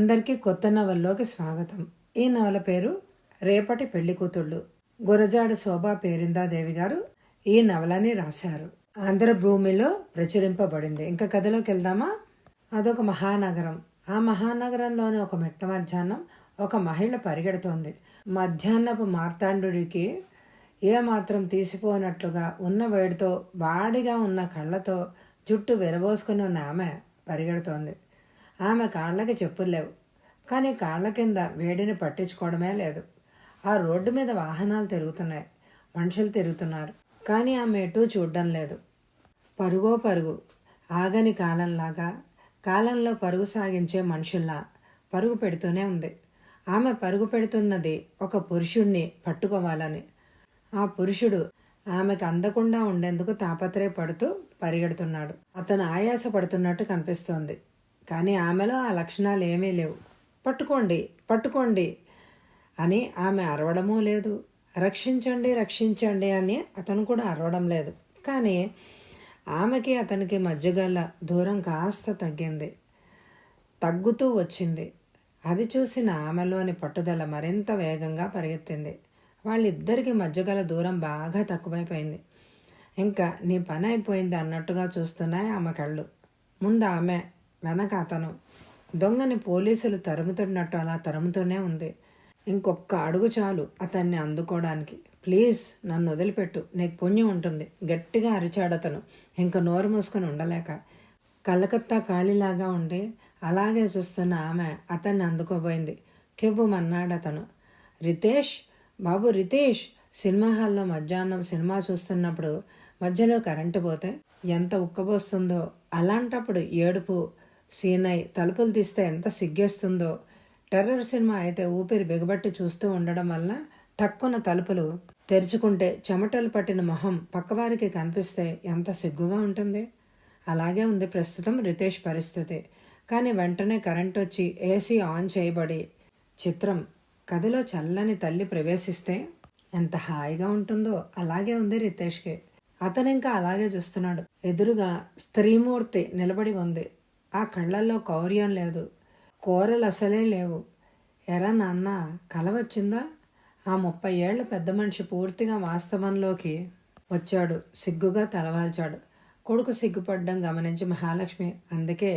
అందరికీ కొత్త నవల్లోకి స్వాగతం. ఈ నవల పేరు రేపటి పెళ్లి కూతుళ్ళు. గురజాడ శోభా పేరిందాదేవి గారు ఈ నవలని రాశారు. ఆంధ్ర భూమిలో ప్రచురింపబడింది. ఇంకా కథలోకి వెళ్దామా? అదొక మహానగరం. ఆ మహానగరంలోని ఒక మెట్ట మధ్యాహ్నం ఒక మహిళ పరిగెడుతోంది. మధ్యాహ్నపు మార్తాండుడికి ఏమాత్రం తీసిపోనట్లుగా ఉన్న వేడితో వాడిగా ఉన్న కళ్ళతో జుట్టు విరబోసుకుని ఉన్న ఆమె పరిగెడుతోంది. ఆమె కాళ్ళకి చెప్పులు లేవు, కానీ కాళ్ళ కింద వేడిని పట్టించుకోవడమే లేదు. ఆ రోడ్డు మీద వాహనాలు తిరుగుతున్నాయి, మనుషులు తిరుగుతున్నారు, కానీ ఆమె ఎటూ చూడడం లేదు. పరుగో పరుగు, ఆగని కాలంలాగా, కాలంలో పరుగు సాగించే మనుషుల్లా పరుగు పెడుతూనే ఉంది. ఆమె పరుగు పెడుతున్నది ఒక పురుషుణ్ణి పట్టుకోవాలని. ఆ పురుషుడు ఆమెకు అందకుండా ఉండేందుకు తాపత్రయపడుతూ పరిగెడుతున్నాడు. అతను ఆయాస పడుతున్నట్టు కనిపిస్తోంది, కానీ ఆమెలో ఆ లక్షణాలు ఏమీ లేవు. పట్టుకోండి పట్టుకోండి అని ఆమె అరవడమూ లేదు. రక్షించండి రక్షించండి అని అతను కూడా అరవడం లేదు. కానీ ఆమెకి అతనికి మధ్య గల దూరం కాస్త తగ్గింది, తగ్గుతూ వచ్చింది. అది చూసిన ఆమెలోని పట్టుదల మరింత వేగంగా పరిగెత్తింది. వాళ్ళిద్దరికి మధ్య గల దూరం బాగా తక్కువైపోయింది. ఇంకా నీ పని అయిపోయింది అన్నట్టుగా చూస్తున్నాయి ఆమె కళ్ళు. ముందు ఆమె, వెనక అతను. దొంగని పోలీసులు తరుముతున్నట్టు అలా తరుముతూనే ఉంది. ఇంకొక్క అడుగు చాలు అతన్ని అందుకోవడానికి. ప్లీజ్ నన్ను వదిలిపెట్టు, నీకు పుణ్యం ఉంటుంది, గట్టిగా అరిచాడతను. ఇంక నోరు మూసుకొని ఉండలేక. కలకత్తా ఖాళీలాగా ఉండి అలాగే చూస్తున్న ఆమె అతన్ని అందుకోబోయింది. కెవ్వుమన్నాడతను. రితేష్, బాబు రితేష్. సినిమా హాల్లో మధ్యాహ్నం సినిమా చూస్తున్నప్పుడు మధ్యలో కరెంటు పోతే ఎంత ఉక్కబోస్తుందో, అలాంటప్పుడు ఏడుపు సీనై తలుపులు తీస్తే ఎంత సిగ్గేస్తుందో. టెర్రర్ సినిమా అయితే ఊపిరి బిగబట్టి చూస్తూ ఉండడం వల్ల టక్కున తలుపులు తెరుచుకుంటే చెమటలు పట్టిన మొహం పక్కవారికి కనిపిస్తే ఎంత సిగ్గుగా ఉంటుంది. అలాగే ఉంది ప్రస్తుతం రితేష్ పరిస్థితి. కానీ వెంటనే కరెంట్ వచ్చి ఏసీ ఆన్ చేయబడి చిత్రం కథలో చల్లని తల్లి ప్రవేశిస్తే ఎంత హాయిగా ఉంటుందో అలాగే ఉంది రితేష్కి. అతను ఇంకా అలాగే చూస్తున్నాడు. ఎదురుగా స్త్రీమూర్తి నిలబడి ఉంది. ఆ కళ్ళల్లో కౌర్యం లేదు, కోరలు అసలే లేవు. ఎరా నాన్న, కల వచ్చిందా? ఆ 30 ఏళ్ల పెద్ద మనిషి పూర్తిగా వాస్తవంలోకి వచ్చాడు. సిగ్గుగా తలవాల్చాడు. కొడుకు సిగ్గుపడ్డం గమనించి మహాలక్ష్మి, అందుకే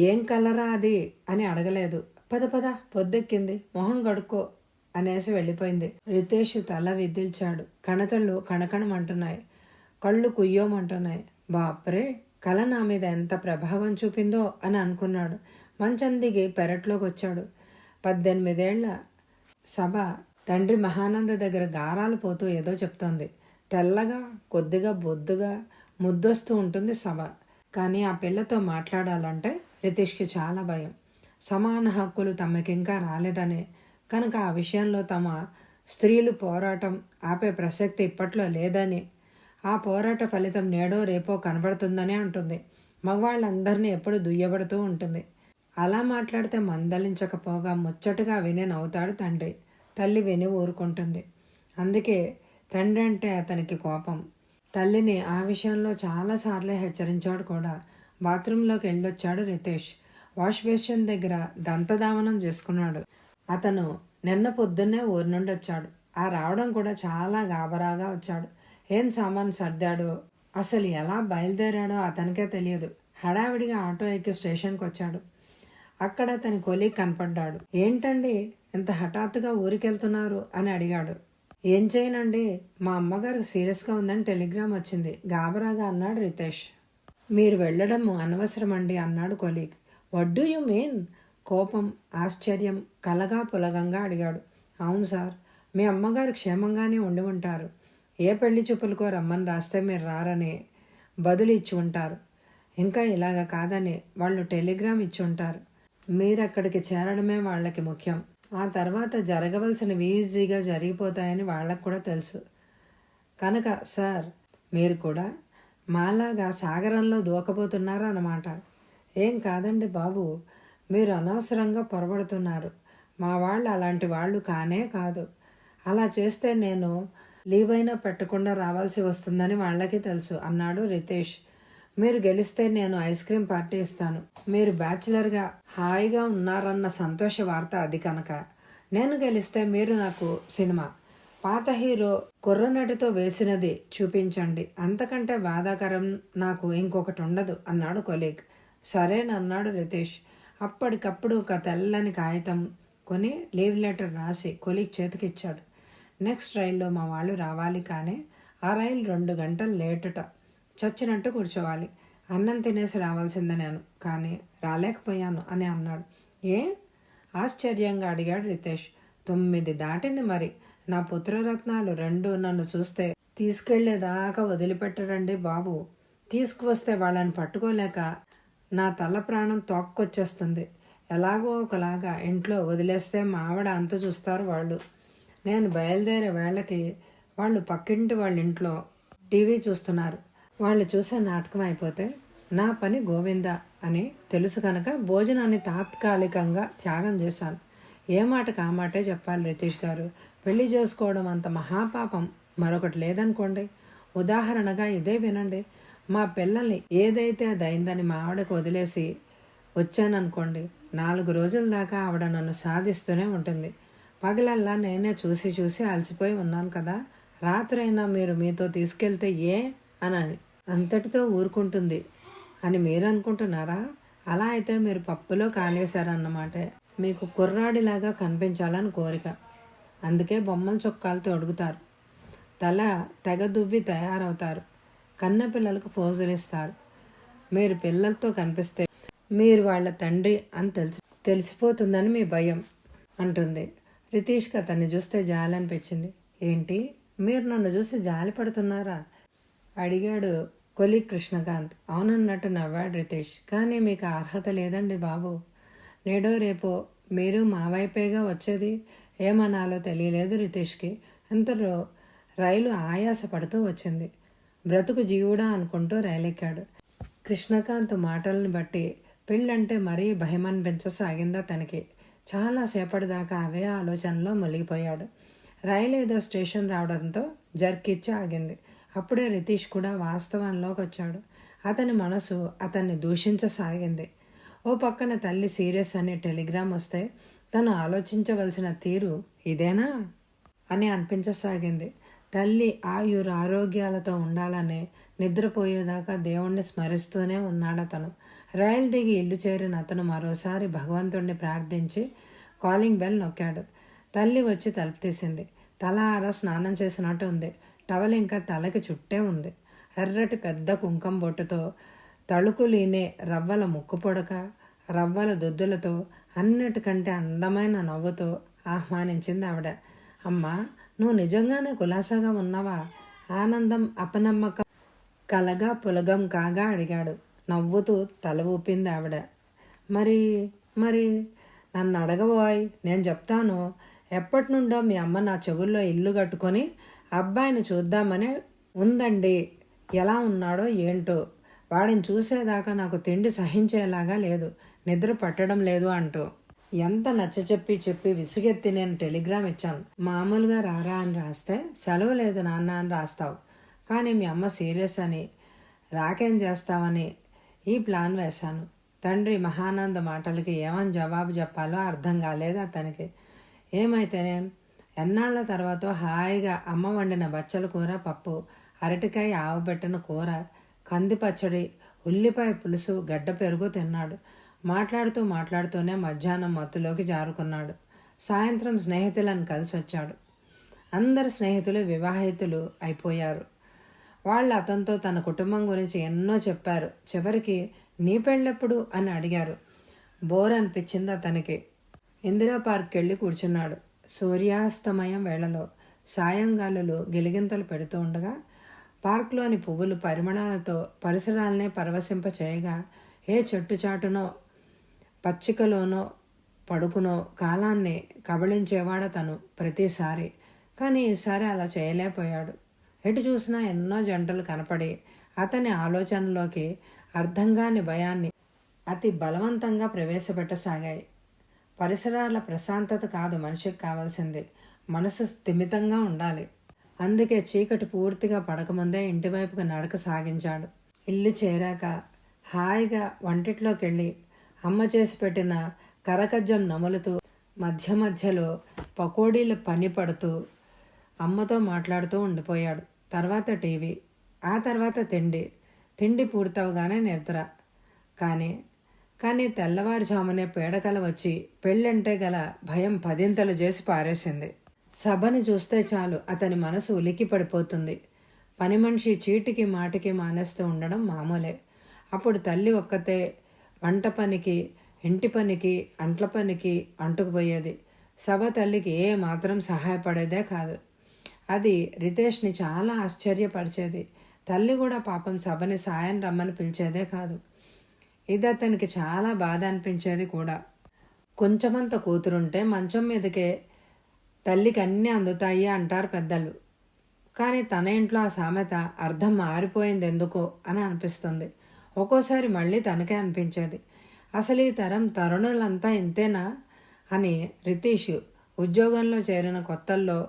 ఏం కలరా అది అని అడగలేదు. పద పద, పొద్దెక్కింది, మొహం కడుక్కో అనేసి వెళ్ళిపోయింది. రితేష్ తల విదిల్చాడు. కణతళ్ళు కణకణమంటున్నాయి, కళ్ళు కుయ్యోమంటున్నాయి. బాప్రే, కళ నా మీద ఎంత ప్రభావం చూపిందో అని అనుకున్నాడు. మంచం దిగి పెరట్లోకి వచ్చాడు. 18 ఏళ్ల సభ తండ్రి మహానంద దగ్గర గారాలు పోతూ ఏదో చెప్తోంది. తెల్లగా, కొద్దిగా బొద్దుగా, ముద్దొస్తూ ఉంటుంది సభ. కానీ ఆ పిల్లతో మాట్లాడాలంటే రితేష్కి చాలా భయం. సమాన హక్కులు తమకింకా రాలేదనే, కనుక ఆ విషయంలో తమ స్త్రీలు పోరాటం ఆపే ప్రసక్తి ఇప్పట్లో లేదని, ఆ పోరాట ఫలితం నేడో రేపో కనబడుతుందని అంటుంది. మగవాళ్ళందరినీ ఎప్పుడు దుయ్యబడుతూ ఉంటుంది. అలా మాట్లాడితే మందలించకపోగా ముచ్చటగా విని నవ్వుతాడు తండ్రి. తల్లి విని ఊరుకుంటుంది. అందుకే తండ్రి అంటే అతనికి కోపం. తల్లిని ఆ విషయంలో చాలాసార్లు హెచ్చరించాడు కూడా. బాత్రూంలోకి వెళ్ళొచ్చాడు రితేష్. వాష్ బేసిన్ దగ్గర దంతధావనం చేసుకున్నాడు. అతను నిన్న పొద్దున్నే ఊరి నుండి వచ్చాడు. ఆ రావడం కూడా చాలా గాబరాగా వచ్చాడు. ఏం సామాను సర్దాడో, అసలు ఎలా బయలుదేరాడో అతనికే తెలియదు. హడావిడిగా ఆటో ఎక్కి స్టేషన్కి వచ్చాడు. అక్కడ అతని కొలీగ్ కనపడ్డాడు. ఏంటండి ఎంత హఠాత్తుగా ఊరికెళ్తున్నారు అని అడిగాడు. ఏం చేయనండి, మా అమ్మగారు సీరియస్గా ఉందని టెలిగ్రామ్ వచ్చింది, గాబరాగా అన్నాడు రితేష్. మీరు వెళ్ళడం అనవసరమండి అన్నాడు colleague. What do you mean? కోపం, ఆశ్చర్యం కలగా పులగంగా అడిగాడు. అవును సార్, మీ అమ్మగారు క్షేమంగానే ఉండి ఉంటారు. ఏ పెళ్లి చూపులకో రమ్మని రాస్తే మీరు రారని బదులు ఇచ్చి ఉంటారు. ఇంకా ఇలాగ కాదని వాళ్ళు టెలిగ్రామ్ ఇచ్చి ఉంటారు. మీరు అక్కడికి చేరడమే వాళ్ళకి ముఖ్యం. ఆ తర్వాత జరగవలసినవి ఈజీగా జరిగిపోతాయని వాళ్ళకు కూడా తెలుసు. కనుక సార్, మీరు కూడా మాలాగా సాగరంలో దూకబోతున్నారా అన్నమాట. ఏం కాదండి బాబు, మీరు అనవసరంగా పొరబడుతున్నారు. మా వాళ్ళు అలాంటి వాళ్ళు కానే కాదు. అలా చేస్తే నేను లీవ్ అయినా పెట్టకుండా రావాల్సి వస్తుందని వాళ్ళకి తెలుసు అన్నాడు రితేష్. మీరు గెలిస్తే నేను ఐస్ క్రీం పార్టీ ఇస్తాను. మీరు బ్యాచిలర్గా హాయిగా ఉన్నారన్న సంతోష వార్త అది కనుక. నేను గెలిస్తే మీరు నాకు సినిమా, పాత హీరో కుర్రనటితో వేసినది చూపించండి. అంతకంటే బాధాకరం నాకు ఇంకొకటి ఉండదు అన్నాడు కొలీగ్. సరేనన్నాడు రితేష్. అప్పటికప్పుడు ఒక తెల్లని కాగితం కొని లీవ్ లెటర్ రాసి కొలీగ్ చేతికిచ్చాడు. నెక్స్ట్ రైల్లో మా వాళ్ళు రావాలి, కానీ ఆ రైలు 2 గంటలు లేటుట. చచ్చినట్టు కూర్చోవాలి. అన్నం తినేసి రావాల్సిందే నేను, కానీ రాలేకపోయాను అని అన్నాడు. ఏ? ఆశ్చర్యంగా అడిగాడు రితేష్. 9 దాటింది మరి. నా పుత్రరత్నాలు 2 నన్ను చూస్తే తీసుకెళ్లేదాకా వదిలిపెట్టరండి బాబు. తీసుకువస్తే వాళ్ళని పట్టుకోలేక నా తల ప్రాణం తోక్కొచ్చేస్తుంది. ఎలాగో ఒకలాగా ఇంట్లో వదిలేస్తే మా ఆవిడ అంత చూస్తారు వాళ్ళు. నేను బయలుదేరే వేళకి వాళ్ళు పక్కింటి వాళ్ళ ఇంట్లో టీవీ చూస్తున్నారు. వాళ్ళు చూసే నాటకం అయిపోతే నా పని గోవింద అని తెలుసు కనుక భోజనాన్ని తాత్కాలికంగా త్యాగం చేశాను. ఏ మాటకు ఆ మాటే చెప్పాలి రితీష్ గారు. పెళ్లి చేసుకోవడం అంత మహాపాపం మరొకటి లేదనుకోండి. ఉదాహరణగా ఇదే వినండి. మా పిల్లల్ని ఏదైతే అది అయిందని మా ఆవిడకు వదిలేసి వచ్చాననుకోండి, 4 రోజుల దాకా ఆవిడ నన్ను సాధిస్తూనే ఉంటుంది. పగలల్లా నేనే చూసి చూసి అలసిపోయి ఉన్నాను కదా. రాత్రి అయినా మీరు మీతో తీసుకెళ్తే ఏ అని అంతటితో ఊరుకుంటుంది అని మీరు అనుకుంటున్నారా? అలా అయితే మీరు పప్పులో కాలేశారన్నమాట. మీకు కుర్రాడిలాగా కనిపించాలని కోరిక, అందుకే బొమ్మల చొక్కాలతో అడుగుతారు. తల తెగ దువ్వి తయారవుతారు. కన్న పిల్లలకు పోజులు ఇస్తారు. మీరు పిల్లలతో కనిపిస్తే మీరు వాళ్ళ తండ్రి అని తెలిసిపోతుందని మీ భయం అంటుంది. రితీష్కి అతన్ని చూస్తే జాలి అనిపించింది. ఏంటి, మీరు నన్ను చూసి జాలి పడుతున్నారా అడిగాడు కొలీగ్ కృష్ణకాంత్. అవునన్నట్టు నవ్వాడు రితేష్. కానీ మీకు అర్హత లేదండి బాబు. నేడో రేపో మీరు మా వైపేగా వచ్చేది. ఏమనాలో తెలియలేదు రితేష్కి. అంతలో రైలు ఆయాస పడుతూ వచ్చింది. బ్రతుకు జీవుడా అనుకుంటూ రైలెక్కాడు. కృష్ణకాంత్ మాటలను బట్టి పెళ్ళంటే మరీ భయం అనిపించసాగిందా తనకి. చాలాసేపటిదాకా అవే ఆలోచనలో మునిగిపోయాడు. రైలు ఏదో స్టేషన్ రావడంతో జర్కిచ్చి ఆగింది. అప్పుడే రితీష్ కూడా వాస్తవంలోకి వచ్చాడు. అతని మనసు అతన్ని దూషించసాగింది. ఓ పక్కన తల్లి సీరియస్ అనే టెలిగ్రామ్ వస్తే తను ఆలోచించవలసిన తీరు ఇదేనా అని అనిపించసాగింది. తల్లి ఆరోగ్యాలతో ఉండాలని నిద్రపోయేదాకా దేవుణ్ణి స్మరిస్తూనే ఉన్నాడతను. రైలు దిగి ఇల్లు చేరిన అతను మరోసారి భగవంతుణ్ణి ప్రార్థించి కాలింగ్ బెల్ నొక్కాడు. తల్లి వచ్చి తలుపు తీసింది. తల ఆరా స్నానం చేసినట్టు ఉంది. టవల్ ఇంకా తలకి చుట్టే ఉంది. ఎర్రటి పెద్ద కుంకం బొట్టుతో, తళుకులీనే రవ్వల ముక్కు పొడక, రవ్వల దొద్దులతో, అన్నిటికంటే అందమైన నవ్వుతో ఆహ్వానించింది ఆవిడ. అమ్మా, నువ్వు నిజంగానే కులాసాగా ఉన్నావా? ఆనందం అపనమ్మకం కలగా పులగం కాగా అడిగాడు. నవ్వుతూ తల ఊపింది ఆవిడ. మరి మరి నన్ను అడగబోయ్, నేను చెప్తాను. ఎప్పటి నుండో మీ అమ్మ నా చెవుల్లో ఇల్లు కట్టుకొని అబ్బాయిని చూద్దామని ఉందండి. ఎలా ఉన్నాడో ఏంటో, వాడిని చూసేదాకా నాకు తిండి సహించేలాగా లేదు, నిద్ర పట్టడం లేదు అంటూ ఎంత చెప్పి విసిగెత్తి నేను టెలిగ్రామ్ ఇచ్చాను. మామూలుగా రారా అని రాస్తే సెలవు లేదు నాన్న అని రాస్తావు. కానీ మీ అమ్మ సీరియస్ అని, రాకేం చేస్తావని ఈ ప్లాన్ వేశాను. తండ్రి మహానంద మాటలకి ఏమని జవాబు చెప్పాలో అర్థం కాలేదు అతనికి. ఏమైతేనే ఎన్నాళ్ల తర్వాత హాయిగా అమ్మ వండిన బచ్చల కూర, పప్పు, అరటికాయ ఆవబెట్టిన కూర, కంది పచ్చడి, ఉల్లిపాయ పులుసు, గడ్డ పెరుగు తిన్నాడు. మాట్లాడుతూనే మధ్యాహ్నం మత్తులోకి జారుకున్నాడు. సాయంత్రం స్నేహితులను కలిసి వచ్చాడు. అందరు స్నేహితులు వివాహితులు అయిపోయారు. వాళ్ళు అతనితో తన కుటుంబం గురించి ఎన్నో చెప్పారు. చివరికి నీ పెళ్ళెప్పుడు అని అడిగారు. బోర్ అనిపించింది అతనికి. ఇందిరా పార్క్ వెళ్ళి కూర్చున్నాడు. సూర్యాస్తమయం వేళలో సాయంగాలులు గిలిగింతలు పెడుతూ ఉండగా పార్క్లోని పువ్వులు పరిమళాలతో పరిసరాలనే పరవశింపచేయగా ఏ చెట్టుచాటునో పచ్చికలోనో పడుకునో కాలాన్ని కబళించేవాడ తను ప్రతిసారి. కానీ ఈసారి అలా చేయలేకపోయాడు. ఎటు చూసినా ఎన్నో జంటలు కనపడి అతని ఆలోచనలోకి అర్థంగాని భయాన్ని అతి బలవంతంగా ప్రవేశపెట్టసాగాయి. పరిసరాల ప్రశాంతత కాదు మనిషికి కావాల్సింది, మనసు స్థిమితంగా ఉండాలి. అందుకే చీకటి పూర్తిగా పడకముందే ఇంటివైపుగా నడక సాగించాడు. ఇల్లు చేరాక హాయిగా వంటిట్లోకి వెళ్ళి అమ్మ చేసి పెట్టిన కరకజ్జం నములుతూ మధ్య మధ్యలో పకోడీలు పని పడుతూ అమ్మతో మాట్లాడుతూ ఉండిపోయాడు. తర్వాత టీవీ, ఆ తర్వాత తిండి పూర్తవగానే నిద్ర. కానీ తెల్లవారుజామునే పీడకల వచ్చి పెళ్ళంటే గల భయం పదింతలు చేసి పారేసింది. సభని చూస్తే చాలు అతని మనసు ఉలికి పడిపోతుంది. పని మనిషి చీటికి మాటికి మానేస్తూ ఉండడం మామూలే. అప్పుడు తల్లి ఒక్కతే వంట పనికి, ఇంటి పనికి, అంట్ల పనికి అంటుకుపోయేది. సభ తల్లికి ఏ మాత్రం సహాయపడేదే కాదు. అది రితేష్ని చాలా ఆశ్చర్యపరిచేది. తల్లి కూడా పాపం సభని సాయం రమ్మని పిలిచేదే కాదు. ఇది అతనికి చాలా బాధ అనిపించేది కూడా. కొంచెమంత కూతురుంటే మంచం మీదకే తల్లికి అన్నీ అందుతాయి అంటారు పెద్దలు. కానీ తన ఇంట్లో ఆ సామెత అర్థం మారిపోయింది ఎందుకో అని అనిపిస్తుంది. ఒక్కోసారి మళ్ళీ తనకే అనిపించేది, అసలు ఈ తరం తరుణులంతా ఇంతేనా అని. రితీష్ ఉద్యోగంలో చేరిన కొత్తల్లో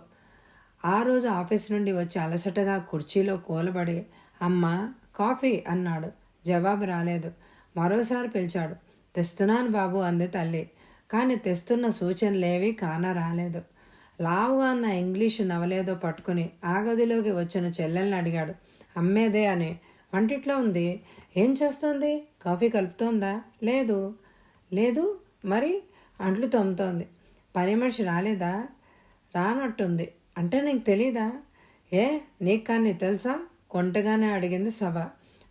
ఆ రోజు ఆఫీస్ నుండి వచ్చి అలసటగా కుర్చీలో కూలబడి అమ్మా కాఫీ అన్నాడు. జవాబు రాలేదు. మరోసారి పిలిచాడు. తెస్తున్నాను బాబు అంది తల్లి. కానీ తెస్తున్న సూచనలేవి రాలేదు. లావుగా అన్న ఇంగ్లీషు నవలేదో పట్టుకుని ఆ గదిలోకి వచ్చిన చెల్లెల్ని అడిగాడు. అమ్మేదే అని. వంటిట్లో ఉంది. ఏం చేస్తోంది? కాఫీ కలుపుతోందా? లేదు మరి అంట్లు తోముతోంది. పని మనిషి రాలేదా? రానట్టుంది. అంటే నీకు తెలీదా? నీకు కానీ తెలుసా? కొంటగానే అడిగింది సభ.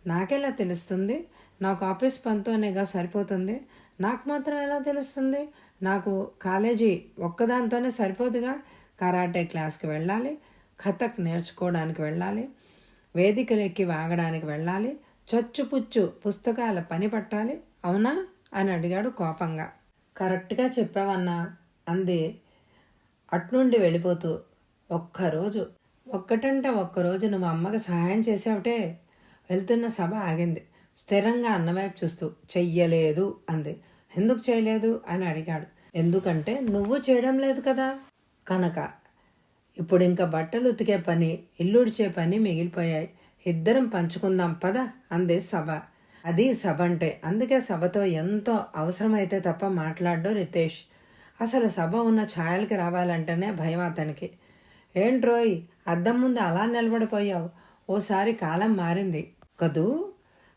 నాకెలా తెలుస్తుంది? నాకు ఆఫీస్ పనితోనేగా సరిపోతుంది. నాకు మాత్రం ఎలా తెలుస్తుంది? నాకు కాలేజీ ఒక్కదాంతోనే సరిపోదుగా. కరాటే క్లాస్కి వెళ్ళాలి, కథక్ నేర్చుకోవడానికి వెళ్ళాలి, వేదికలెక్కి వాగడానికి వెళ్ళాలి, చొచ్చుపుచ్చు పుస్తకాల పని పట్టాలి. అవునా అని అడిగాడు కోపంగా. కరెక్ట్గా చెప్పావన్నా అంది అట్నుండి వెళ్ళిపోతూ. ఒక్కరోజు నువ్వు అమ్మకి సహాయం చేసావుటే. వెళ్తున్న సభ ఆగింది. స్థిరంగా అన్నవైపు చూస్తూ చెయ్యలేదు అంది. ఎందుకు చేయలేదు అని అడిగాడు. ఎందుకంటే నువ్వు చేయడం లేదు కదా కనుక. ఇప్పుడు ఇంకా బట్టలు ఉతికే పని, ఇల్లుడిచే పని మిగిలిపోయాయి. ఇద్దరం పంచుకుందాం పద అంది సభ. అది సభ అంటే. అందుకే సభతో ఎంతో అవసరమైతే తప్ప మాట్లాడ్డు రితేష్. అసలు సభ ఉన్న ఛాయలకి రావాలంటేనే భయం అతనికి. ఏంట్రోయ్ అద్దం ముందు అలా నిలబడిపోయావు? ఓసారి కాలం మారింది కదూ.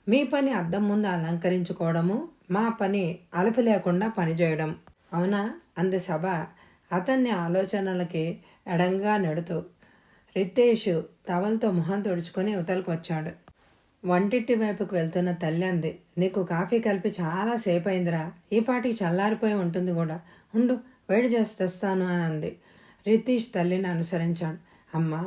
మీ పని అద్దం ముందు అలంకరించుకోవడము, మా పని అలుపు లేకుండా పనిచేయడం. అవునా అంది సభ అతన్ని ఆలోచనలకి ఎడంగా నెడుతూ. రితేష్ టవల్తో మొహం తుడుచుకొని ఇవతలకు వచ్చాడు. వంటింటి వైపుకు వెళ్తున్న తల్లి అంది. నీకు కాఫీ కలిపి చాలా సేపు అయిందిరా. ఈ పాటికి చల్లారిపోయి ఉంటుంది కూడా. ఉండు వేడి చేసి తెస్తాను అని అంది. రితీష్ తల్లిని అనుసరించాడు. అమ్మా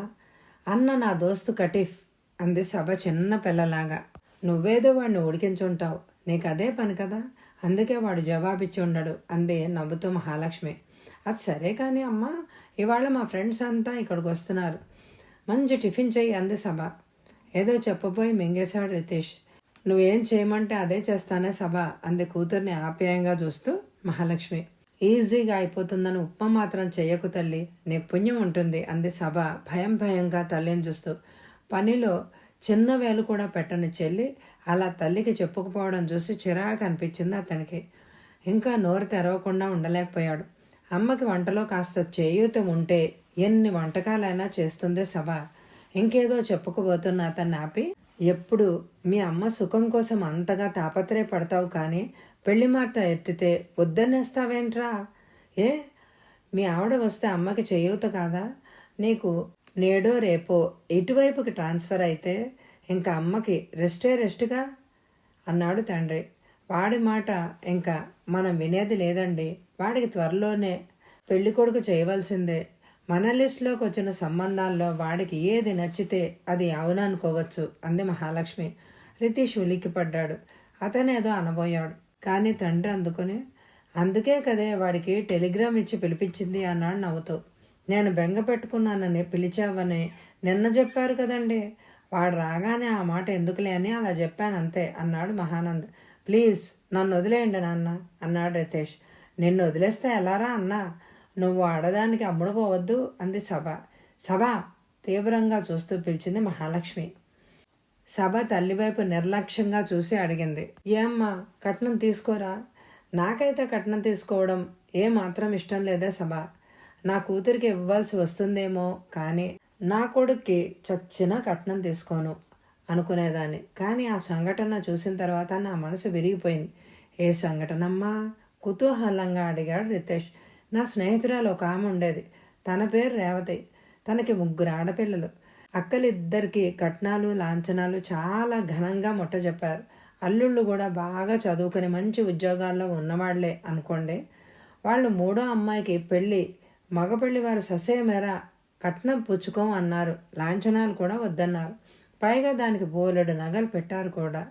అన్న నా దోస్తు కటీఫ్ అంది సభ చిన్న పిల్లలాగా. నువ్వేదో వాడిని ఉడికించుంటావు. నీకు అదే పని కదా, అందుకే వాడు జవాబిచ్చి ఉండడు అంది నవ్వుతూ మహాలక్ష్మి. అది సరే కానీ అమ్మా, ఇవాళ మా ఫ్రెండ్స్ అంతా ఇక్కడికి వస్తున్నారు. మంచి టిఫిన్ చెయ్యి అంది సభ. ఏదో చెప్పబోయి మింగేశాడు రితీష్. నువ్వేం చేయమంటే అదే చేస్తానే సభ అంది కూతుర్ని ఆప్యాయంగా చూస్తూ మహాలక్ష్మి. ఈజీగా అయిపోతుందని ఉప్మా మాత్రం చెయ్యకు తల్లి, నీకు పుణ్యం ఉంటుంది అంది సభ భయంగా తల్లిని చూస్తూ. పనిలో చిన్న వేలు కూడా పెట్టని చెల్లి అలా తల్లికి చెప్పుకుపోవడం చూసి చిరాకు అనిపించింది అతనికి. ఇంకా నోరు తెరవకుండా ఉండలేకపోయాడు. అమ్మకి వంటలో కాస్త చేయూత ఉంటే ఎన్ని వంటకాలైనా చేస్తుంది సభ. ఇంకేదో చెప్పుకుపోతున్న అతన్ని ఆపి, ఎప్పుడు మీ అమ్మ సుఖం కోసం అంతగా తాపత్రయపడతావు కానీ పెళ్లి మాట ఎత్తితే వద్దనేస్తావేంట్రా? మీ ఆవిడ వస్తే అమ్మకి చేయూత కాదా? నీకు నేడో రేపో ఇటువైపుకి ట్రాన్స్ఫర్ అయితే ఇంకా అమ్మకి రెస్ట్గా అన్నాడు తండ్రి. వాడి మాట ఇంకా మనం వినేది లేదండి. వాడికి త్వరలోనే పెళ్లి కొడుకు చేయవలసిందే. మన లిస్టులోకి వచ్చిన సంబంధాల్లో వాడికి ఏది నచ్చితే అది అవుననుకోవచ్చు అంది మహాలక్ష్మి. రితీష్ ఉలిక్కిపడ్డాడు. అతనేదో అనబోయాడు కానీ తండ్రి అందుకుని, అందుకే కదే వాడికి టెలిగ్రామ్ ఇచ్చి పిలిపించింది అన్నాడు నవ్వుతూ. నేను బెంగ పెట్టుకున్నానని పిలిచావని నిన్న చెప్పారు కదండి. వాడు రాగానే ఆ మాట ఎందుకులే అని అలా చెప్పానంతే అన్నాడు మహానంద్. ప్లీజ్ నన్ను వదిలేయండి నాన్న అన్నాడు రితేష్. నిన్ను వదిలేస్తే ఎలారా అన్నా? నువ్వు ఆడదానికి అమ్ముడుపోవద్దు అంది సభ తీవ్రంగా చూస్తూ పిలిచింది మహాలక్ష్మి. సభ తల్లివైపు నిర్లక్ష్యంగా చూసి అడిగింది. ఏమ్మా, కట్నం తీసుకోరా? నాకైతే కట్నం తీసుకోవడం ఏమాత్రం ఇష్టం లేదే సభ. నా కూతురికి ఇవ్వాల్సి వస్తుందేమో కానీ నా కొడుక్కి చచ్చినా కట్నం తీసుకోను అనుకునేదాన్ని. కానీ ఆ సంఘటన చూసిన తర్వాత నా మనసు విరిగిపోయింది. ఏ సంఘటనమ్మా? కుతూహలంగా అడిగాడు రితేష్. నా స్నేహితురాలు ఒక ఆమె ఉండేది. తన పేరు రేవతి. తనకి 3 ఆడపిల్లలు. అక్కలిద్దరికి కట్నాలు లాంఛనాలు చాలా ఘనంగా ముట్టజెప్పారు. అల్లుళ్ళు కూడా బాగా చదువుకుని మంచి ఉద్యోగాల్లో ఉన్నవాళ్లే అనుకోండి. వాళ్ళు 3వ అమ్మాయికి పెళ్ళి, మగపెళ్లి వారు ససేమేర కట్నం పుచ్చుకోం అన్నారు. లాంఛనాలు కూడా వద్దన్నారు. పైగా దానికి బోలెడు నగలు పెట్టారు కూడా.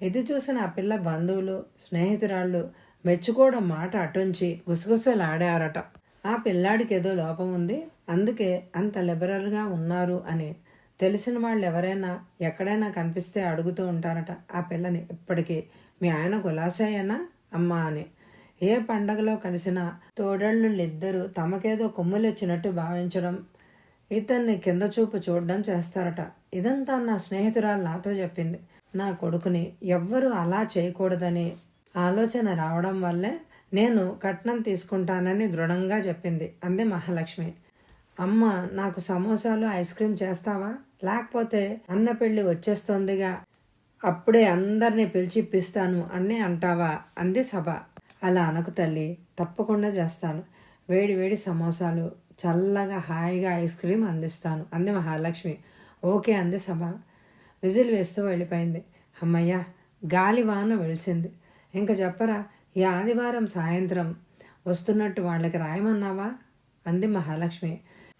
ఇది చూసిన ఆ పిల్ల బంధువులు, స్నేహితురాళ్ళు మెచ్చుకోవడం మాట అటుంచి గుసగుసలాడారట. ఆ పిల్లాడికి ఏదో లోపం ఉంది, అందుకే అంత లిబరల్గా ఉన్నారు అని. తెలిసిన వాళ్ళు ఎవరైనా ఎక్కడైనా కనిపిస్తే అడుగుతూ ఉంటారట ఆ పిల్లని ఇప్పటికీ, మీ ఆయన కులాసాయేనా అమ్మా అని. ఏ పండగలో కలిసినా తోడళ్ళిద్దరూ తమకేదో కొమ్ములొచ్చినట్టు భావించడం, ఇతన్ని కింద చూపు చూడడం చేస్తారట. ఇదంతా నా స్నేహితురాలు నాతో చెప్పింది. నా కొడుకుని ఎవ్వరూ అలా చేయకూడదని ఆలోచన రావడం వల్లే నేను కట్నం తీసుకుంటానని దృఢంగా చెప్పింది అంది మహాలక్ష్మి. అమ్మ, నాకు సమోసాలు ఐస్ క్రీమ్ చేస్తావా? లేకపోతే అన్న పెళ్ళి వచ్చేస్తోందిగా, అప్పుడే అందరినీ పిలిచిప్పిస్తాను అని అంటావా అంది సభ. అలా అనకు తల్లి, తప్పకుండా చేస్తాను. వేడి వేడి సమోసాలు, చల్లగా హాయిగా ఐస్ క్రీమ్ అందిస్తాను అంది మహాలక్ష్మి. ఓకే అంది సభ. విజిల్ వేస్తూ వెళ్ళిపోయింది. అమ్మయ్య, గాలివాన వెలిసింది. ఇంక చెప్పరా, ఈ ఆదివారం సాయంత్రం వస్తున్నట్టు వాళ్ళకి రాయమన్నావా అంది మహాలక్ష్మి.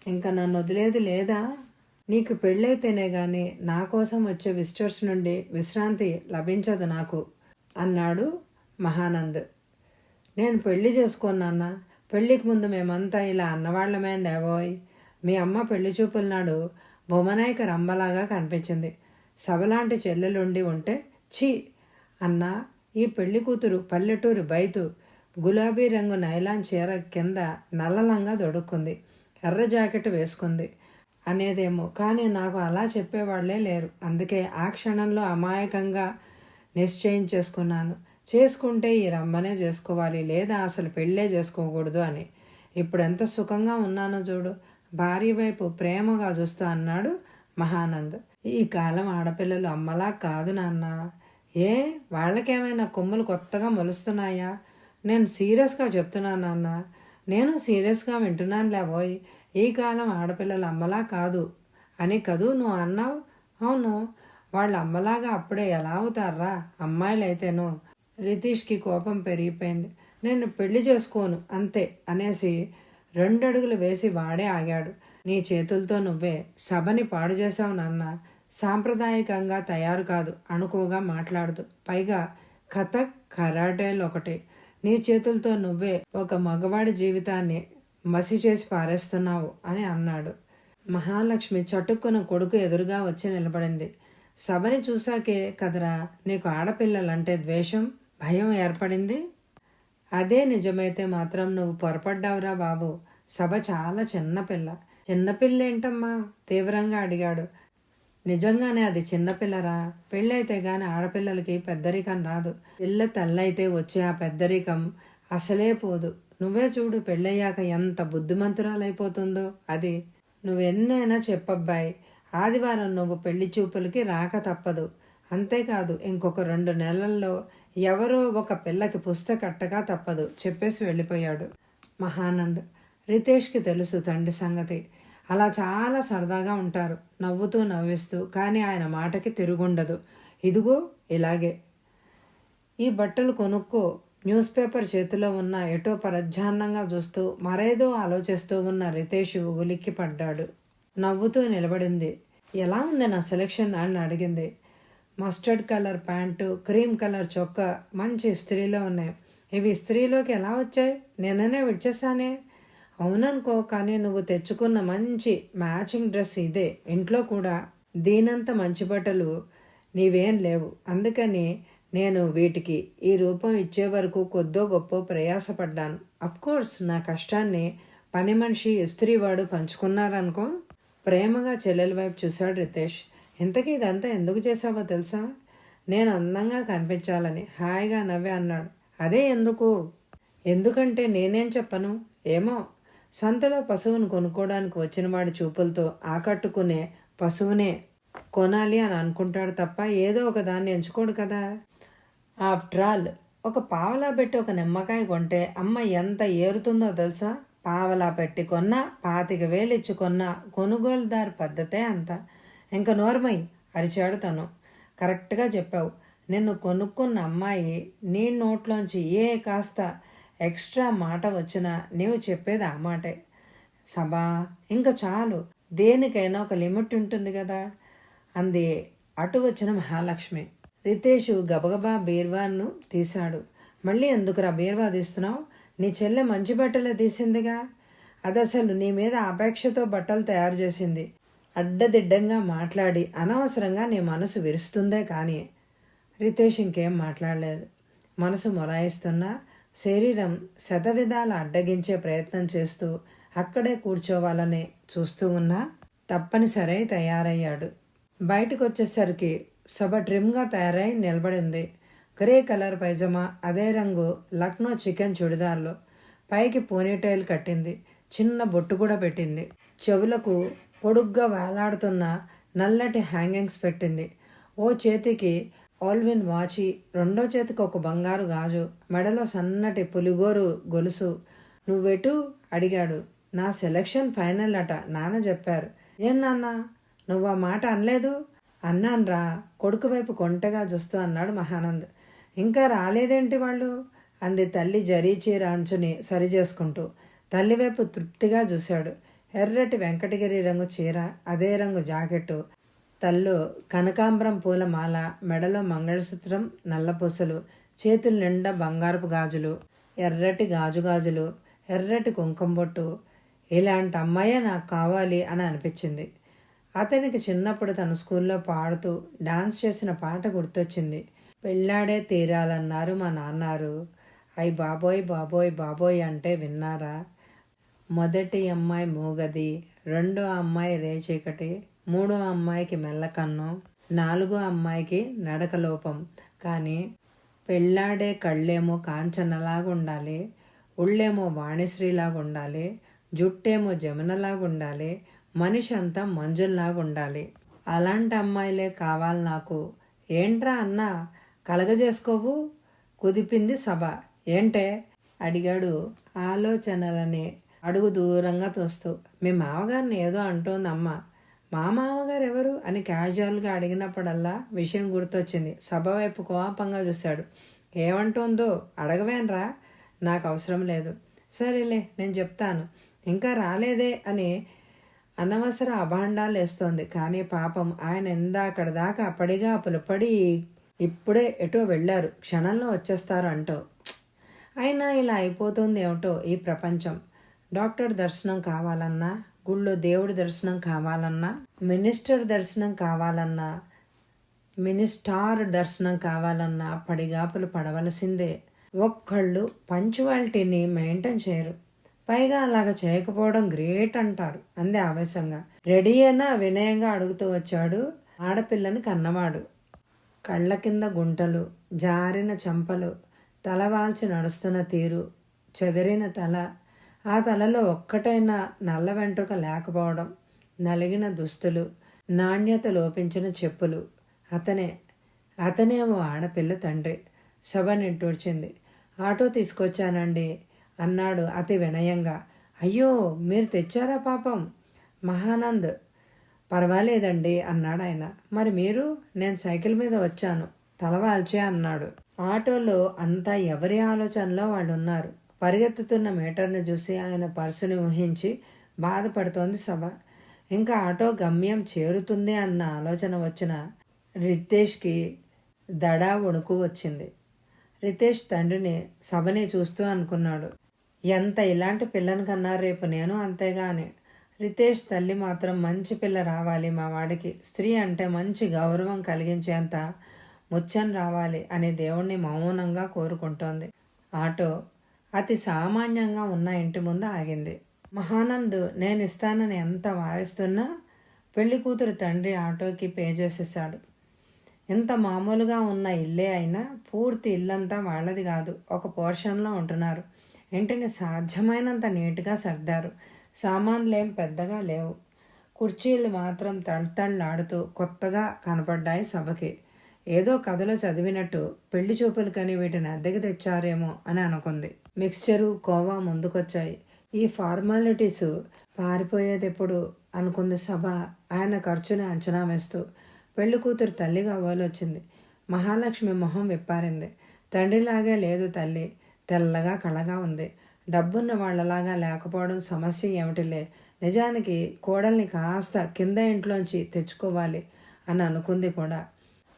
ఇంకా నన్ను వదిలేది లేదా? నీకు పెళ్ళైతేనే గాని నా కోసం వచ్చే విజిటర్స్ నుండి విశ్రాంతి లభించదు నాకు అన్నాడు మహానంద్. నేను పెళ్లి చేసుకున్నానా? పెళ్లికి ముందు మేమంతా ఇలా అన్నవాళ్లమే లేవోయ్. మీ అమ్మ పెళ్లి చూపుల నాడు బొమ్మనాయక రంబలాగా కనిపించింది. సభలాంటి చెల్లెలుండి ఉంటే ఛీ అన్నా. ఈ పెళ్లి కూతురు పల్లెటూరు బయతు గులాబీ రంగు నైలాన్ చీర కింద నల్లలంగా దొడుక్కుంది, ఎర్ర జాకెట్ వేసుకుంది అనేదేమో. కానీ నాకు అలా చెప్పేవాళ్లే లేరు. అందుకే ఆ క్షణంలో అమాయకంగా నిశ్చయించేసుకున్నాను, చేసుకుంటే ఈ రమ్మనే చేసుకోవాలి, లేదా అసలు పెళ్ళే చేసుకోకూడదు అని. ఇప్పుడు ఎంత సుఖంగా ఉన్నానో చూడు. భార్య వైపు ప్రేమగా చూస్తూ అన్నాడు మహానంద్. ఈ కాలం ఆడపిల్లలు అమ్మలా కాదు నాన్న. ఏ వాళ్ళకేమైనా కొమ్ములు కొత్తగా మొలుస్తున్నాయా? నేను సీరియస్గా చెప్తున్నాను నాన్న. నేను సీరియస్గా వింటున్నాను లేబోయ్. ఈ కాలం ఆడపిల్లలు అమ్మలా కాదు అని కదూ నువ్వు అన్నావు? అవును, వాళ్ళు అమ్మలాగా అప్పుడే ఎలా అవుతారా అమ్మాయిలైతేనో. రితీష్కి కోపం పెరిగిపోయింది. నేను పెళ్లి చేసుకోను అంతే అనేసి 2 అడుగులు వేసి వాడే ఆగాడు. నీ చేతులతో నువ్వే సభని పాడు చేశావు నాన్న. సాంప్రదాయకంగా తయారు కాదు, అణుకువగా మాట్లాడదు. పైగా కథక్ కరాటేలు ఒకటి. నీ చేతులతో నువ్వే ఒక మగవాడి జీవితాన్ని మసి చేసి పారేస్తున్నావు అని అన్నాడు. మహాలక్ష్మి చటుక్కున కొడుకు ఎదురుగా వచ్చి నిలబడింది. సభని చూశాకే కదరా నీకు ఆడపిల్లలంటే ద్వేషం, భయం ఏర్పడింది? అదే నిజమైతే మాత్రం నువ్వు పొరపడ్డావురా బాబు. సభ చాలా చిన్నపిల్ల. చిన్నపిల్లేంటమ్మా తీవ్రంగా అడిగాడు. నిజంగానే అది చిన్నపిల్లరా. పెళ్ళైతే గాని ఆడపిల్లలకి పెద్దరికం రాదు. పిల్ల తల్లైతే వచ్చే ఆ పెద్దరికం అసలే పోదు. నువ్వే చూడు, పెళ్ళయ్యాక ఎంత బుద్ధిమంతురాలైపోతుందో అది. నువ్వెన్నైనా చెప్పబ్బాయి. ఆదివారం నువ్వు పెళ్లి చూపులకి రాక తప్పదు. అంతేకాదు ఇంకొక 2 నెలల్లో ఎవరో ఒక పిల్లకి పుస్తకట్టగా తప్పదు చెప్పేసి వెళ్ళిపోయాడు మహానంద్. రితేష్కి తెలుసు తండ్రి సంగతి. అలా చాలా సరదాగా ఉంటారు, నవ్వుతూ నవ్విస్తూ. కానీ ఆయన మాటకి తిరుగుండదు. ఇదిగో ఇలాగే. ఈ బట్టలు కొనుక్కో. న్యూస్ పేపర్ చేతిలో ఉన్న ఎటో పరధ్యాన్నంగా చూస్తూ మరేదో ఆలోచిస్తూ ఉన్న రితేష్ ఉలిక్కి పడ్డాడు. నవ్వుతూ నిలబడింది. ఎలా ఉంది నా సెలెక్షన్ అని అడిగింది. Mustard colour pant, cream colour చొక్కా మంచి ఇస్త్రీలో ఉన్నాయి. ఇవి ఇస్త్రీలోకి ఎలా వచ్చాయి? నిన్ననే విడిచేసానే. అవుననుకో, కానీ నువ్వు తెచ్చుకున్న మంచి మ్యాచింగ్ డ్రెస్ ఇదే. ఇంట్లో కూడా దీనంత మంచి బట్టలు నీవేం లేవు. అందుకని నేను వీటికి ఈ రూపం ఇచ్చే వరకు కొద్దో గొప్ప ప్రయాసపడ్డాను. అఫ్కోర్స్ నా కష్టాన్ని పని మనిషి ఇస్త్రీవాడు పంచుకున్నారనుకో. ప్రేమగా చెల్లెల వైపు చూశాడు రితేష్. ఇంతకీ ఇదంతా ఎందుకు చేసావో తెలుసా? నేను అందంగా కనిపించాలని హాయిగా నవ్వి అన్నాడు. అదే ఎందుకు? ఎందుకంటే నేనేం చెప్పను. ఏమో, సంతలో పశువును కొనుక్కోవడానికి వచ్చిన వాడి చూపులతో ఆకట్టుకునే పశువునే కొనాలి అని అనుకుంటాడు తప్ప ఏదో ఒక దాన్ని ఎంచుకోడు కదా. ఆఫ్టర్ ఆల్, ఒక పావలా పెట్టి ఒక నిమ్మకాయ కొంటే అమ్మ ఎంత ఏరుతుందో తెలుసా? పావలా పెట్టి కొన్నా, 25,000 ఇచ్చి కొన్నా కొనుగోలుదారు పద్ధతే అంత. ఇంక నోర్మై అరిచాడు తను. కరెక్ట్గా చెప్పావు. నిన్ను కొనుక్కున్న అమ్మాయి నీ నోట్లోంచి ఏ కాస్త ఎక్స్ట్రా మాట వచ్చినా నీవు చెప్పేది ఆ మాటే. సభా, ఇంక చాలు, దేనికైనా ఒక లిమిట్ ఉంటుంది కదా అంది అటు వచ్చిన మహాలక్ష్మి. రితేషు గబగబా బీర్వాను తీశాడు. మళ్ళీ ఎందుకురా బీర్వా తీస్తున్నావు? నీ చెల్లె మంచి బట్టలే తీసిందిగా. అది అసలు నీ మీద అపేక్షతో బట్టలు తయారు చేసింది. అడ్డదిడ్డంగా మాట్లాడి అనవసరంగా నీ మనసు విరుస్తుందే కానీ. రితేష్ ఇంకేం మాట్లాడలేదు. మనసు మొరాయిస్తున్నా, శరీరం శతవిధాల అడ్డగించే ప్రయత్నం చేస్తూ అక్కడే కూర్చోవాలని చూస్తూ ఉన్నా తప్పనిసరి తయారయ్యాడు. బయటకు వచ్చేసరికి సభ ట్రిమ్గా తయారై నిలబడింది. గ్రే కలర్ పైజమా, అదే రంగు లక్నో చికెన్ చుడిదార్లో, పైకి పోనీటైల్ కట్టింది, చిన్న బొట్టు కూడా పెట్టింది. చెవులకు పొడుగ్గా వేలాడుతున్న నల్లటి హ్యాంగింగ్స్ పెట్టింది. ఓ చేతికి ఆల్విన్ వాచి, రెండో చేతికి ఒక బంగారు గాజు, మెడలో సన్నటి పులిగోరు గొలుసు. నువ్వెటు అడిగాడు. నా సెలక్షన్ ఫైనల్ అట, నాన్న చెప్పారు. ఏం నాన్న, నువ్వు ఆ మాట అనలేదు? అన్నాన్రా, కొడుకు వైపు కొంటగా చూస్తూ అన్నాడు మహానంద్. ఇంకా రాలేదేంటి వాళ్ళు అంది తల్లి జరీ చీర అంచుని సరిచేసుకుంటూ. తల్లివైపు తృప్తిగా చూశాడు. ఎర్రటి వెంకటగిరి రంగు చీర, అదే రంగు జాకెట్టు, తల్లో కనకాంబరం పూల మాల, మెడలో మంగళసూత్రం, నల్లపూసలు, చేతుల నిండా బంగారపు గాజులు, ఎర్రటి గాజులు, ఎర్రటి కుంకుమ బొట్టు. ఇలాంటి అమ్మాయే నాకు కావాలి అని అనిపించింది. అతనికి చిన్నప్పుడు తన స్కూల్లో పాడుతూ డాన్స్ చేసిన పాట గుర్తొచ్చింది. పెళ్ళాడే తీరాలన్నారు మా నాన్నారు. అయ్ బాబోయ్ బాబోయ్ బాబోయ్ అంటే విన్నారా? మొదటి అమ్మాయి మూగది, రెండో అమ్మాయి రేచీకటి, మూడో అమ్మాయికి మెల్లకన్ను, నాలుగో అమ్మాయికి నడకలోపం. కానీ పెళ్ళాడే కళ్ళేమో కాంచనలాగా ఉండాలి, ఉళ్ళేమో వాణిశ్రీలాగా ఉండాలి, జుట్టేమో జమునలాగా ఉండాలి, మనిషి అంతా మంజుల్లాగా ఉండాలి. అలాంటి అమ్మాయిలే కావాలి నాకు. ఏంట్రా అన్నా, కలగజేసుకోవు? కుదిపింది సభ. ఏంటే అడిగాడు ఆలోచనలని అడుగు దూరంగా తోస్తూ. మీ మామగారిని ఏదో అంటోంది అమ్మ. మా మామగారు ఎవరు అని క్యాజువల్గా అడిగినప్పుడల్లా విషయం గుర్తొచ్చింది. సభ వైపు కోపంగా చూశాడు. ఏమంటోందో అడగవేనరా? నాకు అవసరం లేదు. సరేలే, నేను చెప్తాను. ఇంకా రాలేదే అని అనవసర అభాండాలు వేస్తోంది. కానీ పాపం ఆయన ఇందాకడ దాకా పడిగాపులు పడి ఇప్పుడే ఎటో వెళ్ళారు, క్షణంలో వచ్చేస్తారు అంటావు. అయినా ఇలా అయిపోతుంది ఏమిటో ఈ ప్రపంచం. డాక్టర్ దర్శనం కావాలన్నా, గుళ్ళో దేవుడి దర్శనం కావాలన్నా, మినిస్టర్ దర్శనం కావాలన్నా, మినిస్టార్ దర్శనం కావాలన్నా పడిగాపులు పడవలసిందే. ఒక్కళ్ళు పంచువాలిటీని మెయింటైన్ చేయరు. పైగా అలాగ చేయకపోవడం గ్రేట్ అంటారు అంది ఆవేశంగా. రెడీ అయినా వినయంగా అడుగుతూ వచ్చాడు ఆడపిల్లని కన్నవాడు. కళ్ళ కింద గుంటలు, జారిన చెంపలు, తలవాల్చి నడుస్తున్న తీరు, చెదిరిన తల, ఆ తలలో ఒక్కటైనా నల్ల వెంట్రుక లేకపోవడం, నలిగిన దుస్తులు, నాణ్యత లోపించిన చెప్పులు. అతనేమో ఆడపిల్ల తండ్రి. సభ నిట్టూర్చింది. ఆటో తీసుకొచ్చానండి అన్నాడు అతి వినయంగా. అయ్యో, మీరు తెచ్చారా పాపం? మహానంద్. పర్వాలేదండి అన్నాడు ఆయన. మరి మీరు? నేను సైకిల్ మీద వచ్చాను, తలవాల్చే అన్నాడు. ఆటోలో అంతా ఎవరి ఆలోచనలో వాళ్ళు ఉన్నారు. పరిగెత్తుతున్న మీటర్ను చూసి ఆయన పర్సుని ఊహించి బాధపడుతోంది సభ. ఇంకా ఆటో గమ్యం చేరుతుంది అన్న ఆలోచన వచ్చిన రితేష్కి దడా వణుకు వచ్చింది. రితేష్ తండ్రిని సభని చూస్తూ అనుకున్నాడు. ఎంత ఇలాంటి పిల్లని కన్నా రేపు నేను అంతేగాని. రితేష్ తల్లి మాత్రం మంచి పిల్ల రావాలి మా వాడికి, స్త్రీ అంటే మంచి గౌరవం కలిగించేంత ముత్యం రావాలి అని దేవుణ్ణి మౌనంగా కోరుకుంటోంది. ఆటో అతి సామాన్యంగా ఉన్న ఇంటి ముందు ఆగింది. మహానంద్ నేను ఇస్తానని ఎంత వాయిస్తున్నా పెళ్లి కూతురు తండ్రి ఆటోకి పే చేసేసాడు. ఎంత మామూలుగా ఉన్న ఇల్లే అయినా పూర్తి ఇల్లంతా వాళ్ళది కాదు, ఒక పోర్షన్లో ఉంటున్నారు. ఇంటిని సాధ్యమైనంత నీట్గా సర్దారు. సామాన్లేం పెద్దగా లేవు. కుర్చీలు మాత్రం తళతళ్ళాడుతూ కొత్తగా కనపడ్డాయి సభకి. ఏదో కథలో చదివినట్టు పెళ్లి చూపులకని వీటిని అద్దెకి తెచ్చారేమో అని అనుకుంది. మిక్స్చరు, కోవా ముందుకొచ్చాయి. ఈ ఫార్మాలిటీసు పారిపోయేదెప్పుడు అనుకుంది సభ ఆయన ఖర్చుని అంచనా వేస్తూ. పెళ్లి కూతురు తల్లి కావాలొచ్చింది. మహాలక్ష్మి మొహం విప్పారింది. తండ్రిలాగే లేదు తల్లి, తెల్లగా కళగా ఉంది. డబ్బున్న వాళ్లలాగా లేకపోవడం సమస్య ఏమిటిలే. నిజానికి కోడల్ని కాస్త కింద ఇంట్లోంచి తెచ్చుకోవాలి అని అనుకుంది కూడా.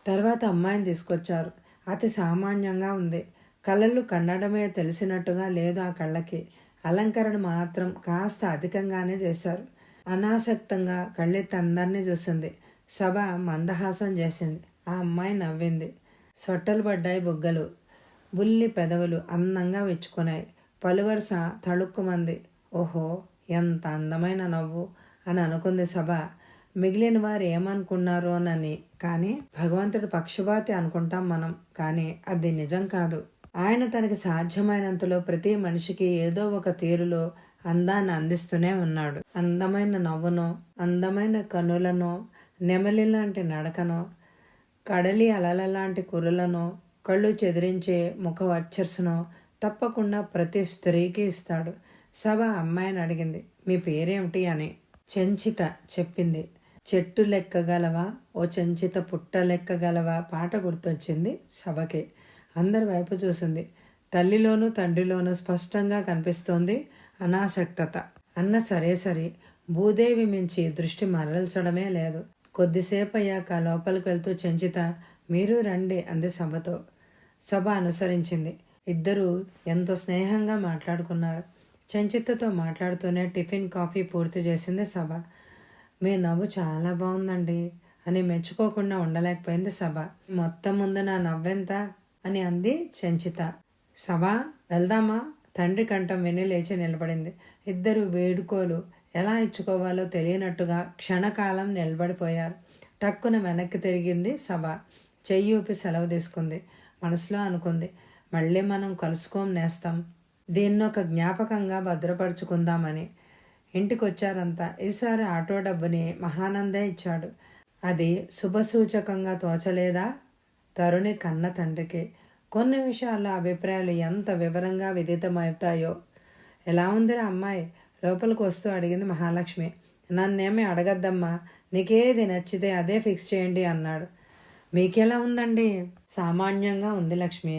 తర్వాత అమ్మాయిని తీసుకొచ్చారు. అతి సామాన్యంగా ఉంది. కళ్ళలు కన్నడమే తెలిసినట్టుగా లేదు ఆ కళ్ళకి. అలంకరణ మాత్రం కాస్త అధికంగానే చేశారు. అనాసక్తంగా కళ్ళెత్తి అందరినీ చూసింది. సభ మందహాసం చేసింది. ఆ అమ్మాయి నవ్వింది. సొట్టలు పడ్డాయి బుగ్గలు. బుల్లి పెదవులు అందంగా విచ్చుకున్నాయి. పలువరుస తళుక్కుమంది. ఓహో, ఎంత అందమైన నవ్వు అని అనుకుంది సభ. మిగిలిన వారు ఏమనుకున్నారోనని. కానీ భగవంతుడు పక్షపాతి అనుకుంటాం మనం, కానీ అది నిజం కాదు. ఆయన తనకి సాధ్యమైనంతలో ప్రతి మనిషికి ఏదో ఒక తీరులో అందాన్ని అందిస్తూనే ఉన్నాడు. అందమైన నవ్వునో, అందమైన కనులనో, నెమలి లాంటి నడకనో, కడలి అలలలాంటి కురులనో, కళ్ళు చెదిరించే ముఖ వర్చస్సునో తప్పకుండా ప్రతి స్త్రీకి ఇస్తాడు. సభ అమ్మాయిని అడిగింది, మీ పేరేమిటి అని. చెంచిత చెప్పింది. చెట్టు లెక్కగలవా ఓ చెంచిత పుట్ట లెక్కగలవా పాట గుర్తొచ్చింది సభకి. అందరి వైపు చూసింది. తల్లిలోనూ తండ్రిలోనూ స్పష్టంగా కనిపిస్తోంది అనాసక్తత. అన్న సరే సరే, భూదేవి మించి దృష్టి మరల్చడమే లేదు. కొద్దిసేపు అయ్యాక లోపలికి వెళ్తూ చెంచిత, మీరు రండి అంది సభతో. సభ అనుసరించింది. ఇద్దరూ ఎంతో స్నేహంగా మాట్లాడుకున్నారు. చెంచితతో మాట్లాడుతూనే టిఫిన్, కాఫీ పూర్తి చేసింది సభ. మీ నవ్వు చాలా బాగుందండి అని మెచ్చుకోకుండా ఉండలేకపోయింది సభ. మొత్తం ముందు నా నవ్వెంత అని అంది చెంచిత. సభ వెళ్దామా? తండ్రి కంఠం విని లేచి నిలబడింది. ఇద్దరు వేడుకోలు ఎలా ఇచ్చుకోవాలో తెలియనట్టుగా క్షణకాలం నిలబడిపోయారు. టక్కున వెనక్కి తిరిగింది సభ. చెయ్యి ఊపి సెలవు తీసుకుంది. మనసులో అనుకుంది, మళ్ళీ మనం కలుసుకోం నేస్తాం, దీన్నొక జ్ఞాపకంగా భద్రపరుచుకుందామని. ఇంటికొచ్చారంతా. ఈసారి ఆటో డబ్బుని మహానందే ఇచ్చాడు. అది శుభసూచకంగా తోచలేదా తరుణి కన్న తండ్రికి? కొన్ని విషయాల్లో అభిప్రాయాలు ఎంత వివరంగా విదితమవుతాయో. ఎలా ఉందిరా అమ్మాయి? లోపలికి వస్తూ అడిగింది మహాలక్ష్మి. నన్నేమీ అడగద్దమ్మా, నీకేది నచ్చితే అదే ఫిక్స్ చేయండి అన్నాడు. మీకెలా ఉందండి? సామాన్యంగా ఉంది లక్ష్మి,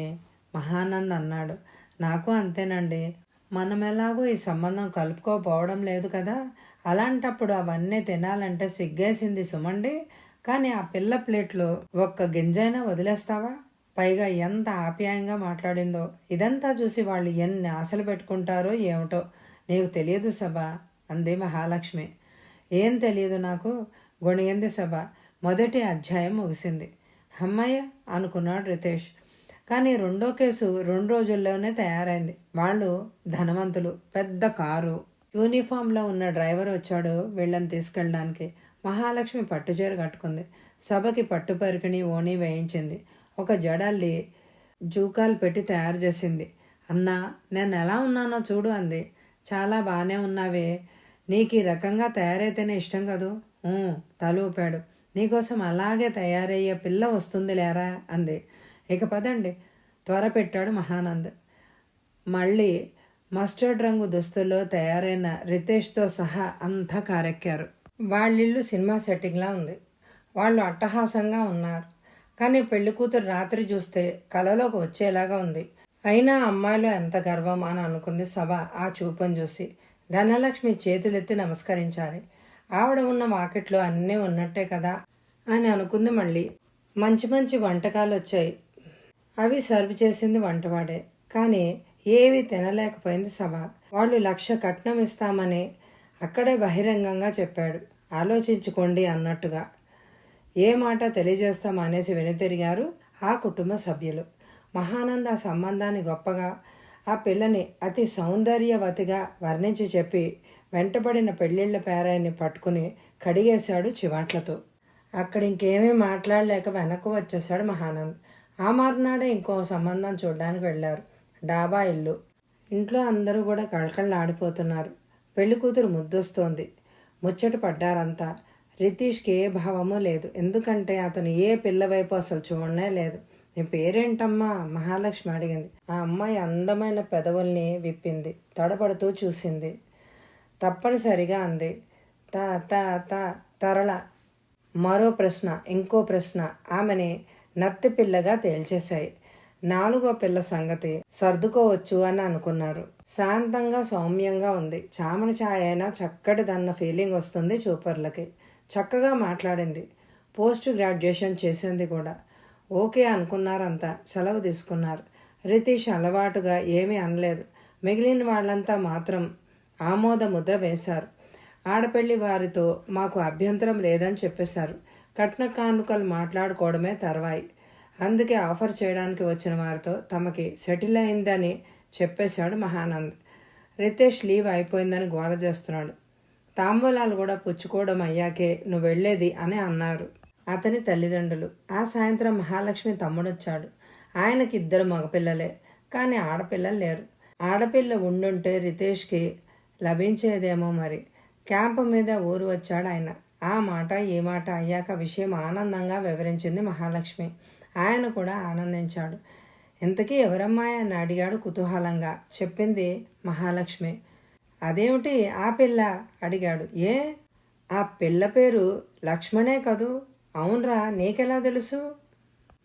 మహానంద్ అన్నాడు. నాకు అంతేనండి. మనం ఎలాగో ఈ సంబంధం కలుపుకోపోవడం లేదు కదా, అలాంటప్పుడు అవన్నీ తినాలంటే సిగ్గేసింది సుమండి. కానీ ఆ పిల్ల ప్లేట్లో ఒక్క గింజైనా వదిలేస్తావా? పైగా ఎంత ఆప్యాయంగా మాట్లాడిందో. ఇదంతా చూసి వాళ్ళు ఎన్ని ఆశలు పెట్టుకుంటారో ఏమిటో. నీకు తెలియదు సభ అంది మహాలక్ష్మి. ఏం తెలియదు నాకు, గొణిగింది సభ. మొదటి అధ్యాయం ముగిసింది. అమ్మయ్య అనుకున్నాడు రితేష్. కానీ రెండో కేసు 2 రోజుల్లోనే తయారైంది. వాళ్ళు ధనవంతులు, పెద్ద కారు, యూనిఫామ్లో ఉన్న డ్రైవర్ వచ్చాడు వీళ్ళని తీసుకెళ్ళడానికి. మహాలక్ష్మి పట్టుచీర కట్టుకుంది. సభకి పట్టు పరికిణి, ఓణి వేయించింది. ఒక జడల్లి జూకాలు పెట్టి తయారు చేసింది. అన్నా, నేను ఎలా ఉన్నానో చూడు అంది. చాలా బాగానే ఉన్నావే, నీకు ఈ రకంగా తయారైతేనే ఇష్టం కదూ? తల ఊపాడు. నీకోసం అలాగే తయారయ్యే పిల్ల వస్తుంది లేరా అంది. ఇక పదండి త్వర పెట్టాడు మహానంద్. మళ్ళీ మస్టర్డ్ రంగు దుస్తుల్లో తయారైన రితేష్తో సహా అంతా కారెక్కారు. వాళ్ళిల్లు సినిమా సెట్టింగ్లా ఉంది. వాళ్ళు అట్టహాసంగా ఉన్నారు. కానీ పెళ్లి కూతురు రాత్రి చూస్తే కలలోకి వచ్చేలాగా ఉంది. అయినా అమ్మాయిలో ఎంత గర్వం అని అనుకుంది సభ ఆ చూపని చూసి. ధనలక్ష్మి చేతులెత్తి నమస్కరించాలి. ఆవిడ ఉన్న వాకిట్లో అన్నీ ఉన్నట్టే కదా అని అనుకుంది. మళ్ళీ మంచి మంచి వంటకాలు వచ్చాయి. అవి సర్వ్ చేసింది వంటవాడే. కానీ ఏవి తినలేకపోయింది సభ. వాళ్ళు 1,00,000 కట్నం ఇస్తామని అక్కడే బహిరంగంగా చెప్పాడు. ఆలోచించుకోండి అన్నట్టుగా. ఏ మాట తెలియజేస్తాం అనేసి వెనుతిరిగారు ఆ కుటుంబ సభ్యులు. మహానంద ఆ సంబంధాన్ని గొప్పగా, ఆ పిల్లని అతి సౌందర్యవతిగా వర్ణించి చెప్పి వెంటబడిన పెళ్ళిళ్ళ పేరాయిని పట్టుకుని కడిగేశాడు చివాట్లతో. అక్కడ ఇంకేమీ మాట్లాడలేక వెనక్కు వచ్చేశాడు మహానంద్. ఆ మర్నాడే ఇంకో సంబంధం చూడ్డానికి వెళ్ళారు. డాబా ఇల్లు. ఇంట్లో అందరూ కూడా కళకళలాడిపోతున్నారు. పెళ్లి కూతురు ముద్దొస్తోంది. ముచ్చట పడ్డారంతా. రితీష్కి ఏ భావమూ లేదు. ఎందుకంటే అతను ఏ పిల్ల వైపు అసలు చూడనే లేదు. నీ పేరేంటమ్మా? మహాలక్ష్మి అడిగింది. ఆ అమ్మాయి అందమైన పెదవుల్ని విప్పింది. తడబడుతూ చూసింది. తప్పనిసరిగా అంది, త త త తరళ. మరో ప్రశ్న, ఇంకో ప్రశ్న ఆమెని నత్తిపిల్లగా తేల్చేశాయి. నాలుగో పిల్ల సంగతి సర్దుకోవచ్చు అని అనుకున్నారు. శాంతంగా సౌమ్యంగా ఉంది. చామన ఛాయ అయినా చక్కటిదన్న ఫీలింగ్ వస్తుంది చూపర్లకి. చక్కగా మాట్లాడింది. పోస్ట్ గ్రాడ్యుయేషన్ చేసింది కూడా. ఓకే అనుకున్నారంతా. సెలవు తీసుకున్నారు. రితీష్ అలవాటుగా ఏమీ అనలేదు. మిగిలిన వాళ్ళంతా మాత్రం ఆమోద ముద్ర వేశారు. ఆడపెళ్లి వారితో మాకు అభ్యంతరం లేదని చెప్పేశారు. కట్న కానుకలు మాట్లాడుకోవడమే తర్వాయి. అందుకే ఆఫర్ చేయడానికి వచ్చిన వారితో తమకి సెటిల్ అయిందని చెప్పేశాడు మహానంద్. రితేష్ లీవ్ అయిపోయిందని గోల చేస్తున్నాడు. తాంబూలాలు కూడా పుచ్చుకోవడం అయ్యాకే నువ్వు వెళ్ళేది అని అన్నారు అతని తల్లిదండ్రులు. ఆ సాయంత్రం మహాలక్ష్మి తమ్ముడొచ్చాడు. ఆయనకి 2 మగపిల్లలే, కానీ ఆడపిల్లలు లేరు. ఆడపిల్ల ఉండుంటే రితేష్కి లభించేదేమో మరి. క్యాంపు మీద ఊరు వచ్చాడు ఆయన. ఆ మాట ఈ మాట అయ్యాక విషయం ఆనందంగా వివరించింది మహాలక్ష్మి. ఆయన కూడా ఆనందించాడు. ఇంతకీ ఎవరమ్మాయి అని అడిగాడు కుతూహలంగా. చెప్పింది మహాలక్ష్మి. అదేమిటి ఆ పిల్ల అడిగాడు. ఏ, ఆ పిల్ల పేరు లక్ష్మణే కదూ? అవునరా, నీకెలా తెలుసు?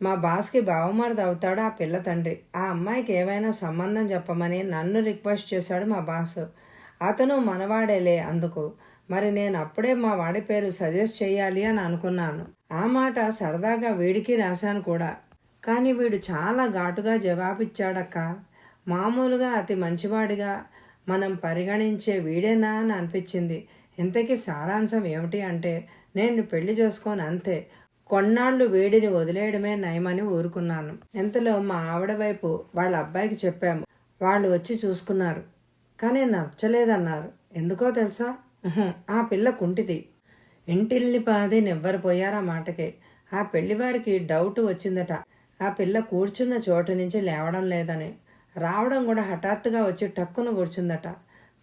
మా బాస్కి బావమరిది అవుతాడు ఆ పిల్ల తండ్రి. ఆ అమ్మాయికి ఏవైనా సంబంధం చెప్పమని నన్ను రిక్వెస్ట్ చేశాడు మా బాసు. అతను మనవాడేలే అందుకు. మరి నేను అప్పుడే మా వాడి పేరు సజెస్ట్ చేయాలి అని అనుకున్నాను. ఆ మాట సరదాగా వీడికి రాశాను కూడా. కానీ వీడు చాలా ఘాటుగా జవాబిచ్చాడక్క. మామూలుగా అతి మంచివాడిగా మనం పరిగణించే వీడేనా అని అనిపించింది. ఇంతకీ సారాంశం ఏమిటి అంటే, నేను పెళ్లి చేసుకోను అంతే. కొన్నాళ్ళు వీడిని వదిలేయడమే నయమని ఊరుకున్నాను. ఇంతలో మా ఆవిడ వైపు వాళ్ళ అబ్బాయికి చెప్పాము. వాళ్ళు వచ్చి చూసుకున్నారు. కానీ నచ్చలేదన్నారు. ఎందుకో తెలుసా? ఆ పిల్ల కుంటిది. ఇంటిల్లిపాది నివ్వరిపోయారు ఆ మాటకే. ఆ పెళ్లివారికి డౌట్ వచ్చిందట. ఆ పిల్ల కూర్చున్న చోటు నుంచి లేవడం లేదని. రావడం కూడా హఠాత్తుగా వచ్చి టక్కున కూర్చుందట.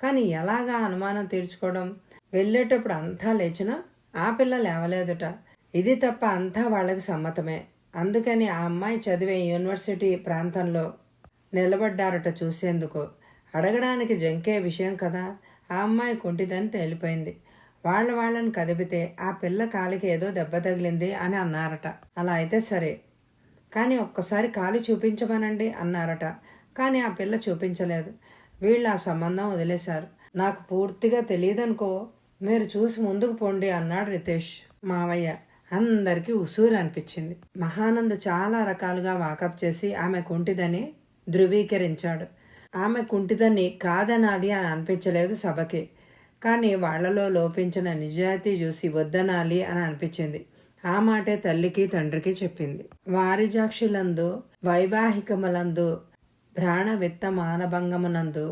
కానీ ఎలాగా అనుమానం తీర్చుకోవడం? వెళ్ళేటప్పుడు అంతా లేచినా ఆ పిల్ల లేవలేదుట. ఇది తప్ప అంతా వాళ్ళకి సమ్మతమే. అందుకని ఆ అమ్మాయి చదివే యూనివర్సిటీ ప్రాంతంలో నిలబడ్డారట చూసేందుకు. అడగడానికి జంకే విషయం కదా. ఆ అమ్మాయి కుంటిదని తేలిపోయింది. వాళ్ళని కదిపితే ఆ పిల్ల కాలికి ఏదో దెబ్బ తగిలింది అని అన్నారట. అలా అయితే సరే, కానీ ఒక్కసారి కాలు చూపించమనండి అన్నారట. కానీ ఆ పిల్ల చూపించలేదు. వీళ్ళు ఆ సంబంధం వదిలేశారు. నాకు పూర్తిగా తెలియదనుకో, మీరు చూసి ముందుకు పోండి అన్నాడు రితేష్ మావయ్య. అందరికీ ఉసూరు అనిపించింది. మహానంద్ చాలా రకాలుగా వాకప్ చేసి ఆమె కుంటిదని ధృవీకరించాడు. ఆమె కుంటిదని కాదనాలి అని అనిపించలేదు సభకి. కానీ వాళ్లలో లోపించిన నిజాయితీ చూసి వద్దనాలి అని అనిపించింది. ఆ మాటే తల్లికి తండ్రికి చెప్పింది. వారిజాక్షులందు వైవాహికములందు భ్రాణ విత్త మానభంగమునందు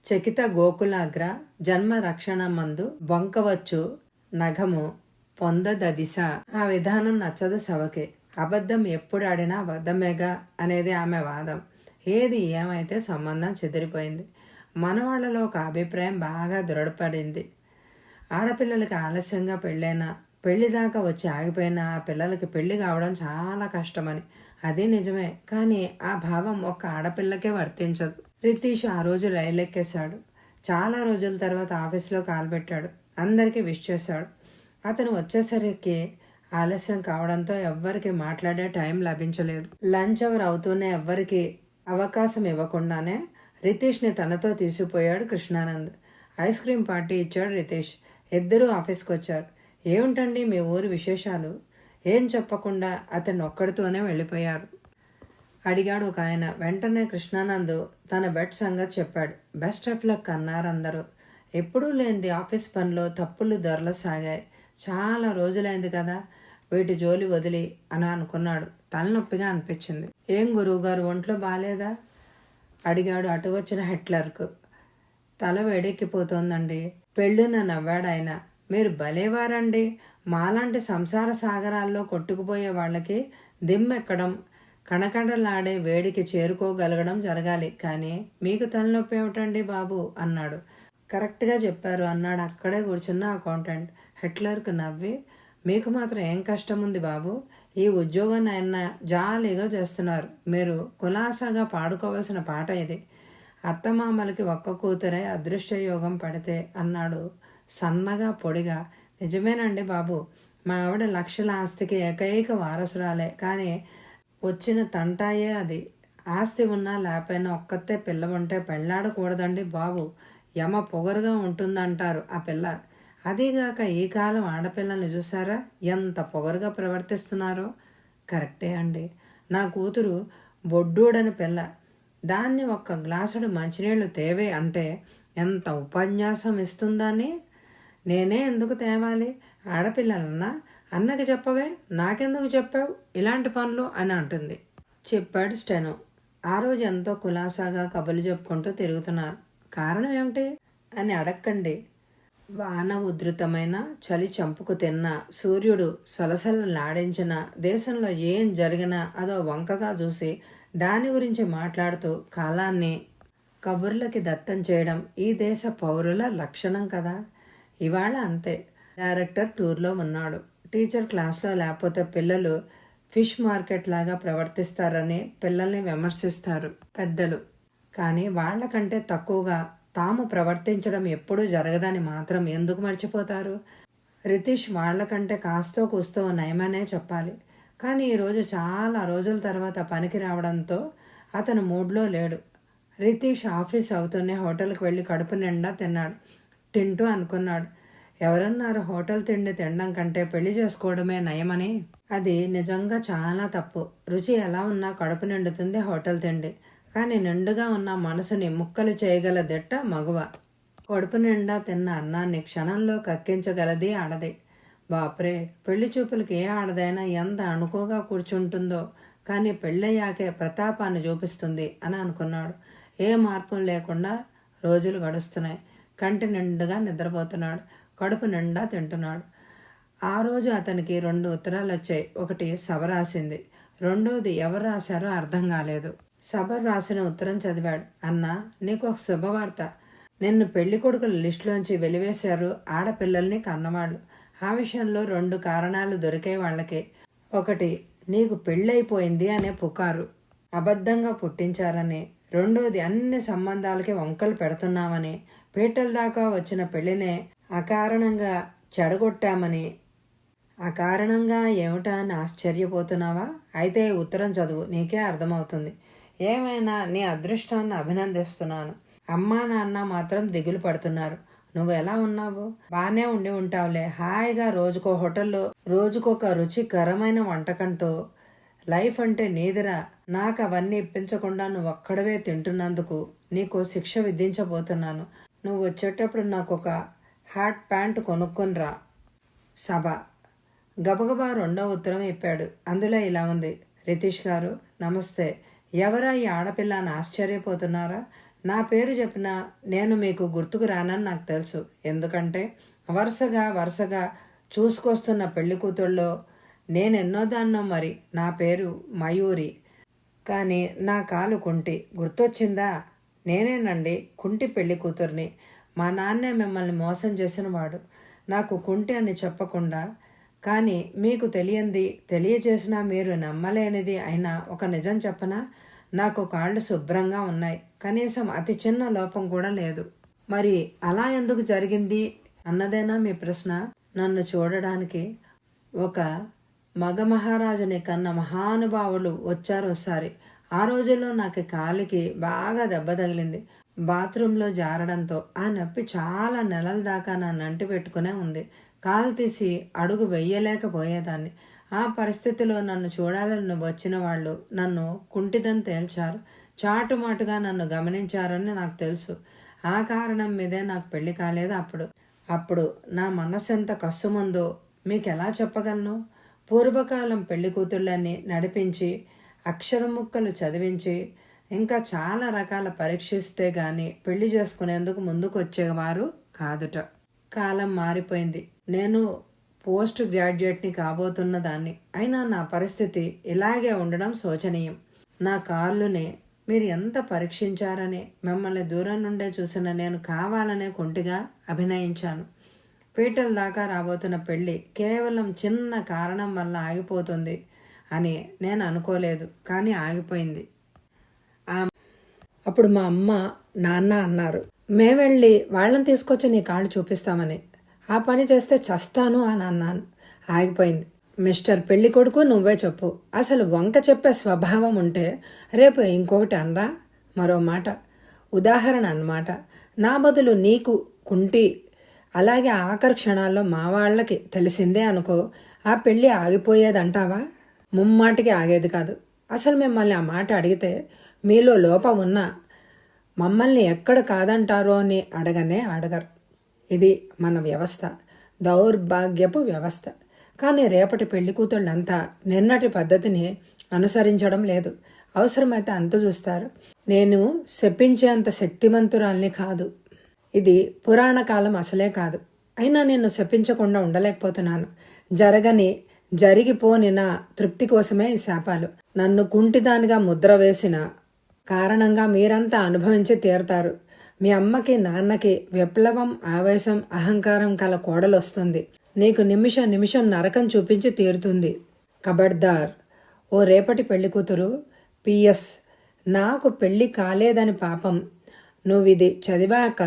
చకిత గోకులాగ్ర జన్మ రక్షణమందు వంకవచ్చు నగము పొందదదిశ. ఆ విధానం నచ్చదు సభకి. అబద్ధం ఎప్పుడు ఆడినా అబద్ధమేగా అనేది ఆమె వాదం. ఏది ఏమైతే సంబంధం చెదిరిపోయింది. మనవాళ్లలో ఒక అభిప్రాయం బాగా దృఢపడింది. ఆడపిల్లలకి ఆలస్యంగా పెళ్ళైనా, పెళ్లి దాకా వచ్చి ఆగిపోయినా ఆ పిల్లలకి పెళ్లి కావడం చాలా కష్టమని. అది నిజమే. కానీ ఆ భావం ఒక్క ఆడపిల్లకే వర్తించదు. రితీష్ ఆ రోజు రైలు ఎక్కేశాడు. చాలా రోజుల తర్వాత ఆఫీస్లో కాలుపెట్టాడు. అందరికీ విష్ చేశాడు. అతను వచ్చేసరికి ఆలస్యం కావడంతో ఎవ్వరికి మాట్లాడే టైం లభించలేదు. లంచ్ అవర్ అవుతూనే ఎవ్వరికి అవకాశం ఇవ్వకుండానే రితీష్ని తనతో తీసుకుపోయాడు కృష్ణానంద్. ఐస్ క్రీమ్ పార్టీ ఇచ్చాడు రితీష్. ఇద్దరూ ఆఫీస్కి వచ్చారు. ఏమిటండి మీ ఊరి విశేషాలు? ఏం చెప్పకుండా అతను ఒక్కడితోనే వెళ్ళిపోయారు అడిగాడు ఒక ఆయన. వెంటనే కృష్ణానంద్ తన బెడ్ సంగతి చెప్పాడు. బెస్ట్ ఆఫ్ లక్ అన్నారందరూ. ఎప్పుడూ లేనిది ఆఫీస్ పనిలో తప్పులు దొరలసాగాయి. చాలా రోజులైంది కదా వీటి జోలి వదిలి అని అనుకున్నాడు. తలనొప్పిగా అనిపించింది. ఏం గురువుగారు, ఒంట్లో బాలేదా అడిగాడు అటు వచ్చిన హెడ్ క్లర్క్. తల వేడెక్కిపోతోందండి. పెళ్ళున నవ్వాడు ఆయన. మీరు భలేవారండి. మాలాంటి సంసార సాగరాల్లో కొట్టుకుపోయే వాళ్ళకి దిమ్మెక్కడం, కణకణలాడే వేడికి చేరుకోగలగడం జరగాలి. కానీ మీకు తలనొప్పి ఏమిటండి బాబు అన్నాడు. కరెక్ట్గా చెప్పారు అన్నాడు అక్కడే కూర్చున్న అకౌంటెంట్. హిట్లర్కు నవ్వి, మీకు మాత్రం ఏం కష్టం ఉంది బాబు? ఈ ఉద్యోగాన్ని ఆయన జాలీగా చేస్తున్నారు. మీరు కులాసాగా పాడుకోవాల్సిన పాట ఇది. అత్తమామలకి ఒక్క కూతురే అదృష్టయోగం పడితే అన్నాడు సన్నగా పొడిగా. నిజమేనండి బాబు. మా ఆవిడ లక్షల ఆస్తికి ఏకైక వారసురాలే. కానీ వచ్చిన తంటాయే అది. ఆస్తి ఉన్నా లేకపోయినా ఒక్కతే పిల్ల ఉంటే పెళ్ళాడకూడదండి బాబు. యమ పొగరుగా ఉంటుందంటారు ఆ పిల్ల. అదీగాక ఈ కాలం ఆడపిల్లల్ని చూసారా ఎంత పొగరుగా ప్రవర్తిస్తున్నారో. కరెక్టే అండి. నా కూతురు బొడ్డూడని పిల్ల. దాన్ని ఒక్క గ్లాసుడు మంచినీళ్ళు తేవే అంటే ఎంత ఉపన్యాసం ఇస్తుందని. నేనే ఎందుకు తేవాలి? ఆడపిల్లలన్నా అన్నకి చెప్పవే, నాకెందుకు చెప్పావు ఇలాంటి పనులు అని అంటుంది. చెప్పాడు స్టెనో. ఆ రోజు ఎంతో కులాసాగా కబుర్లు చెప్పుకుంటూ తిరుగుతున్నారు. కారణం ఏమిటి అని అడక్కండి. వాన ఉధృతమైన, చలి చంపుకు తిన్న, సూర్యుడు సొలసలలాడించిన, దేశంలో ఏం జరిగినా అదో వంకగా చూసి దాని గురించి మాట్లాడుతూ కాలాన్ని కబుర్లకి దత్తం చేయడం ఈ దేశ పౌరుల లక్షణం కదా. ఇవాళ అంతే. డైరెక్టర్ టూర్లో ఉన్నాడు. టీచర్ క్లాస్లో లేకపోతే పిల్లలు ఫిష్ మార్కెట్ లాగా ప్రవర్తిస్తారని పిల్లల్ని విమర్శిస్తారు పెద్దలు. కానీ వాళ్ళకంటే తక్కువగా తాము ప్రవర్తించడం ఎప్పుడూ జరగదని మాత్రం ఎందుకు మర్చిపోతారు? రితీష్ వాళ్లకంటే కాస్తో కూస్తో నయమనే చెప్పాలి. కానీ ఈరోజు చాలా రోజుల తర్వాత పనికి రావడంతో అతను మూడ్లో లేడు. రితీష్ ఆఫీస్ అవుతూనే హోటల్కి వెళ్ళి కడుపు నిండా తిన్నాడు. తింటూ అనుకున్నాడు, ఎవరన్నారు హోటల్ తిండి తినడం కంటే పెళ్లి చేసుకోవడమే నయమని? అది నిజంగా చాలా తప్పు. రుచి ఎలా ఉన్నా కడుపు నిండుతుంది హోటల్ తిండి. కానీ నిండుగా ఉన్న మనసుని ముక్కలు చేయగల దిట్ట మగువ. కడుపు నిండా తిన్న అన్నాన్ని క్షణంలో కక్కించగలది ఆడది. బాప్రే, పెళ్లి చూపులకి ఏ ఆడదైనా ఎంత అణుకోగా కూర్చుంటుందో. కానీ పెళ్ళయ్యాకే ప్రతాపాన్ని చూపిస్తుంది అని అనుకున్నాడు. ఏ మార్పు లేకుండా రోజులు గడుస్తున్నాయి. కంటి నిండుగా నిద్రపోతున్నాడు. కడుపు నిండా తింటున్నాడు. ఆ రోజు అతనికి 2 ఉత్తరాలు వచ్చాయి. ఒకటి సభ రాసింది, రెండోది ఎవరు రాశారో అర్థం కాలేదు. సభ రాసిన ఉత్తరం చదివాడు. అన్నా, నీకు ఒక శుభవార్త. నిన్ను పెళ్లి కొడుకుల లిస్టులోంచి వెలివేశారు ఆడపిల్లల్ని కన్నవాళ్ళు. ఆ విషయంలో 2 కారణాలు దొరికే వాళ్ళకి. ఒకటి, నీకు పెళ్ళైపోయింది అనే పుకారు అబద్ధంగా పుట్టించారని. రెండోది, అన్ని సంబంధాలకి వంకలు పెడుతున్నామని, పీటల దాకా వచ్చిన పెళ్లినే అకారణంగా చెడగొట్టామని. అకారణంగా ఏమిటా అని ఆశ్చర్యపోతున్నావా? అయితే ఉత్తరం చదువు, నీకే అర్థమవుతుంది. ఏమైనా నీ అదృష్టాన్ని అభినందిస్తున్నాను. అమ్మా నాన్న మాత్రం దిగులు పడుతున్నారు. నువ్వు ఎలా ఉన్నావు? బానే ఉండి ఉంటావులే. హాయిగా రోజుకో హోటల్లో రోజుకొక రుచికరమైన వంటకంతో. లైఫ్ అంటే నీదిరా. నాకు అవన్నీ ఇప్పించకుండా నువ్వు ఒక్కడవే తింటున్నందుకు నీకు శిక్ష విధించబోతున్నాను. నువ్వు వచ్చేటప్పుడు నాకు ఒక హాట్ ప్యాంట్ కొనుక్కొనిరా. సభ. గబగబా 2వ ఉత్తరం ఇప్పాడు. అందులో ఇలా ఉంది. రితీష్ గారు నమస్తే. ఎవరా ఈ ఆడపిల్ల అని ఆశ్చర్యపోతున్నారా? నా పేరు చెప్పినా నేను మీకు గుర్తుకు రానని నాకు తెలుసు. ఎందుకంటే వరుసగా చూసుకొస్తున్న పెళ్లి కూతుళ్ళలో నేనెన్నో దాన్నో. మరి నా పేరు మయూరి. కానీ నా కాలు కుంటి. గుర్తొచ్చిందా? నేనేనండి కుంటి పెళ్లి కూతుర్ని. మా నాన్నే మిమ్మల్ని మోసం చేసిన వాడు. నాకు కుంటి అని చెప్పకుండా, కానీ మీకు తెలియజేసినా మీరు నమ్మలేనిది అయినా ఒక నిజం చెప్పనా? నాకు కాళ్ళు శుభ్రంగా ఉన్నాయి. కనీసం అతి చిన్న లోపం కూడా లేదు. మరి అలా ఎందుకు జరిగింది అన్నదేనా మీ ప్రశ్న? నన్ను చూడడానికి ఒక మగ మహారాజుని కన్న మహానుభావులు వచ్చారు ఒకసారి. ఆ రోజుల్లో నాకు కాలికి బాగా దెబ్బ తగిలింది. బాత్రూంలో జారడంతో ఆ నొప్పి చాలా నెలల దాకా నన్ను అంటి పెట్టుకునే ఉంది. కాలు తీసి అడుగు వెయ్యలేకపోయేదాన్ని. ఆ పరిస్థితిలో నన్ను చూడాలని వచ్చిన వాళ్ళు నన్ను కుంటిదని తేల్చారు. చాటుమాటుగా నన్ను గమనించారని నాకు తెలుసు. ఆ కారణం మీదే నాకు పెళ్లి కాలేదు. అప్పుడు నా మనసు ఎంత కస్సుమందో మీకెలా చెప్పగలను? పూర్వకాలం పెళ్లి కూతుళ్ళని నడిపించి, అక్షరం ముక్కలు చదివించి, ఇంకా చాలా రకాల పరీక్షిస్తే గాని పెళ్లి చేసుకునేందుకు ముందుకు వచ్చేవారు కాదుట. కాలం మారిపోయింది. నేను పోస్ట్ గ్రాడ్యుయేట్ని కాబోతున్న దాన్ని. అయినా నా పరిస్థితి ఇలాగే ఉండడం శోచనీయం. నా కాళ్ళుని మీరు ఎంత పరీక్షించారని మిమ్మల్ని దూరం నుండే చూసిన నేను కావాలనే కుంటిగా అభినయించాను. పీటల దాకా రాబోతున్న పెళ్ళి కేవలం చిన్న కారణం వల్ల ఆగిపోతుంది అని నేను అనుకోలేదు, కానీ ఆగిపోయింది. అప్పుడు మా అమ్మ నాన్న అన్నారు, మేమెళ్ళి వాళ్ళని తీసుకొచ్చి నీ కాళ్ళు చూపిస్తామని. ఆ పని చేస్తే చస్తాను అని అన్నాను. ఆగిపోయింది. మిస్టర్ పెళ్లి కొడుకు, నువ్వే చెప్పు, అసలు వంక చెప్పే స్వభావం ఉంటే రేపు ఇంకొకటి అనరా? మరో మాట, ఉదాహరణ అన్నమాట. నా బదులు నీకు కుంటి, అలాగే ఆఖరి క్షణాల్లో మా వాళ్ళకి తెలిసిందే అనుకో, ఆ పెళ్ళి ఆగిపోయేదంటావా? ముమ్మాటికి ఆగేది కాదు. అసలు మిమ్మల్ని ఆ మాట అడిగితే మీలో లోపం ఉన్నా మమ్మల్ని ఎక్కడ కాదంటారో అని అడగనే అడగరు. ఇది మన వ్యవస్థ, దౌర్భాగ్యపు వ్యవస్థ. కానీ రేపటి పెళ్లి కూతుళ్ళంతా నిన్నటి పద్ధతిని అనుసరించడం లేదు. అవసరమైతే అంత చూస్తారు. నేను శపించేంత శక్తివంతురాల్ని కాదు. ఇది పురాణ కాలం అసలే కాదు. అయినా నేను శపించకుండా ఉండలేకపోతున్నాను. జరిగిపోని నా తృప్తి కోసమే ఈ శాపాలు. నన్ను కుంటిదానిగా ముద్ర వేసిన కారణంగా మీరంతా అనుభవించి తీరతారు. మీ అమ్మకి నాన్నకి విప్లవం, ఆవేశం, అహంకారం కల కోడలొస్తుంది. నీకు నిమిషం నరకం చూపించి తీరుతుంది. కబడ్దార్ ఓ రేపటి పెళ్లి కూతురు. పిఎస్, నాకు పెళ్లి కాలేదని పాపం నువ్విది చదివాక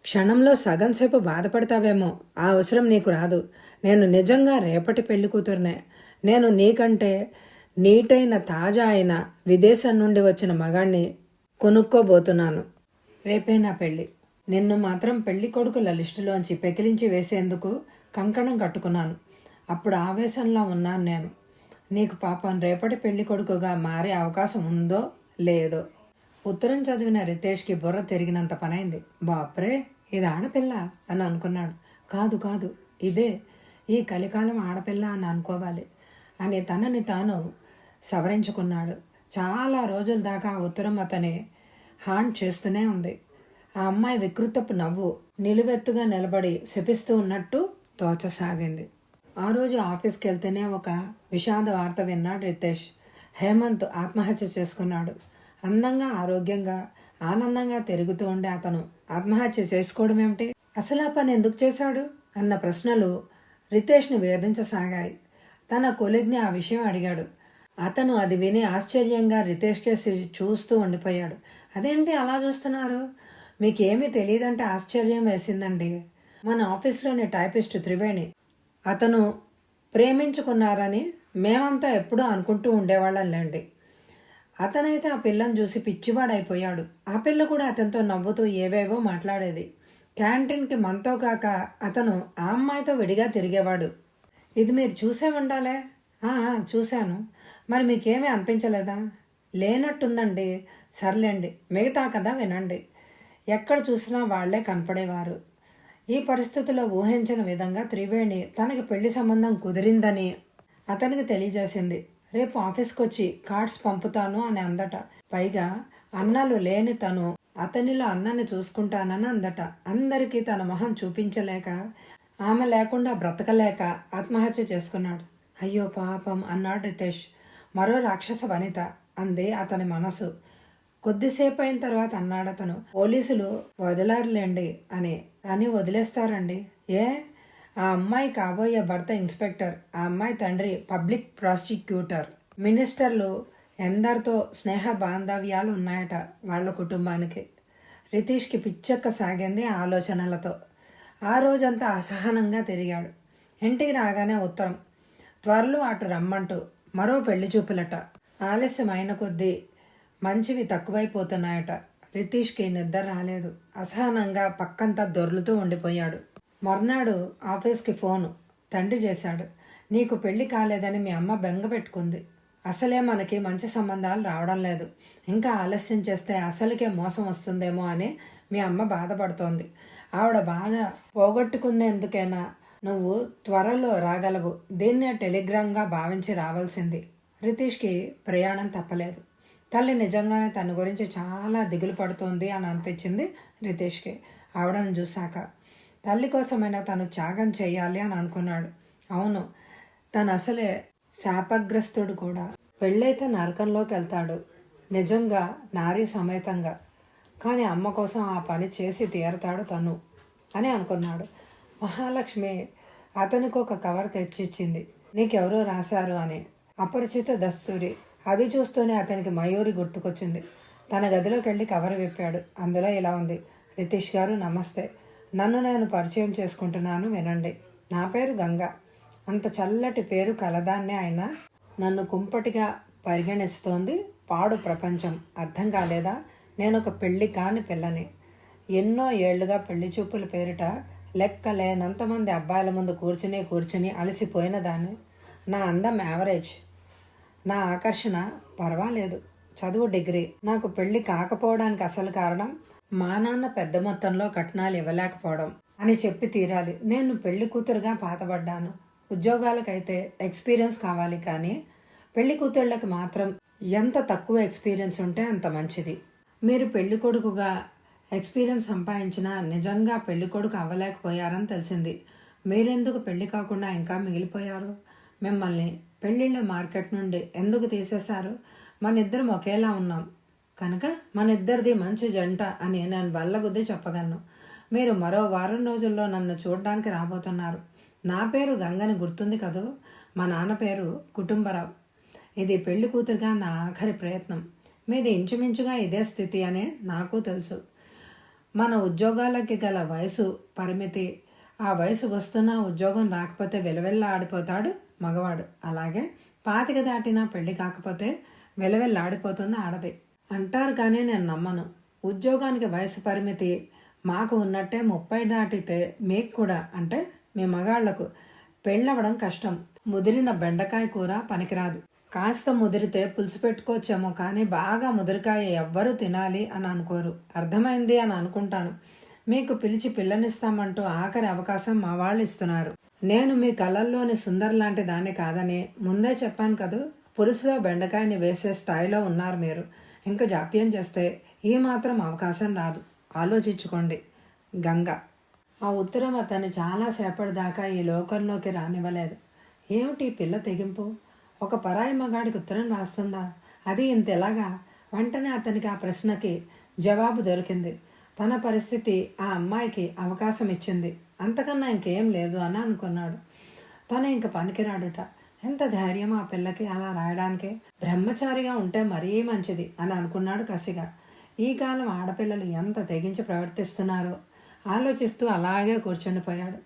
క్షణంలో సగం సేపు బాధపడతావేమో. ఆ అవసరం నీకు రాదు. నేను నిజంగా రేపటి పెళ్లి కూతురునే. నేను నీకంటే నీటైన తాజా అయిన విదేశం నుండి వచ్చిన మగాణ్ణి కొనుక్కోబోతున్నాను. రేపే నా పెళ్లి. నిన్ను మాత్రం పెళ్లి కొడుకుల లిస్టులోంచి పెకిలించి వేసేందుకు కంకణం కట్టుకున్నాను. అప్పుడు ఆవేశంలో ఉన్నాను నేను. నీకు పాపం రేపటి పెళ్లి కొడుకుగా మారే అవకాశం ఉందో లేదో. ఉత్తరం చదివిన రితేష్కి బుర్ర తిరిగినంత పనైంది. బాప్రే, ఇది ఆడపిల్ల అని అనుకున్నాడు. కాదు, ఇదే ఈ కలికాలం ఆడపిల్ల అని అనుకోవాలి అని తనని తాను సవరించుకున్నాడు. చాలా రోజుల దాకా ఆ ఉత్తరం అతని హాంట్ చేస్తూనే ఉంది. ఆ అమ్మాయి వికృతపు నవ్వు నిలువెత్తుగా నిలబడి శపిస్తూ ఉన్నట్టు తోచసాగింది. ఆ రోజు ఆఫీస్కి వెళ్తేనే ఒక విషాద వార్త విన్నాడు రితేష్. హేమంత్ ఆత్మహత్య చేసుకున్నాడు. అందంగా, ఆరోగ్యంగా, ఆనందంగా తిరుగుతూ ఉండే అతను ఆత్మహత్య చేసుకోవడం ఏమిటి? అసలు ఆ పని ఎందుకు చేశాడు అన్న ప్రశ్నలు రితేష్ని వేధించసాగాయి. తన కొలీగ్ని ఆ విషయం అడిగాడు. అతను అది విని ఆశ్చర్యంగా రితేష్కేసి చూస్తూ ఉండిపోయాడు. అదేంటి అలా చూస్తున్నారు? మీకేమీ తెలియదంటే ఆశ్చర్యం వేసిందండి. మన ఆఫీస్లోని టైపిస్ట్ త్రివేణి, అతను ప్రేమించుకున్నారని మేమంతా ఎప్పుడూ అనుకుంటూ ఉండేవాళ్ళంలేండి. అతనైతే ఆ పిల్లని చూసి పిచ్చివాడైపోయాడు. ఆ పిల్ల కూడా అతనితో నవ్వుతూ ఏవేవో మాట్లాడేది. క్యాంటీన్కి మనతో కాక అతను ఆ అమ్మాయితో విడిగా తిరిగేవాడు. ఇది మీరు చూసే ఉండాలే. చూశాను. మరి మీకేమీ అనిపించలేదా? లేనట్టుందండి. సర్లేండి, మిగతా కదా వినండి. ఎక్కడ చూసినా వాళ్లే కనపడేవారు. ఈ పరిస్థితిలో ఊహించిన విధంగా త్రివేణి తనకి పెళ్లి సంబంధం కుదిరిందని అతనికి తెలియజేసింది. రేపు ఆఫీస్కి వచ్చి కార్డ్స్ పంపుతాను అని అందట. పైగా అన్నలు లేని తను అతనిలో అన్నని చూసుకుంటానని అందట. అందరికీ తన మొహం చూపించలేక, ఆమె లేకుండా బ్రతకలేక ఆత్మహత్య చేసుకున్నాడు. అయ్యో పాపం అన్నాడు రితేష్. మరో రాక్షస వనిత అంది అతని మనసు. కొద్దిసేపు అయిన తర్వాత అన్నాడు అతను, పోలీసులు వదిలారులేండి అని. కానీ వదిలేస్తారండి? ఏ? ఆ అమ్మాయి కాబోయే భర్త ఇన్స్పెక్టర్, ఆ అమ్మాయి తండ్రి పబ్లిక్ ప్రాసిక్యూటర్. మినిస్టర్లు ఎందరితో స్నేహ బాంధవ్యాలు ఉన్నాయట వాళ్ళ కుటుంబానికి. రితీష్కి పిచ్చెక్క సాగింది ఆలోచనలతో. ఆ రోజంతా అసహనంగా తిరిగాడు. ఇంటికి రాగానే ఉత్తరం, త్వరలో అటు రమ్మంటూ. మరో పెళ్లి చూపులట. ఆలస్యమైన కొద్దీ మంచివి తక్కువైపోతున్నాయట. రితీష్కి నిద్ర రాలేదు. అసహనంగా పక్కంతా దొర్లుతూ ఉండిపోయాడు. మర్నాడు ఆఫీస్కి ఫోను తండ్రి చేశాడు. నీకు పెళ్లి కాలేదని మీ అమ్మ బెంగ పెట్టుకుంది. అసలే మనకి మంచి సంబంధాలు రావడం లేదు. ఇంకా ఆలస్యం చేస్తే అసలుకే మోసం వస్తుందేమో అని మీ అమ్మ బాధపడుతోంది. ఆవిడ బాధ పోగొట్టుకునేందుకైనా నువ్వు త్వరలో రాగలవు. దీన్నే టెలిగ్రామ్గా భావించి రావాల్సింది. రితీష్కి ప్రయాణం తప్పలేదు. తల్లి నిజంగానే తన గురించి చాలా దిగులు పడుతోంది అని అనిపించింది రితేష్కి ఆవిడను చూశాక. తల్లి కోసమైనా తను త్యాగం చేయాలి అని అనుకున్నాడు. అవును, తను అసలే శాపగ్రస్తుడు కూడా. పెళ్ళైతే నరకంలోకి వెళ్తాడు నిజంగా, నారీ సమేతంగా. కానీ అమ్మ కోసం ఆ పని చేసి తీరతాడు తను అని అనుకున్నాడు. మహాలక్ష్మి అతనికి ఒక కవర్ తెచ్చిచ్చింది. నీకెవరో రాశారు అని. అపరిచిత దస్తూరి. అది చూస్తూనే అతనికి మయూరి గుర్తుకొచ్చింది. తన గదిలోకి వెళ్ళి కవర్ విప్పాడు. అందులో ఇలా ఉంది: రితీష్ గారు నమస్తే. నన్ను నేను పరిచయం చేసుకుంటున్నాను, వినండి. నా పేరు గంగ. అంత చల్లటి పేరు కలదాన్నే అయినా నన్ను కుంపటిగా పరిగణిస్తోంది పాడు ప్రపంచం. అర్థం కాలేదా? నేను ఒక పెళ్లి కాని పిల్లని. ఎన్నో ఏళ్లుగా పెళ్లి చూపుల పేరిట లెక్కలేనంతమంది అబ్బాయిల ముందు కూర్చుని అలసిపోయిన దాన్ని. నా అందం యావరేజ్, నా ఆకర్షణ పర్వాలేదు, చదువు డిగ్రీ. నాకు పెళ్లి కాకపోవడానికి అసలు కారణం మా నాన్న పెద్ద మొత్తంలో కట్నాలు ఇవ్వలేకపోవడం అని చెప్పి తీరాలి. నేను పెళ్లి కూతురుగా పాతబడ్డాను. ఉద్యోగాలకైతే ఎక్స్పీరియన్స్ కావాలి, కానీ పెళ్లి కూతుళ్ళకి మాత్రం ఎంత తక్కువ ఎక్స్పీరియన్స్ ఉంటే అంత మంచిది. మీరు పెళ్లి కొడుకుగా ఎక్స్పీరియన్స్ సంపాదించినా నిజంగా పెళ్లి కొడుకు అవ్వలేకపోయారని తెలిసింది. మీరెందుకు పెళ్లి కాకుండా ఇంకా మిగిలిపోయారు? మిమ్మల్ని పెళ్లిళ్ళ మార్కెట్ నుండి ఎందుకు తీసేశారు? మన ఇద్దరం ఒకేలా ఉన్నాం కనుక మన ఇద్దరిది మంచి జంట అని నేను వల్లగుద్ది చెప్పగలను. మీరు మరో వారం రోజుల్లో నన్ను చూడడానికి రాబోతున్నారు. నా పేరు గంగని గుర్తుంది కదూ? మా నాన్న పేరు కుటుంబరావు. ఇది పెళ్లి కూతురుగా నా ఆఖరి ప్రయత్నం. మీది ఇంచుమించుగా ఇదే స్థితి అనే నాకు తెలుసు. మన ఉద్యోగాలకి గల వయసు పరిమితి. ఆ వయసు వస్తున్నా ఉద్యోగం రాకపోతే వెలవెల్లాడిపోతాడు మగవాడు. అలాగే 25 దాటినా పెళ్లి కాకపోతే వెలవెల్లాడిపోతుంది ఆడది అంటారు, కానీ నేను నమ్మను. ఉద్యోగానికి వయసు పరిమితి మాకు ఉన్నట్టే 30 దాటితే మీకు కూడా, అంటే మీ మగాళ్లకు పెళ్ళవడం కష్టం. ముదిరిన బెండకాయ కూర పనికిరాదు. కాస్త ముదిరితే పులుసు పెట్టుకోవచ్చేమో, కానీ బాగా ముదిరికాయ ఎవ్వరూ తినాలి అని అనుకోరు. అర్థమైంది అని అనుకుంటాను. మీకు పిలిచి పిల్లనిస్తామంటూ ఆఖరి అవకాశం మా వాళ్ళు ఇస్తున్నారు. నేను మీ కళ్ళల్లోని సుందర్ లాంటి దాన్ని కాదని ముందే చెప్పాను కదూ. పులుసులో బెండకాయని వేసే స్థాయిలో ఉన్నారు మీరు. ఇంకా జాప్యం చేస్తే ఈ మాత్రం అవకాశం రాదు. ఆలోచించుకోండి. గంగ. ఆ ఉత్తరం అతన్ని చాలాసేపటి దాకా ఈ లోకంలోకి రానివ్వలేదు. ఏమిటి పిల్ల తెగింపు? ఒక పరాయి మగాడికి ఉత్తరం రాస్తుందా? అది ఇంతెలాగా? వెంటనే అతనికి ఆ ప్రశ్నకి జవాబు దొరికింది. తన పరిస్థితి ఆ అమ్మాయికి అవకాశం ఇచ్చింది, అంతకన్నా ఇంకేం లేదు అని అనుకున్నాడు. తను ఇంక పనికిరాడుట. ఎంత ధైర్యం ఆ పిల్లకి అలా రాయడానికి. బ్రహ్మచారిగా ఉంటే మరీ మంచిది అని అనుకున్నాడు కసిగా. ఈ కాలం ఆడపిల్లలు ఎంత తెగించి ప్రవర్తిస్తున్నారో ఆలోచిస్తూ అలాగే కూర్చుండిపోయాడు.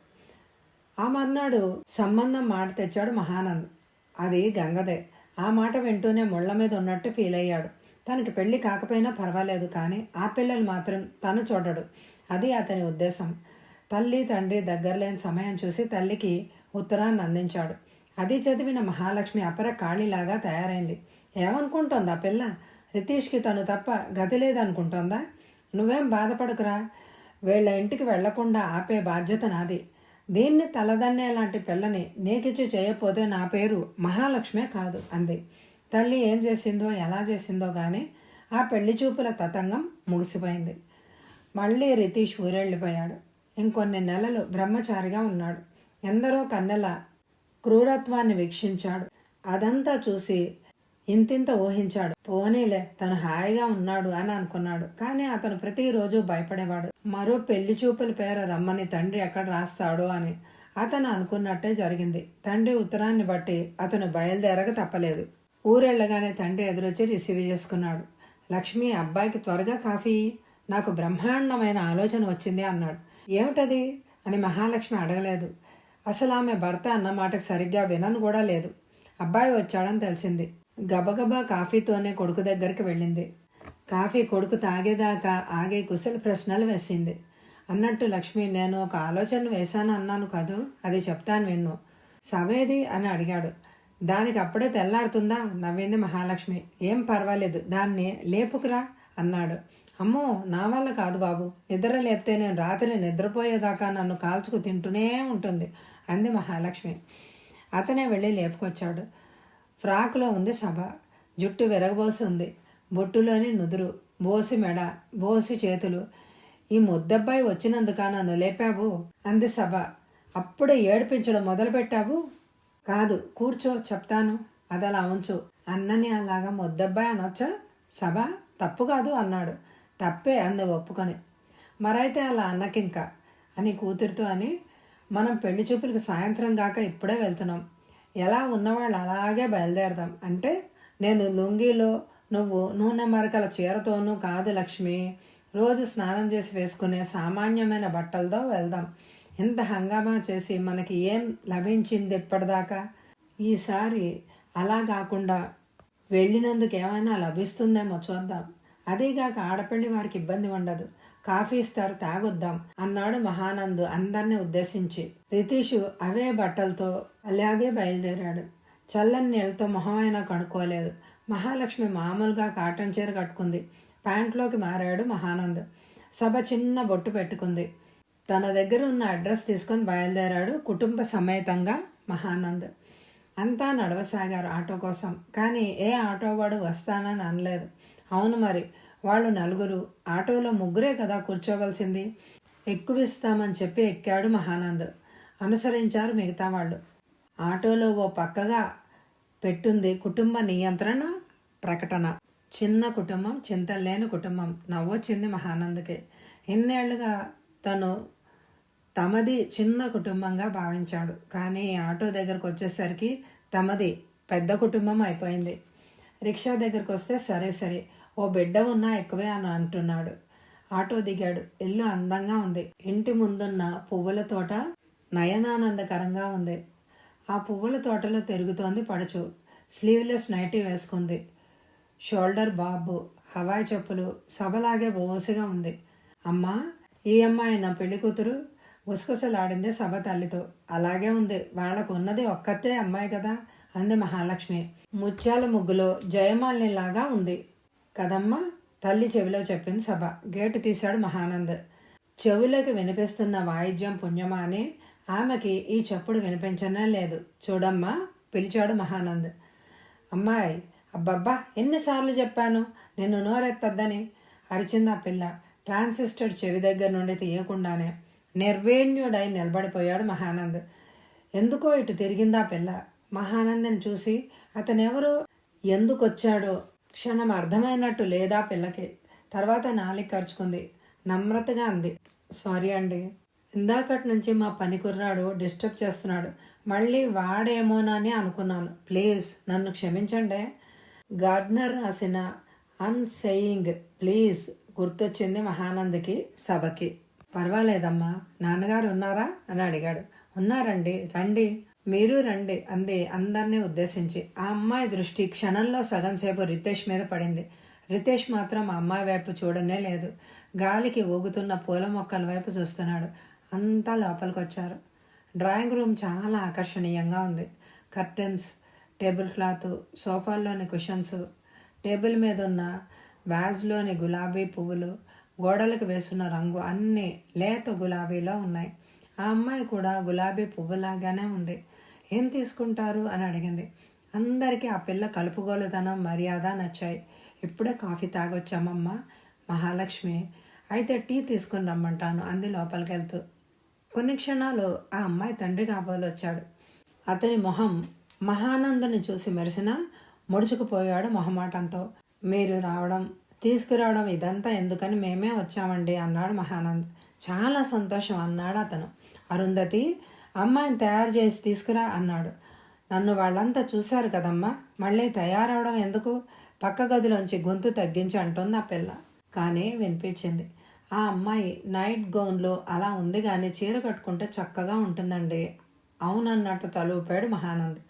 ఆ మర్నాడు సంబంధం మాట తెచ్చాడు మహానంద్. అది గంగదే. ఆ మాట వింటూనే ముళ్ళ మీద ఉన్నట్టు ఫీల్ అయ్యాడు. తనకి పెళ్లి కాకపోయినా పర్వాలేదు, కానీ ఆ పిల్లలు మాత్రం తను చూడడు. అది అతని ఉద్దేశం. తల్లి తండ్రి దగ్గరలేని సమయం చూసి తల్లికి ఉత్తరాన్ని అందించాడు. అది చదివిన మహాలక్ష్మి అపర ఖాళీలాగా తయారైంది. ఏమనుకుంటోంది ఆ పిల్ల? రితీష్కి తను తప్ప గతి లేదనుకుంటోందా? నువ్వేం బాధపడకురా, వీళ్ళ ఇంటికి వెళ్లకుండా ఆపే బాధ్యత నాది. దీన్ని తలదన్నే లాంటి పిల్లని నీకిచ్చి చేయకపోతే నా పేరు మహాలక్ష్మే కాదు అంది. తల్లి ఏం చేసిందో ఎలా చేసిందో కానీ ఆ పెళ్లి చూపుల తతంగం ముగిసిపోయింది. మళ్ళీ రితీష్ ఊరెళ్ళిపోయాడు. ఇంకొన్ని నెలలు బ్రహ్మచారిగా ఉన్నాడు. ఎందరో కన్నెల క్రూరత్వాన్ని వీక్షించాడు. అదంతా చూసి ఇంతింత ఊహించాడు. పోనీలే, తను హాయిగా ఉన్నాడు అని అనుకున్నాడు. కానీ అతను ప్రతిరోజు భయపడేవాడు. మరో పెళ్లి చూపుల పేర రమ్మని తండ్రి ఎక్కడ రాస్తాడో అని. అతను అనుకున్నట్టే జరిగింది. తండ్రి ఉత్తరాన్ని బట్టి అతను బయలుదేరక తప్పలేదు. ఊరెళ్ళగానే తండ్రి ఎదురొచ్చి రిసీవ్ చేసుకున్నాడు. లక్ష్మి, అబ్బాయికి త్వరగా కాఫీ, నాకు బ్రహ్మాండమైన ఆలోచన వచ్చింది అన్నాడు. ఏమిటది అని మహాలక్ష్మి అడగలేదు. అసలు ఆమె భర్త అన్న మాటకు సరిగ్గా వినను కూడా లేదు. అబ్బాయి వచ్చాడని తెలిసింది. గబగబా కాఫీతోనే కొడుకు దగ్గరికి వెళ్ళింది. కాఫీ కొడుకు తాగేదాకా ఆగే కుశల ప్రశ్నలు వేసింది. అన్నట్టు లక్ష్మి, నేను ఒక ఆలోచన వేశాను అన్నాను కదూ, అది చెప్తాను విన్ను. సవేది అని అడిగాడు. దానికి అప్పుడే తెల్లాడుతుందా? నవ్వింది మహాలక్ష్మి. ఏం పర్వాలేదు, దాన్ని లేపుకురా అన్నాడు. అమ్మో, నా వల్ల కాదు బాబు. నిద్ర లేపితే నేను రాత్రి నిద్రపోయేదాకా నన్ను కాల్చుకు తింటూనే ఉంటుంది అంది మహాలక్ష్మి. అతనే వెళ్ళి లేపుకొచ్చాడు. ఫ్రాక్లో ఉంది సభ. జుట్టు విరగబోసి ఉంది. బొట్టులోని నుదురు, బోసి మెడ, బోసి చేతులు. ఈ ముద్దబ్బాయి వచ్చినందుక నన్ను లేపావు అంది సభ. అప్పుడే ఏడిపించడం మొదలుపెట్టావు? కాదు, కూర్చో చెప్తాను, అదలా ఉంచు. అన్నని అలాగా ముద్దబ్బాయి అనొచ్చా? సభ తప్పు కాదు అన్నాడు. తప్పే అంది ఒప్పుకొని. మరైతే అలా అన్నకింక అని కూతురితో అని, మనం పెళ్లి చూపులకు సాయంత్రం దాకా ఇప్పుడే వెళ్తున్నాం. ఎలా ఉన్నవాళ్ళు అలాగే బయలుదేరదాం. అంటే నేను లుంగీలో, నువ్వు నూనె మరకల చీరతోనూ కాదు లక్ష్మి. రోజు స్నానం చేసి వేసుకునే సామాన్యమైన బట్టలతో వెళ్దాం. ఇంత హంగామా చేసి మనకి ఏం లభించింది ఇప్పటిదాకా? ఈసారి అలా కాకుండా వెళ్ళినందుకు ఏమైనా లభిస్తుందేమో చూద్దాం. అదీగాక ఆడపల్లి వారికి ఇబ్బంది ఉండదు. కాఫీ ఇస్తారు, తాగొద్దాం అన్నాడు మహానందు అందరినీ ఉద్దేశించి. రితీషు అవే బట్టలతో అలాగే బయలుదేరాడు. చల్లని నీళ్ళతో మొహమైనా కడుక్కోలేదు. మహాలక్ష్మి మామూలుగా కాటన్ చీర కట్టుకుంది. ప్యాంట్లోకి మారాడు మహానంద్. సభ చిన్న బొట్టు పెట్టుకుంది. తన దగ్గర ఉన్న అడ్రస్ తీసుకొని బయలుదేరాడు కుటుంబ సమేతంగా మహానంద్. అంతా నడవసాగారు ఆటో కోసం. కానీ ఏ ఆటో వాడు వస్తానని అనలేదు. అవును మరి, వాళ్ళు నలుగురు, ఆటోలో ముగ్గురే కదా కూర్చోవలసింది. ఎక్కువిస్తామని చెప్పి ఎక్కాడు మహానంద్. అనుసరించారు మిగతా వాళ్ళు. ఆటోలో ఓ పక్కగా పెట్టుంది కుటుంబ నియంత్రణ ప్రకటన. చిన్న కుటుంబం, చింతలేని కుటుంబం. నవ్వొచ్చింది మహానంద్కి. ఇన్నేళ్లుగా తను తమది చిన్న కుటుంబంగా భావించాడు. కానీ ఆటో దగ్గరకు వచ్చేసరికి తమది పెద్ద కుటుంబం అయిపోయింది. రిక్షా దగ్గరకు వస్తే సరే సరే, ఓ బిడ్డ ఉన్నా ఎక్కువే అని అంటున్నాడు. ఆటో దిగాడు. ఇల్లు అందంగా ఉంది. ఇంటి ముందున్న పువ్వుల తోట నయనానందకరంగా ఉంది. ఆ పువ్వుల తోటలో తిరుగుతోంది పడుచు. స్లీవ్లెస్ నైటీ వేసుకుంది. షోల్డర్ బాబు, హవాయి చెప్పులు. సభలాగే బోసిగా ఉంది. అమ్మా, ఈ అమ్మాయి నా పెళ్లి కూతురు గుసగుసలాడింది సభ తల్లితో. అలాగే ఉంది, వాళ్లకు ఉన్నది ఒక్కతే అమ్మాయి కదా అంది మహాలక్ష్మి. ముత్యాల ముగ్గులో జయమాలినిలాగా ఉంది కదమ్మా, తల్లి చెవిలో చెప్పింది సభ. గేటు తీశాడు మహానంద్. చెవులకు వినిపిస్తున్న వాయిద్యం పుణ్యమా అని ఆమెకి ఈ చప్పుడు వినిపించనే లేదు. చూడమ్మా పిలిచాడు మహానంద్. అమ్మాయి, అబ్బబ్బా ఎన్నిసార్లు చెప్పాను నిన్ను నోరెత్తద్దని అరిచింది ఆ పిల్ల. ట్రాన్సిస్టర్ చెవి దగ్గర నుండి తీయకుండానే నిర్వేణ్యుడై నిలబడిపోయాడు మహానంద్. ఎందుకో ఇటు తిరిగిందా పిల్ల. మహానందని చూసి అతనెవరో, ఎందుకొచ్చాడో క్షణం అర్థమైనట్టు లేదా పిల్లకి. తర్వాత నాలిక ఖర్చుకుంది. నమ్రతగా అంది, సారీ అండి, ఇందాకటి నుంచి మా పని కుర్రాడు డిస్టర్బ్ చేస్తున్నాడు. మళ్ళీ వాడేమోనని అనుకున్నాను. ప్లీజ్ నన్ను క్షమించండి. గార్డ్నర్ రాసిన అన్సెయింగ్ ప్లీజ్ గుర్తొచ్చింది మహానంద్కి, సభకి. పర్వాలేదమ్మా, నాన్నగారు ఉన్నారా అని అడిగాడు. ఉన్నారండి, రండి, మీరు రండి అంది అందరినీ ఉద్దేశించి. ఆ అమ్మాయి దృష్టి క్షణంలో సగం సేపు రితేష్ మీద పడింది. రితేష్ మాత్రం ఆ అమ్మాయి వైపు చూడనే లేదు. గాలికి ఊగుతున్న పూల మొక్కల వైపు చూస్తున్నాడు. అంతా లోపలికొచ్చారు. డ్రాయింగ్ రూమ్ చాలా ఆకర్షణీయంగా ఉంది. కర్టెన్స్, టేబుల్ క్లాత్, సోఫాల్లోని కుషన్స్, టేబుల్ మీద ఉన్న వ్యాజ్లోని గులాబీ పువ్వులు, గోడలకు వేసున్న రంగు అన్నీ లేత గులాబీలో ఉన్నాయి. ఆ అమ్మాయి కూడా గులాబీ పువ్వులాగానే ఉంది. ఏం తీసుకుంటారు అని అడిగింది. అందరికీ ఆ పిల్ల కలుపుగోలుతనం, మర్యాద నచ్చాయి. ఇప్పుడే కాఫీ తాగొచ్చామమ్మా. మహాలక్ష్మి, అయితే టీ తీసుకుని రమ్మంటాను అంది లోపలికి వెళ్తూ. కొన్ని క్షణాలు ఆ అమ్మాయి తండ్రి కాబోలు వచ్చాడు. అతని మొహం మహానందని చూసి మెరిసినా ముడుచుకుపోయాడు మొహమాటంతో. మీరు రావడం, తీసుకురావడం ఇదంతా ఎందుకని మేమే వచ్చామండి అన్నాడు మహానంద్. చాలా సంతోషం అన్నాడు అతను. అరుంధతి, అమ్మాయిని తయారు చేసి తీసుకురా అన్నాడు. నన్ను వాళ్ళంతా చూశారు కదమ్మా, మళ్ళీ తయారవడం ఎందుకు? పక్క గదిలోంచి గొంతు తగ్గించి అంటోంది ఆ పిల్ల. కానీ వినిపించింది. ఆ అమ్మాయి నైట్ గౌన్లో అలా ఉంది కానీ చీర కట్టుకుంటే చక్కగా ఉంటుందండి. అవునన్నట్టు తలూపాడు మహానంద్.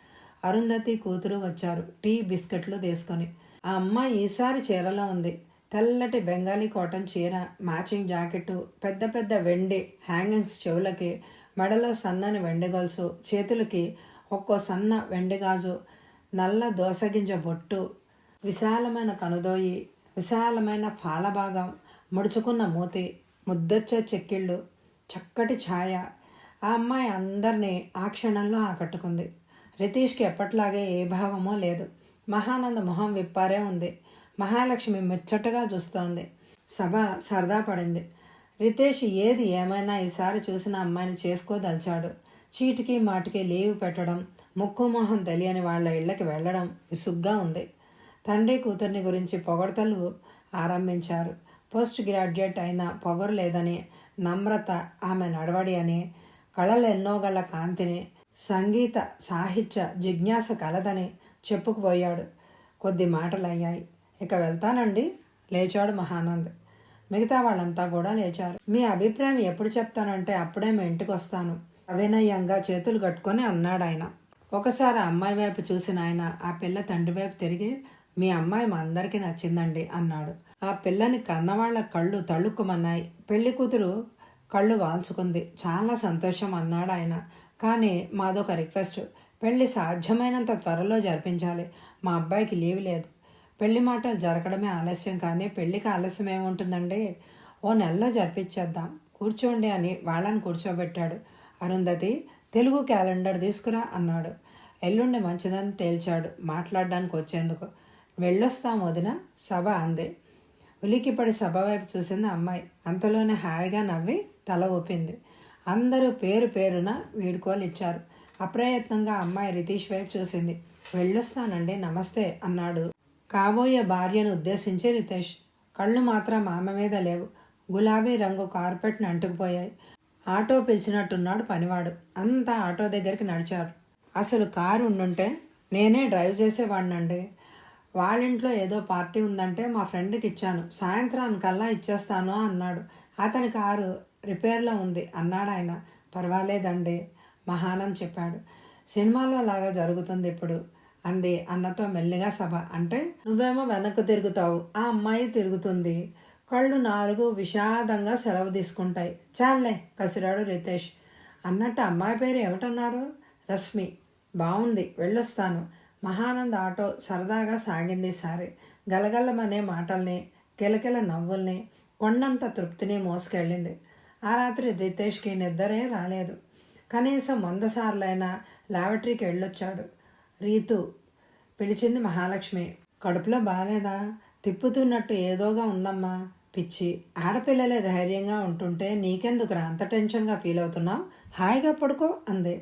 అరుంధతి కూతురు వచ్చారు టీ బిస్కెట్లు తీసుకొని. ఆ అమ్మాయి ఈసారి చీరలో ఉంది. తెల్లటి బెంగాలీ కాటన్ చీర, మ్యాచింగ్ జాకెట్టు, పెద్ద పెద్ద వెండి హ్యాంగింగ్స్ చెవులకి, మెడలో సన్నని వెండి గొలుసు, చేతులకి ఒక్కో సన్న వెండి గాజు, నల్ల దోసగింజ బొట్టు, విశాలమైన కనుదోయి, విశాలమైన పాలభాగం, ముడుచుకున్న మూతి, ముద్దొచ్చే చెక్కిళ్ళు, చక్కటి ఛాయ. ఆ అమ్మాయి అందరినీ ఆ క్షణంలో ఆకట్టుకుంది. రితీష్కి ఎప్పట్లాగే ఏ భావమో లేదు. మహానంద మొహం విప్పారే ఉంది. మహాలక్ష్మి ముచ్చటగా చూస్తోంది. సభ సరదా పడింది. రితేష్ ఏది ఏమైనా ఈసారి చూసిన అమ్మాయిని చేసుకోదలిచాడు. చీటికి మాటికి లీవ్ పెట్టడం, ముక్కు మొహం తెలియని వాళ్ళ ఇళ్ళకి వెళ్ళడం విసుగ్గా ఉంది. తండ్రి కూతుర్ని గురించి పొగడతలు ఆరంభించారు. పోస్ట్ గ్రాడ్యుయేట్ అయినా పొగరు లేదని, నమ్రత ఆమె నడవడి అని, కళలెన్నో గల కాంతిని, సంగీత సాహిత్య జిజ్ఞాస కలదని చెప్పుకుపోయాడు. కొద్ది మాటలయ్యాయి. ఇక వెళ్తానండి లేచాడు మహానంద్. మిగతా వాళ్ళంతా కూడా లేచారు. మీ అభిప్రాయం ఎప్పుడు చెప్తానంటే అప్పుడే మీ ఇంటికి వస్తాను అవినయంగా చేతులు కట్టుకొని అన్నాడు ఆయన. ఒకసారి అమ్మాయి వైపు చూసిన ఆయన ఆ పిల్ల తండ్రి వైపు తిరిగి, మీ అమ్మాయి మా అందరికీ నచ్చిందండి అన్నాడు. ఆ పిల్లని కన్నవాళ్ల కళ్ళు తళుక్కుమన్నాయి. పెళ్లి కూతురు కళ్ళు వాల్చుకుంది. చాలా సంతోషం అన్నాడు ఆయన. కానీ మాదొక రిక్వెస్ట్, పెళ్లి సాధ్యమైనంత త్వరలో జరిపించాలి. మా అబ్బాయికి లీవ్ లేదు. పెళ్లి మాటలు జరగడమే ఆలస్యం, కానీ పెళ్లికి ఆలస్యం ఏముంటుందండి, ఓ నెలలో జరిపించేద్దాం, కూర్చోండి అని వాళ్ళని కూర్చోబెట్టాడు. అరుంధతి, తెలుగు క్యాలెండర్ తీసుకురా అన్నాడు. ఎల్లుండి మంచిదని తేల్చాడు మాట్లాడడానికి వచ్చేందుకు. వెళ్ళొస్తాం వదిన సభ అంది. ఉలికిపడి సభ వైపు చూసింది అమ్మాయి. అంతలోనే హాయిగా నవ్వి తల ఊపింది. అందరూ పేరు పేరున వీడుకోలు ఇచ్చారు. అప్రయత్నంగా అమ్మాయి రితీష్ వైపు చూసింది. వెళ్ళొస్తానండి, నమస్తే అన్నాడు కాబోయే భార్యను ఉద్దేశించి రితేష్. కళ్ళు మాత్రం ఆమె మీద లేవు. గులాబీ రంగు కార్పెట్ని అంటుకుపోయాయి. ఆటో పిలిచినట్టున్నాడు పనివాడు. అంతా ఆటో దగ్గరికి నడిచారు. అసలు కారు ఉండుంటే నేనే డ్రైవ్ చేసేవాడినండి. వాళ్ళింట్లో ఏదో పార్టీ ఉందంటే మా ఫ్రెండ్కి ఇచ్చాను, సాయంత్రానికల్లా ఇచ్చేస్తాను అన్నాడు. అతని కారు రిపేర్లో ఉంది అన్నాడు ఆయన. పర్వాలేదండి మహానంద్ చెప్పాడు. సినిమాలో లాగా జరుగుతుంది ఇప్పుడు అంది అన్నతో మెల్లిగా సభ. అంటే నువ్వేమో వెనక్కు తిరుగుతావు, ఆ అమ్మాయి తిరుగుతుంది. కళ్ళు నాలుగు విషాదంగా సెలవు తీసుకుంటాయి. చాలే కసిరాడు రితేష్. అన్నట్టు అమ్మాయి పేరు ఏమిటన్నారు? రశ్మి. బాగుంది, వెళ్ళొస్తాను. మహానంద్ ఆటో సరదాగా సాగింది. సారి గలగలమనే మాటల్ని, కిలకిల నవ్వుల్ని, కొండంత తృప్తిని మోసుకెళ్ళింది. ఆ రాత్రి రితేష్కి నిద్రే రాలేదు. కనీసం 100 సార్లైనా లాబరేటరీకి వెళ్ళొచ్చాడు. రీతు పిలిచింది మహాలక్ష్మి. కడుపులో బాగాలేదా? తిప్పుతున్నట్టు ఏదోగా ఉందమ్మా. పిచ్చి, ఆడపిల్లలే ధైర్యంగా ఉంటుంటే నీకెందుకురా అంత టెన్షన్గా ఫీల్ అవుతున్నావు? హాయిగా పడుకో అంది.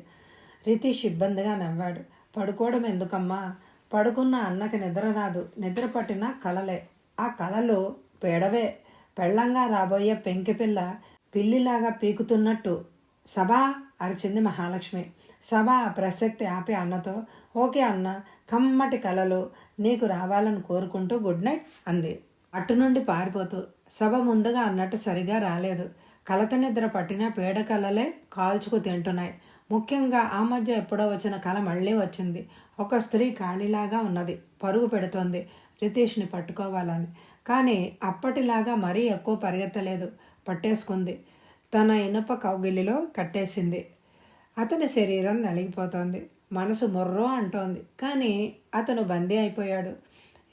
రితీష్ ఇబ్బందిగా నవ్వాడు. పడుకోవడం ఎందుకమ్మా? పడుకున్న అన్నకి నిద్ర రాదు. నిద్ర పట్టిన కలలే. ఆ కలలు పేడవే. పెళ్ళంగా రాబోయే పెంకిపిల్ల పిల్లిలాగా పీకుతున్నట్టు. సభా అరిచింది మహాలక్ష్మి. సభ ప్రసక్తి ఆపి అన్నతో, ఓకే అన్న, కమ్మటి కలలు నీకు రావాలని కోరుకుంటూ గుడ్ నైట్ అంది అటు నుండి పారిపోతూ. సభ ముందుగా అన్నట్టు సరిగా రాలేదు. కలత నిద్ర పట్టిన పీడ కలలే కాల్చుకు తింటున్నాయి. ముఖ్యంగా ఆ మధ్య ఎప్పుడో వచ్చిన కల మళ్ళీ వచ్చింది. ఒక స్త్రీ ఖాళీలాగా ఉన్నది, పరుగు పెడుతోంది రితీష్ని పట్టుకోవాలని. కానీ అప్పటిలాగా మరీ ఎక్కువ పరిగెత్తలేదు. పట్టేసుకుంది. తన ఇనుప కౌగిలిలో కట్టేసింది. అతని శరీరం నలిగిపోతోంది. మనసు మొర్రో అంటోంది. కానీ అతను బందీ అయిపోయాడు.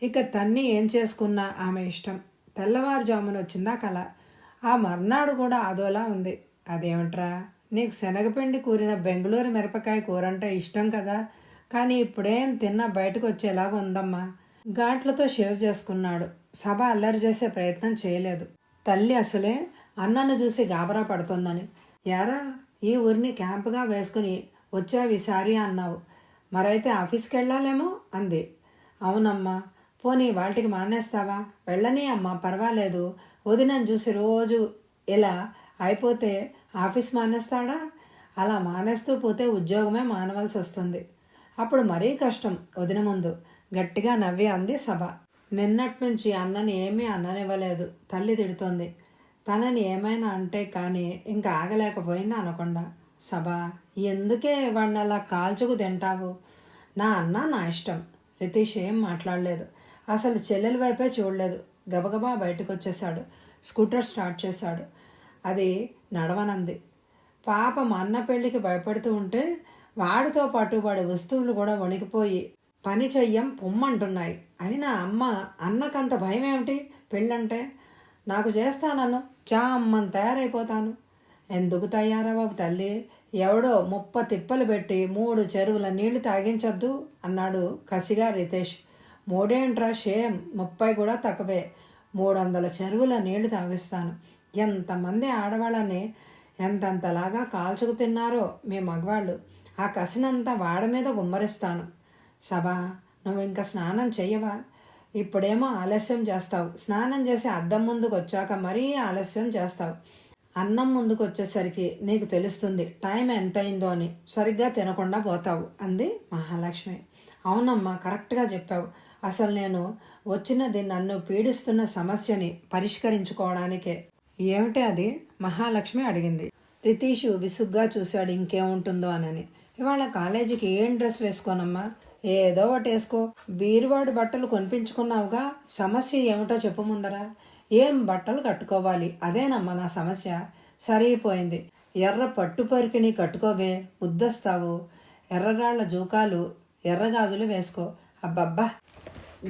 ఇక తన్ని ఏం చేసుకున్నా ఆమె ఇష్టం. తెల్లవారుజామున వచ్చిందా కల. ఆ మర్నాడు కూడా అదోలా ఉంది. అదేమిట్రా, నీకు శనగపిండి కూరిన బెంగళూరు మిరపకాయ కూర అంటే ఇష్టం కదా, కానీ ఇప్పుడేం తిన్నా బయటకు వచ్చేలాగా ఉందమ్మా. ఘాట్లతో షేవ్ చేసుకున్నాడు. సభ అల్లరి చేసే ప్రయత్నం చేయలేదు. తల్లి అసలే అన్నను చూసి గాబరా పడుతోందని. యారా, ఈ ఊరిని క్యాంపుగా వేసుకుని వచ్చావు ఈసారి అన్నావు, మరైతే ఆఫీస్కి వెళ్ళాలేమో అంది. అవునమ్మా. పోనీ వాటికి మానేస్తావా? వెళ్ళని అమ్మా, పర్వాలేదు. వదినని చూసి రోజు ఇలా అయిపోతే ఆఫీస్ మానేస్తాడా? అలా మానేస్తూ పోతే ఉద్యోగమే మానవలసి వస్తుంది. అప్పుడు మరీ కష్టం వదిన ముందు. గట్టిగా నవ్వి అంది సభ. నిన్నటి నుంచి అన్నని ఏమీ అన్ననివ్వలేదు. తల్లి తిడుతోంది. తనని ఏమైనా అంటే కానీ ఇంకా ఆగలేకపోయింది అనకుండా. సభ, ఎందుకే వాడిని అలా కాల్చుకు తింటావు? నా అన్న నా ఇష్టం. రితీష్ ఏం మాట్లాడలేదు. అసలు చెల్లెల వైపే చూడలేదు. గబగబా బయటకు వచ్చేశాడు. స్కూటర్ స్టార్ట్ చేశాడు. అది నడవనంది. పాపం అన్న పెళ్లికి భయపడుతూ ఉంటే వాడితో పాటు వాడి వస్తువులు కూడా వణికిపోయి పని చెయ్యం పొమ్మంటున్నాయి. అయినా అన్నకంత భయం ఏమిటి పెళ్ళంటే? నాకు చేస్తానన్ను, చా అమ్మని తయారైపోతాను. ఎందుకు తయారవ్వవు తల్లి? ఎవడో 30 తిప్పలు పెట్టి 3 చెరువుల నీళ్లు తాగించొద్దు అన్నాడు కసిగా రితేష్. 3 ఏంట్రా షేమ్, 30 కూడా తక్కువే. 300 చెరువుల నీళ్లు తాగిస్తాను. ఎంతమంది ఆడవాళ్ళని ఎంతంతలాగా కాల్చుకు తిన్నారో మీ మగవాళ్ళు. ఆ కసినంతా వాడి మీద గుమ్మరిస్తాను. సభా, నువ్వు ఇంకా స్నానం చెయ్యవా? ఇప్పుడేమో ఆలస్యం చేస్తావు. స్నానం చేసి అద్దం ముందుకు వచ్చాక మరీ ఆలస్యం చేస్తావు. అన్నం ముందుకు వచ్చేసరికి నీకు తెలుస్తుంది టైం ఎంతయిందో అని. సరిగ్గా తినకుండా పోతావు అంది మహాలక్ష్మి. అవునమ్మా, కరెక్ట్గా చెప్పావు. అసలు నేను వచ్చినది నన్ను పీడిస్తున్న సమస్యని పరిష్కరించుకోవడానికే. ఏమిటి అది? మహాలక్ష్మి అడిగింది. రితీషు విసుగ్గా చూశాడు ఇంకేముంటుందో అని. ఇవాళ కాలేజీకి ఏం డ్రెస్ వేసుకోనమ్మా? ఏదో ఒకటి వేసుకో. బీరువాడు బట్టలు కొనిపించుకున్నావుగా, సమస్య ఏమిటో చెప్పు ముందరా. ఏం బట్టలు కట్టుకోవాలి, అదేనమ్మా నా సమస్య. సరిపోయింది. ఎర్ర పట్టు పరికిణి కట్టుకోవే, ముద్దొస్తావు. ఎర్రరాళ్ల జూకాలు, ఎర్రగాజులు వేసుకో. అబ్బబ్బా,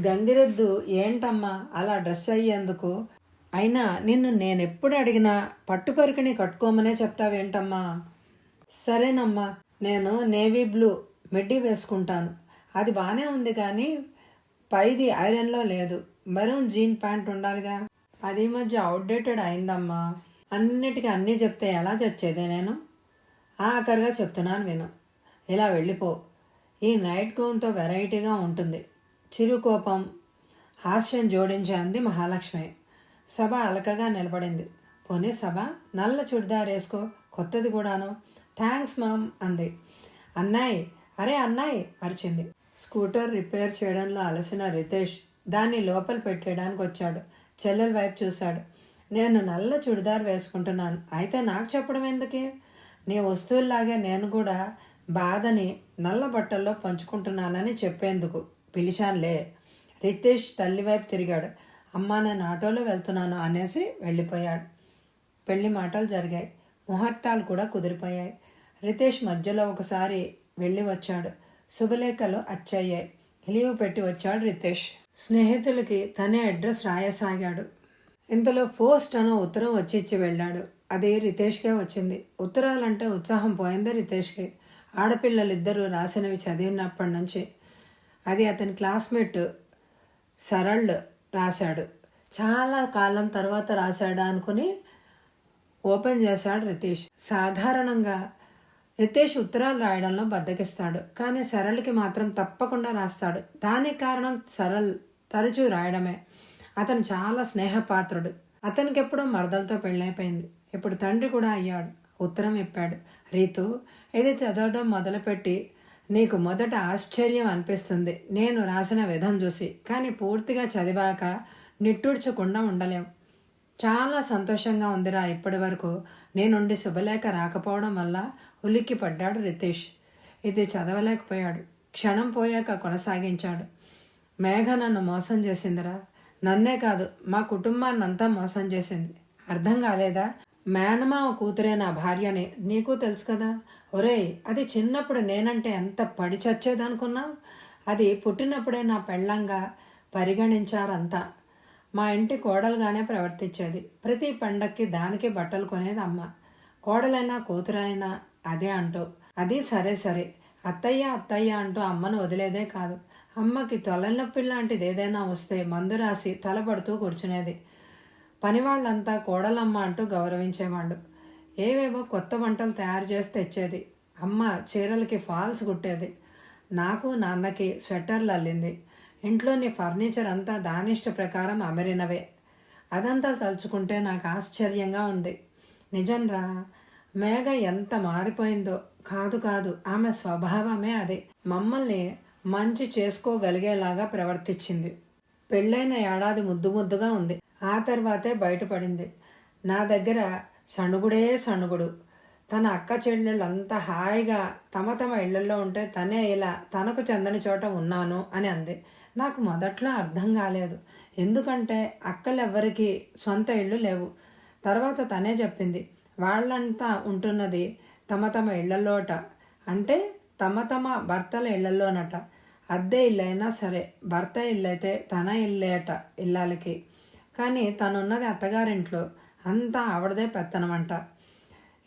గంగిరెద్దు ఏంటమ్మా అలా డ్రెస్ అయ్యేందుకు? అయినా నిన్ను నేనెప్పుడు అడిగినా పట్టు పరికిణి కట్టుకోమనే చెప్తావేంటమ్మా? సరేనమ్మా, నేను నేవీ బ్లూ మిడ్డీ వేసుకుంటాను. అది బాగానే ఉంది కానీ పైది ఐరన్లో లేదు. మెరూన్ జీన్ ప్యాంట్ ఉండాలిగా. అది ఈ మధ్య అవుట్డేటెడ్ అయిందమ్మా. అన్నిటికీ అన్నీ చెప్తే ఎలా చచ్చేదే నేను? ఆఖరిగా చెప్తున్నాను విను. ఇలా వెళ్ళిపో. ఈ నైట్ గౌన్తో వెరైటీగా ఉంటుంది. చిరుకోపం, హాస్యం జోడించి అంది మహాలక్ష్మి. సభ అలకగా నిలబడింది. పోనీ సభ, నల్ల చుడిదార్ వేసుకో, కొత్తది కూడాను. థ్యాంక్స్ మామ్ అంది. అన్నాయ్, అరే అన్నాయ్ అరిచింది. స్కూటర్ రిపేర్ చేయడంలో అలసిన రితేష్ దాన్ని లోపల పెట్టేయడానికి వచ్చాడు. చెల్లెల వైపు చూశాడు. నేను నల్ల చుడిదార్ వేసుకుంటున్నాను, అయితే నాకు చెప్పడం ఎందుకే? నీ వస్తువుల్లాగే నేను కూడా బాధని నల్ల బట్టల్లో పంచుకుంటున్నానని చెప్పేందుకు పిలిచానులే. రితేష్ తల్లి వైపు తిరిగాడు. అమ్మా, నేను ఆటోలో వెళ్తున్నాను అనేసి వెళ్ళిపోయాడు. పెళ్లి మాటలు జరిగాయి. ముహూర్తాలు కూడా కుదిరిపోయాయి. రితేష్ మధ్యలో ఒకసారి వెళ్ళి వచ్చాడు. శుభలేఖలు అచ్చయ్యాయి. లీవ్ పెట్టి వచ్చాడు రితేష్. స్నేహితులకి తనే అడ్రస్ రాయసాగాడు. ఇంతలో పోస్ట్ అనే ఉత్తరం వచ్చి ఇచ్చి వెళ్ళాడు. అది రితేష్కే వచ్చింది. ఉత్తరాలంటే ఉత్సాహం పోయింది రితేష్కి. ఆడపిల్లలిద్దరూ రాసినవి చదివినప్పటి నుంచి. అది అతని క్లాస్మేట్ సరళ్ రాశాడు. చాలా కాలం తర్వాత రాశాడా అనుకుని ఓపెన్ చేశాడు రితేష్. సాధారణంగా రితేష్ ఉత్తరాలు రాయడంలో బద్దకిస్తాడు, కానీ సరళకి మాత్రం తప్పకుండా రాస్తాడు. దానికి కారణం సరళ్ తరచూ రాయడమే. అతను చాలా స్నేహపాత్రుడు. అతనికి ఎప్పుడో మరదలతో పెళ్ళైపోయింది. ఇప్పుడు తండ్రి కూడా అయ్యాడు. ఉత్తరం ఇప్పాడు. రీతు, ఇది చదవడం మొదలుపెట్టి నీకు మొదట ఆశ్చర్యం అనిపిస్తుంది నేను రాసిన విధం చూసి, కానీ పూర్తిగా చదివాక నిట్టూడ్చకుండా ఉండలేం. చాలా సంతోషంగా ఉందిరా. ఇప్పటి వరకు నేనుండి శుభలేఖ రాకపోవడం వల్ల ఉలిక్కి పడ్డాడు రితేష్. ఇది చదవలేకపోయాడు. క్షణం పోయాక కొనసాగించాడు. మేఘ నన్ను మోసం చేసిందిరా. నన్నే కాదు, మా కుటుంబాన్నంతా మోసం చేసింది. అర్థం కాలేదా? మేనమావ కూతురే నా భార్యని నీకు తెలుసు కదా. ఒరేయ్, అది చిన్నప్పుడు నేనంటే ఎంత పడి చచ్చేదనుకున్నావు? అది పుట్టినప్పుడే నా పెళ్ళంగా పరిగణించారంతా. మా ఇంటి కోడలుగానే ప్రవర్తించేది. ప్రతి పండక్కి దానికి బట్టలు కొనేది అమ్మ. కోడలైనా కూతురైనా అదే అంటూ. అది సరే సరే, అత్తయ్య అత్తయ్య అంటూ అమ్మను వదిలేదే కాదు. అమ్మకి తొలనొప్పి లాంటిది ఏదైనా వస్తే మందు రాసి తలపడుతూ కూర్చునేది. పనివాళ్ళంతా కోడలమ్మ అంటూ గౌరవించేవాళ్ళు. ఏవేవో కొత్త వంటలు తయారు చేసి తెచ్చేది. అమ్మ చీరలకి ఫాల్స్ కుట్టేది. నాకు నాన్నకి స్వెటర్లు అల్లింది. ఇంట్లోని ఫర్నిచర్ అంతా దానిష్ట ప్రకారం అమరినవే. అదంతా తలుచుకుంటే నాకు ఆశ్చర్యంగా ఉంది. నిజంరా, మేఘ ఎంత మారిపోయిందో. కాదు కాదు, ఆమె స్వభావమే అదే. మమ్మల్ని మంచి చేసుకోగలిగేలాగా ప్రవర్తించింది. పెళ్ళైన ఏడాది ముద్దు ముద్దుగా ఉంది. ఆ తర్వాతే బయటపడింది. నా దగ్గర సణుగుడే సణుగుడు. తన అక్క చెల్లెళ్ళంతా హాయిగా తమ తమ ఇళ్లలో ఉంటే తనే ఇలా తనకు చెందని చోట ఉన్నాను అని అంది. నాకు మొదట్లో అర్థం కాలేదు. ఎందుకంటే అక్కలెవ్వరికీ సొంత ఇళ్ళు లేవు. తర్వాత తనే చెప్పింది, వాళ్ళంతా ఉంటున్నది తమ తమ ఇళ్లలోట. అంటే తమ తమ భర్తల ఇళ్లలోనట. అద్దె ఇల్లైనా సరే, భర్త ఇల్లైతే తన ఇల్లేట ఇల్లాలకి. కానీ తనున్నది అత్తగారింట్లో. అంతా ఆవిడదే పెత్తనమంట.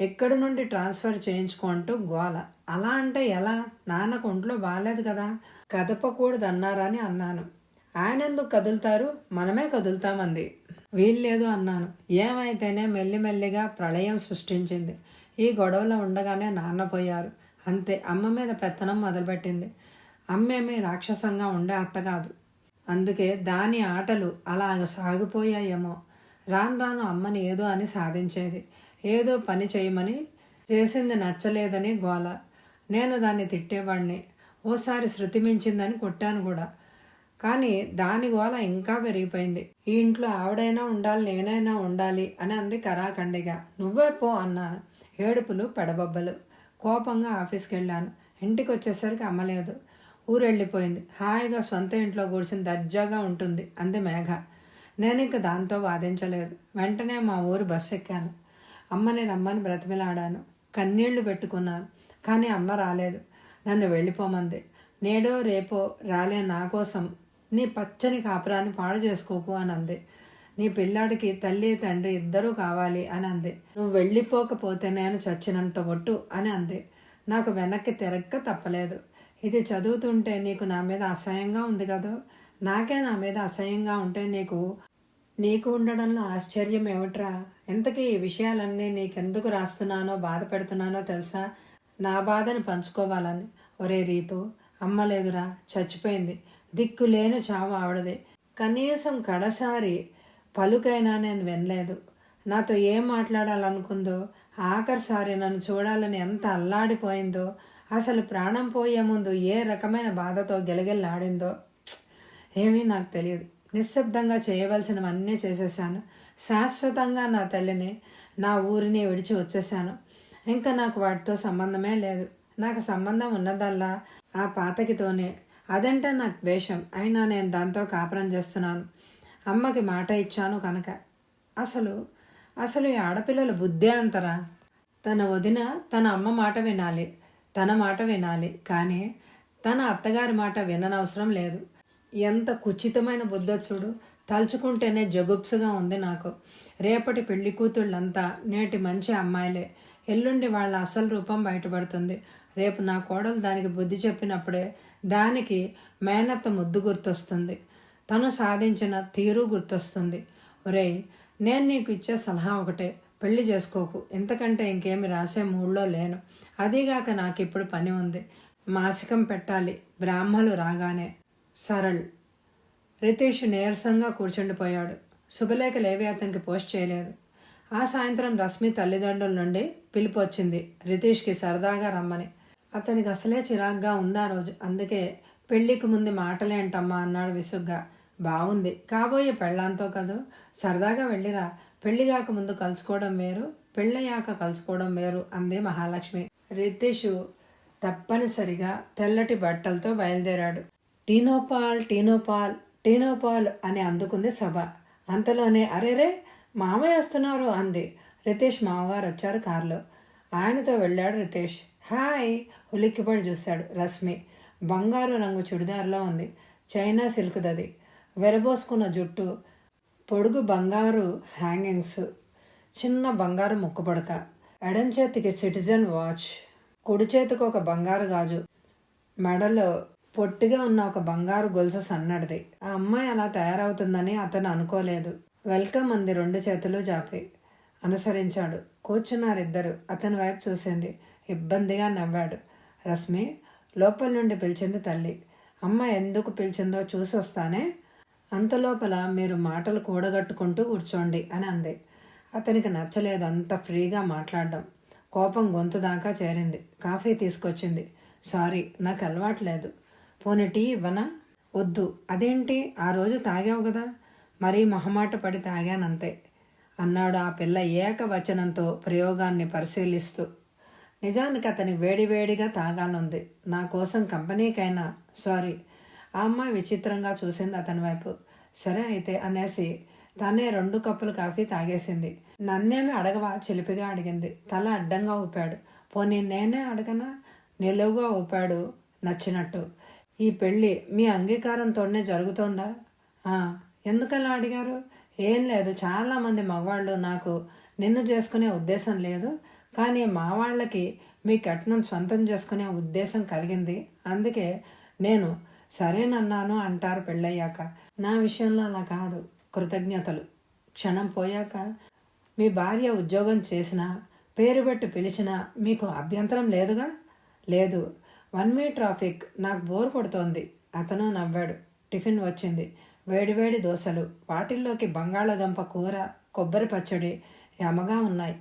ఎక్కడి నుండి ట్రాన్స్ఫర్ చేయించుకుంటూ గోల. అలా అంటే ఎలా? నాన్నకు ఒంట్లో బాగాలేదు కదా, కదపకూడదన్నారని అన్నాను. ఆయన ఎందుకు కదులుతారు, మనమే కదులుతామంది. వీల్లేదు అన్నాను. ఏమైతేనే మెల్లిమెల్లిగా ప్రళయం సృష్టించింది. ఈ గొడవలో ఉండగానే నాన్న పోయారు. అంతే, అమ్మ మీద పెత్తనం మొదలుపెట్టింది. అమ్మేమీ రాక్షసంగా ఉండే అత్త కాదు. అందుకే దాని ఆటలు అలాగ సాగిపోయాయేమో. రాను రాను అమ్మని ఏదో అని సాధించేది. ఏదో పని చేయమని, చేసింది నచ్చలేదని గోల. నేను దాన్ని తిట్టేవాడిని. ఓసారి శృతి మించిందని కొట్టాను కూడా. కానీ దాని గోల ఇంకా పెరిగిపోయింది. ఈ ఇంట్లో ఆవిడైనా ఉండాలి, నేనైనా ఉండాలి అని అంది కరాఖండిగా. నువ్వే పో అన్నాను. ఏడుపులు పెడబొబ్బలు. కోపంగా ఆఫీస్కి వెళ్ళాను. ఇంటికి వచ్చేసరికి అమ్మలేదు. ఊరెళ్ళిపోయింది. హాయిగా సొంత ఇంట్లో కూర్చుని దర్జాగా ఉంటుంది అంది మేఘ. నేను ఇంక దాంతో వాదించలేదు. వెంటనే మా ఊరు బస్సు ఎక్కాను. అమ్మని రమ్మని బ్రతిమిలాడాను. కన్నీళ్లు పెట్టుకున్నాను. కానీ అమ్మ రాలేదు. నన్ను వెళ్ళిపోమంది. నేడో రేపో రాలే నా కోసం నీ పచ్చని కాపురాన్ని పాడు చేసుకోకు అని అంది. నీ పిల్లాడికి తల్లి తండ్రి ఇద్దరూ కావాలి అని అంది. నువ్వు వెళ్ళిపోకపోతే నేను చచ్చినంత ఒట్టు అని అంది. నాకు వెనక్కి తిరక్క తప్పలేదు. ఇది చదువుతుంటే నీకు నా మీద అసహ్యంగా ఉంది కదా. నాకే నా మీద అసహ్యంగా ఉంటే నీకు ఉండడంలో ఆశ్చర్యం ఏమిట్రా? ఇంతకీ ఈ విషయాలన్నీ నీకెందుకు రాస్తున్నానో బాధ పెడుతున్నానో తెలుసా? నా బాధని పంచుకోవాలని. ఒరే రీతు, అమ్మ లేదురా, చచ్చిపోయింది. దిక్కులేని చావు ఆవిడదే. కనీసం కడసారి పలుకైనా నేను వినలేదు. నాతో ఏం మాట్లాడాలనుకుందో, ఆఖరిసారి నన్ను చూడాలని ఎంత అల్లాడిపోయిందో, అసలు ప్రాణం పోయే ముందు ఏ రకమైన బాధతో గెలగెల్లాడిందో ఏమీ నాకు తెలియదు. నిశ్శబ్దంగా చేయవలసినవన్నీ చేసేసాను. శాశ్వతంగా నా తల్లిని, నా ఊరిని విడిచి వచ్చేసాను. ఇంకా నాకు వాటితో సంబంధమే లేదు. నాకు సంబంధం ఉన్నదల్లా ఆ పాతకితోనే. అదంటే నాకు ద్వేషం. అయినా నేను దాంతో కాపురం చేస్తున్నాను. అమ్మకి మాట ఇచ్చాను కనుక. అసలు ఈ ఆడపిల్లల బుద్ధే అంతరా? తన వదిన తన అమ్మ మాట వినాలి, తన మాట వినాలి, కానీ తన అత్తగారి మాట విననవసరం లేదు. ఎంత కుచితమైన బుద్ధో చూడు. తలుచుకుంటేనే జగుప్సుగా ఉంది నాకు. రేపటి పెళ్లి కూతుళ్ళంతా నేటి మంచి అమ్మాయిలే. ఎల్లుండి వాళ్ళ అసలు రూపం బయటపడుతుంది. రేపు నా కోడలు దానికి బుద్ధి చెప్పినప్పుడే దానికి మేనత్త ముద్దు గుర్తొస్తుంది. తను సాధించిన తీరు గుర్తొస్తుంది. ఒరేయ్, నేను నీకు ఇచ్చే సలహా ఒకటే, పెళ్లి చేసుకోకు. ఇంతకంటే ఇంకేమి రాసే మూడ్లో లేను. అదీగాక నాకు ఇప్పుడు పని ఉంది. మాసికం పెట్టాలి బ్రాహ్మలు రాగానే. సరళ్. రితీష్ నీరసంగా కూర్చుండిపోయాడు. శుభలేఖలేవి అతనికి పోస్ట్ చేయలేదు. ఆ సాయంత్రం రశ్మి తల్లిదండ్రుల నుండి పిలుపు వచ్చింది రితీష్కి సరదాగా రమ్మని. అతనికి అసలే చిరాగ్గా ఉంది ఆ రోజు. అందుకే పెళ్లికి ముందు మాటలేంటమ్మా అన్నాడు విసుగ్గా. బాగుంది, కాబోయే పెళ్ళాంతో కదూ, సరదాగా వెళ్ళిరా. పెళ్లి కాక ముందు కలుసుకోవడం వేరు, పెళ్ళయ్యాక కలుసుకోవడం వేరు అంది మహాలక్ష్మి. రితీష్ తప్పనిసరిగా తెల్లటి బట్టలతో బయలుదేరాడు. టీనోపాల్ టీనోపాల్ టీనోపాల్ అని అందుకుంది సభ. అంతలోనే అరేరే మామయ్య వస్తున్నారు అంది. రితీష్ మామగారు వచ్చారు కారులో. ఆయనతో వెళ్ళాడు రితీష్. హాయ్. ఉలిక్కిపడి చూశాడు. రశ్మి బంగారు రంగు చుడిదార్లో ఉంది. చైనా సిల్క్దది. వెరబోసుకున్న జుట్టు, పొడుగు బంగారు హ్యాంగింగ్స్, చిన్న బంగారు ముక్కుపడక, ఎడం చేతికి సిటిజన్ వాచ్, కుడి చేతికి ఒక బంగారు గాజు, మెడలో పొట్టిగా ఉన్న ఒక బంగారు గొలుసు సన్నడిది. ఆ అమ్మాయి అలా తయారవుతుందని అతను అనుకోలేదు. వెల్కమ్ అంది రెండు చేతులు జాపి. అనుసరించాడు. కూర్చున్నారిద్దరు. అతని వైపు చూసింది. ఇబ్బందిగా నవ్వాడు. రశ్మి లోపల నుండి పిలిచింది తల్లి. అమ్మ ఎందుకు పిలిచిందో చూసి వస్తానే. అంతలోపల మీరు మాటలు కూడగట్టుకుంటూ కూర్చోండి అని అంది. అతనికి నచ్చలేదు అంత ఫ్రీగా మాట్లాడడం. కోపం గొంతు దాకా చేరింది. కాఫీ తీసుకొచ్చింది. సారీ, నాకు అలవాట్లేదు. పోనీ టీ ఇవ్వనా? వద్దు. అదేంటి, ఆ రోజు తాగావు కదా. మరీ మొహమాట పడి తాగానంతే అన్నాడు ఆ పిల్ల ఏకవచనంతో ప్రయోగాన్ని పరిశీలిస్తూ. నిజానికి అతనికి వేడివేడిగా తాగానుంది. నా కోసం కంపెనీకైనా. సారీ. ఆ అమ్మాయి విచిత్రంగా చూసింది అతని వైపు. సరే అయితే అనేసి తనే 2 కప్పులు కాఫీ తాగేసింది. నన్నేమి అడగవా చిలిపిగా అడిగింది. తల అడ్డంగా ఊపాడు. పోనీ నేనే అడగనా? నిలువుగా ఊపాడు నచ్చినట్టు. ఈ పెళ్ళి మీ అంగీకారంతోనే జరుగుతోందా? ఎందుకలా అడిగారు? ఏం లేదు, చాలామంది మగవాళ్ళు నాకు నిన్ను చేసుకునే ఉద్దేశం లేదు, కానీ మా వాళ్ళకి మీ కట్నం సొంతం చేసుకునే ఉద్దేశం కలిగింది. అందుకే నేను సరేనన్నాను అంటారు పెళ్ళయ్యాక. నా విషయంలో అలా కాదు. కృతజ్ఞతలు. క్షణం పోయాక మీ భార్య ఉద్యోగం చేసినా, పేరు పెట్టి పిలిచినా మీకు అభ్యంతరం లేదుగా? లేదు. 1 వే ట్రాఫిక్, నాకు బోర్ కొడుతోంది. అతను నవ్వాడు. టిఫిన్ వచ్చింది. వేడివేడి దోశలు, వాటిల్లోకి బంగాళాదుంప కూర, కొబ్బరి పచ్చడి యమగా ఉన్నాయి.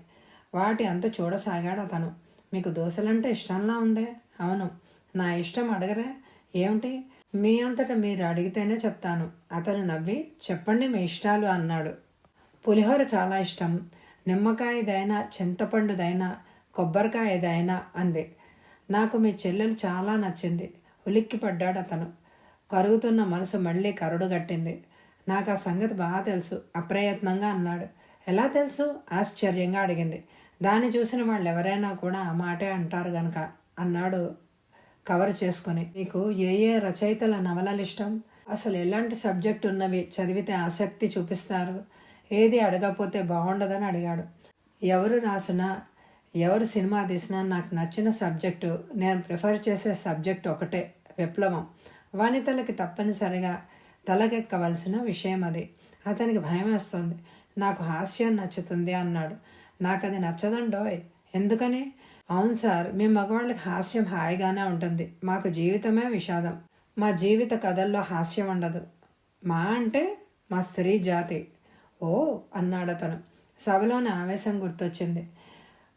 వాటి అంత చూడసాగాడు అతను. మీకు దోశలంటే ఇష్టంలా ఉందే? అవును. నా ఇష్టం అడగరే? ఏమిటి? మీ అంతటా మీరు అడిగితేనే చెప్తాను. అతను నవ్వి, చెప్పండి మీ ఇష్టాలు అన్నాడు. పులిహోర చాలా ఇష్టం. నిమ్మకాయదైనా, చింతపండుదైనా, కొబ్బరికాయదైనా అంది. నాకు మీ చెల్లెలు చాలా నచ్చింది. ఉలిక్కిపడ్డాడు అతను. కరుగుతున్న మనసు మళ్ళీ కరుడుగట్టింది. నాకు ఆ సంగతి బాగా తెలుసు అప్రయత్నంగా అన్నాడు. ఎలా తెలుసు? ఆశ్చర్యంగా అడిగింది. దాన్ని చూసిన వాళ్ళు ఎవరైనా కూడా ఆ మాటే అంటారు గనక అన్నాడు కవర్ చేసుకుని. మీకు ఏ ఏ రచయితల నవలలు ఇష్టం? అసలు ఎలాంటి సబ్జెక్ట్ ఉన్నవి చదివితే ఆసక్తి చూపిస్తారు? ఏది అడగకపోతే బాగుండదని అడిగాడు. ఎవరు రాసినా, ఎవరు సినిమా తీసినా నాకు నచ్చిన సబ్జెక్టు, నేను ప్రిఫర్ చేసే సబ్జెక్ట్ ఒకటే, విప్లవం. వనితలకి తప్పనిసరిగా తలకెక్కవలసిన విషయం అది. అతనికి భయం వేస్తుంది. నాకు హాస్యం నచ్చుతుంది అన్నాడు. నాకు అది నచ్చదండోయ్. ఎందుకని? అవును సార్, మీ మగవాళ్ళకి హాస్యం హాయిగానే ఉంటుంది. మాకు జీవితమే విషాదం. మా జీవిత కథల్లో హాస్యం ఉండదు. మా అంటే మా స్త్రీ జాతి. ఓ అన్నాడతను. సభలోని ఆవేశం గుర్తొచ్చింది.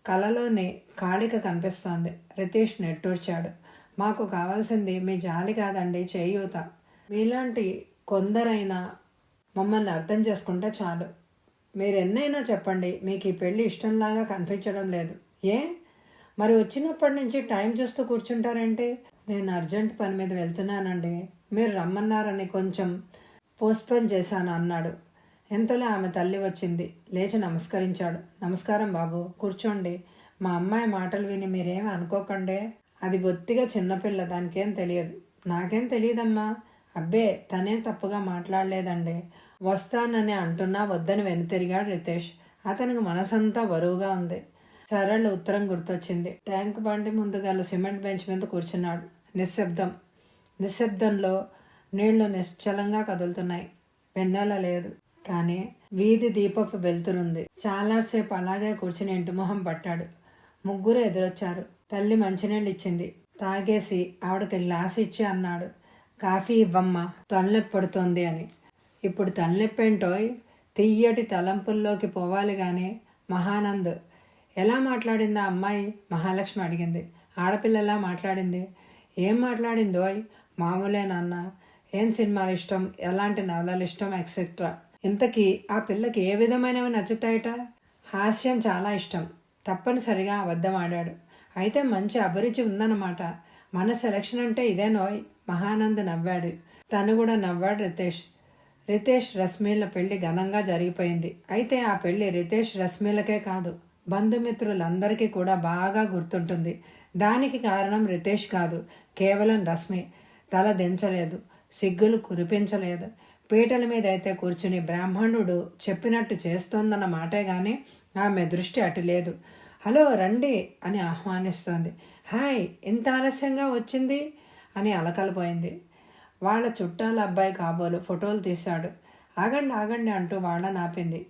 కళలోని కాళిక కనిపిస్తోంది. రితీష్ నెట్టూర్చాడు. మాకు కావాల్సింది మీ జాలి కాదండి, చేయూత. మీలాంటి కొందరైనా మమ్మల్ని అర్థం చేసుకుంటే చాలు. మీరెన్నైనా చెప్పండి, మీకు ఈ పెళ్ళి ఇష్టంలాగా కనిపించడం లేదు. ఏ? మరి వచ్చినప్పటి నుంచి టైం చూస్తూ కూర్చుంటారంటే? నేను అర్జెంట్ పని మీద వెళ్తున్నానండి, మీరు రమ్మన్నారని కొంచెం పోస్ట్పోన్ చేశాను అన్నాడు. ఎంతలో ఆమె తల్లి వచ్చింది. లేచి నమస్కరించాడు. నమస్కారం బాబు, కూర్చోండి. మా అమ్మాయి మాటలు విని మీరేమీ అనుకోకండే. అది బొత్తిగా చిన్నపిల్ల, దానికేం తెలియదు. నాకేం తెలియదమ్మా. అబ్బే, తనేం తప్పుగా మాట్లాడలేదండి. వస్తానని అంటున్నా వద్దని వెనుతిరిగాడు రితేష్. అతనికి మనసంతా బరువుగా ఉంది. సరళ ఉత్తరం గుర్తొచ్చింది. ట్యాంక్ బండి ముందు గల సిమెంట్ బెంచ్ మీద కూర్చున్నాడు. నిశ్శబ్దం. నిశ్శబ్దంలో నీళ్లు నిశ్చలంగా కదులుతున్నాయి. వెన్నెల లేదు, కానీ వీధి దీపపు వెలుతురుంది. చాలాసేపు అలాగే కూర్చుని ఇంటిమొహం పట్టాడు. ముగ్గురు ఎదురొచ్చారు. తల్లి మంచినీళ్ళు ఇచ్చింది. తాగేసి ఆవిడకి గ్లాస్ ఇచ్చి అన్నాడు, కాఫీ ఇవ్వమ్మా, తలనొప్పి పడుతోంది అని. ఇప్పుడు తలనొప్పేంటోయ్? తియ్యటి తలంపుల్లోకి పోవాలి గాని. మహానంద్ ఎలా మాట్లాడిందా అమ్మాయి? మహాలక్ష్మి అడిగింది. ఆడపిల్లలా మాట్లాడింది. ఏం మాట్లాడిందోయ్? మామూలే నాన్న. ఏం సినిమాలు ఇష్టం, ఎలాంటి నవలలు ఇష్టం, ఎక్సెట్రా. ఇంతకీ ఆ పిల్లకి ఏ విధమైనవి నచ్చుతాయట? హాస్యం చాలా ఇష్టం. తప్పనిసరిగా అబద్ధం ఆడాడు. అయితే మంచి అభిరుచి ఉందన్నమాట. మన సెలక్షన్ అంటే ఇదేనోయ్. మహానంద్ నవ్వాడు. తను కూడా నవ్వాడు రితేష్. రితేష్ రశ్మిల పెళ్లి ఘనంగా జరిగిపోయింది. అయితే ఆ పెళ్లి రితేష్ రశ్మిలకే కాదు, బంధుమిత్రులందరికీ కూడా బాగా గుర్తుంటుంది. దానికి కారణం రితేష్ కాదు, కేవలం రశ్మి. తల దించలేదు, సిగ్గులు కురిపించలేదు. పీటల మీద అయితే కూర్చుని బ్రాహ్మణుడు చెప్పినట్టు చేస్తోందన్న మాటే గాని ఆమె దృష్టి అటు లేదు. హలో రండి అని ఆహ్వానిస్తోంది. హాయ్, ఇంత ఆలస్యంగా వచ్చింది అని అలకలిపోయింది. వాళ్ళ చుట్టాల అబ్బాయి కాబోలు ఫోటోలు తీశాడు. ఆగండి ఆగండి అంటూ వాళ్ళని ఆపింది.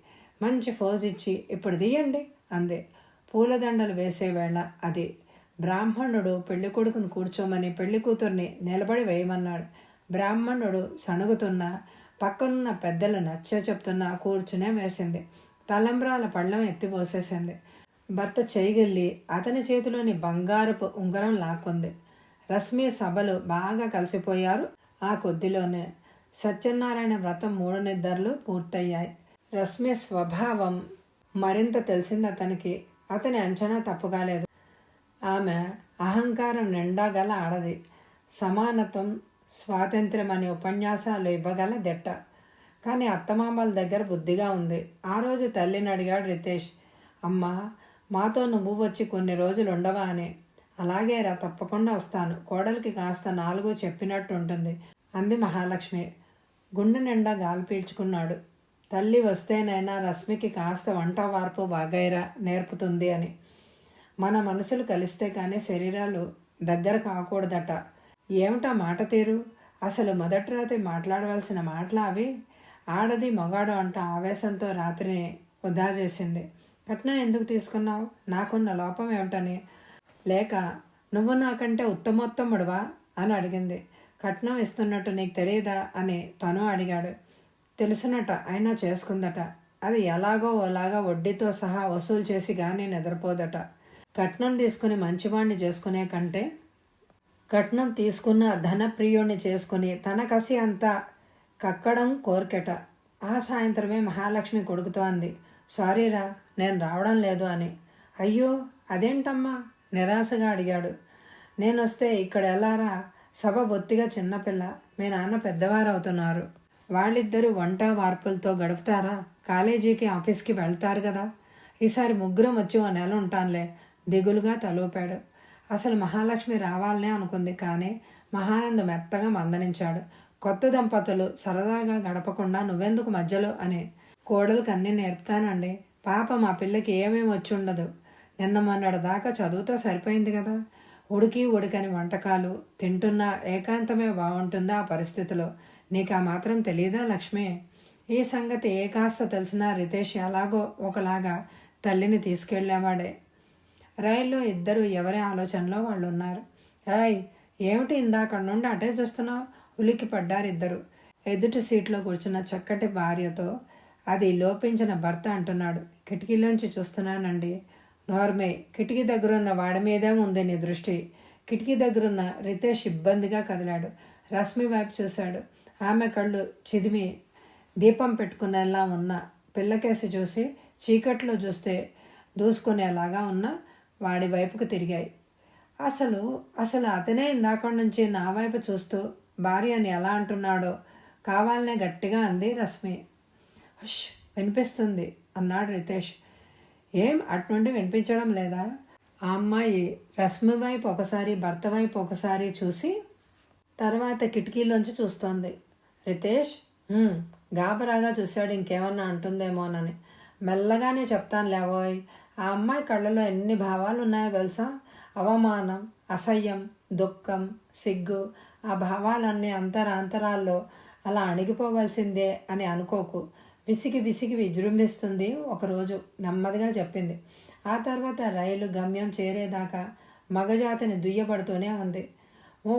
మంచి ఫోజ్ ఇచ్చి ఇప్పుడు తీయండి అంది. పూలదండలు వేసే వేళ అది. బ్రాహ్మణుడు పెళ్లి కొడుకును కూర్చోమని పెళ్లి కూతుర్ని నిలబడి వేయమన్నాడు. బ్రాహ్మణుడు సణుగుతున్నా, పక్కనున్న పెద్దలు నచ్చ చెప్తున్నా కూర్చునే వేసింది. తలంబ్రాల పళ్ళం ఎత్తిపోసేసింది. భర్త చేయగిల్లి అతని చేతిలోని బంగారపు ఉంగరం లాక్కుంది. రశ్మి సభలు బాగా కలిసిపోయారు. ఆ కొద్దిలోనే సత్యనారాయణ వ్రతం 3 నిద్రలు పూర్తయ్యాయి. రశ్మి స్వభావం మరింత తెలిసింది అతనికి. అతని అంచనా తప్పుగాలేదు. ఆమె అహంకారం నిండా గల ఆడది. సమానత్వం, స్వాతంత్ర్యం అనే ఉపన్యాసాలు ఇవ్వగల దిట్ట. కానీ అత్తమామల దగ్గర బుద్ధిగా ఉంది. ఆ రోజు తల్లిని అడిగాడు రితేష్. అమ్మా, మాతో నువ్వు వచ్చి కొన్ని రోజులు ఉండవా అని. అలాగేరా, తప్పకుండా వస్తాను. కోడలికి కాస్త 4 చెప్పినట్టు ఉంటుంది అంది మహాలక్ష్మి. గుండె నిండా గాలి పీల్చుకున్నాడు. తల్లి వస్తేనైనా రశ్మికి కాస్త వంట వార్పు వాగైరా నేర్పుతుంది అని. మన మనసులు కలిస్తే కానీ శరీరాలు దగ్గర కాకూడదట. ఏమిటా మాట తీరు? అసలు మొదటి రాత్రి మాట్లాడవలసిన మాటలు అవి. ఆడది మగాడు అంటూ ఆవేశంతో రాత్రిని వృధా చేసింది. కట్నం ఎందుకు తీసుకున్నావు? నాకున్న లోపం ఏమిటని? లేక నువ్వు నాకంటే ఉత్తమోత్తముడువా అని అడిగింది. కట్నం ఇస్తున్నట్టు నీకు తెలియదా అని తను అడిగాడు. తెలుసునట, అయినా చేసుకుందట. అది ఎలాగో ఓలాగా వడ్డీతో సహా వసూలు చేసి కానీ నిద్రపోదట. కట్నం తీసుకుని మంచివాణ్ణి చేసుకునే కంటే కట్నం తీసుకున్న ధనప్రియుణ్ణి చేసుకుని తన కసి అంతా కక్కడం కోరికట. ఆ సాయంత్రమే మహాలక్ష్మి కొడుకుతో అంది, సారీరా, నేను రావడం లేదు అని. అయ్యో, అదేంటమ్మా? నిరాశగా అడిగాడు. నేనొస్తే ఇక్కడ ఎలారా? సభ బొత్తిగా చిన్నపిల్ల, మీ నాన్న పెద్దవారు అవుతున్నారు. వాళ్ళిద్దరూ వంట వార్పులతో గడుపుతారా? కాలేజీకి ఆఫీస్కి వెళ్తారు కదా. ఈసారి ముగ్గురం వచ్చి ఓ నెల ఉంటానులే, దిగులుగా తలూపాడు. అసలు మహాలక్ష్మి రావాలనే అనుకుంది, కానీ మహానంద మెత్తగా మందలించాడు. కొత్త దంపతులు సరదాగా గడపకుండా నువ్వెందుకు మధ్యలో అని. కోడలికి అన్నీ నేర్పుతానండి. పాప మా పిల్లకి ఏమేమి వచ్చి ఉండదు. నిన్న మొన్నటి దాకా చదువుతో సరిపోయింది కదా. ఉడికని వంటకాలు తింటున్నా ఏకాంతమే బాగుంటుందా ఆ పరిస్థితిలో? నీకు ఆ మాత్రం తెలియదా లక్ష్మి? ఈ సంగతి ఏ కాస్త తెలిసినా రితేష్ ఎలాగో ఒకలాగా తల్లిని తీసుకెళ్లేవాడే. రైల్లో ఇద్దరు ఎవరి ఆలోచనలో వాళ్ళు ఉన్నారు. ఏమిటి ఇందాక నుండి అటే చూస్తున్నావు? ఉలిక్కి పడ్డారు ఇద్దరు. ఎదుటి సీట్లో కూర్చున్న చక్కటి భార్యతో అది లోపించిన భర్త అంటున్నాడు, కిటికీలోంచి చూస్తున్నానండి. నోర్మే, కిటికీ దగ్గరున్న వాడి మీదే ఉంది నీ దృష్టి. కిటికీ దగ్గరున్న రితేష్ ఇబ్బందిగా కదిలాడు. రశ్మి వైపు చూశాడు. ఆమె కళ్ళు చిదిమి దీపం పెట్టుకునేలా ఉన్న పిల్లకేసి చూసి చీకట్లో చూస్తే దూసుకునేలాగా ఉన్న వాడి వైపుకు తిరిగాయి. అసలు అతనే ఇందాక నుంచి నా వైపు చూస్తూ భార్యని ఎలా అంటున్నాడో కావాలనే గట్టిగా అంది రశ్మి. హష్, వినిపిస్తుంది అన్నాడు రితేష్. ఏం అట్నుండి వినిపించడం లేదా? ఆ అమ్మాయి రశ్మి వైపు ఒకసారి భర్త వైపు ఒకసారి చూసి తర్వాత కిటికీలోంచి చూస్తోంది. రితేష్ గాబరాగా చూశాడు, ఇంకేమన్నా అంటుందేమోనని. మెల్లగానే చెప్తాను లేవోయ్. ఆ అమ్మాయి కళ్ళలో ఎన్ని భావాలు ఉన్నాయో తెలుసా? అవమానం, అసహ్యం, దుఃఖం, సిగ్గు. ఆ భావాలన్నీ అంతరాంతరాల్లో అలా అణిగిపోవలసిందే అని అనుకోకు. విసిగి విజృంభిస్తుంది ఒకరోజు, నెమ్మదిగా చెప్పింది. ఆ తర్వాత రైలు గమ్యం చేరేదాకా మగజాతిని దుయ్యబడుతూనే ఉంది.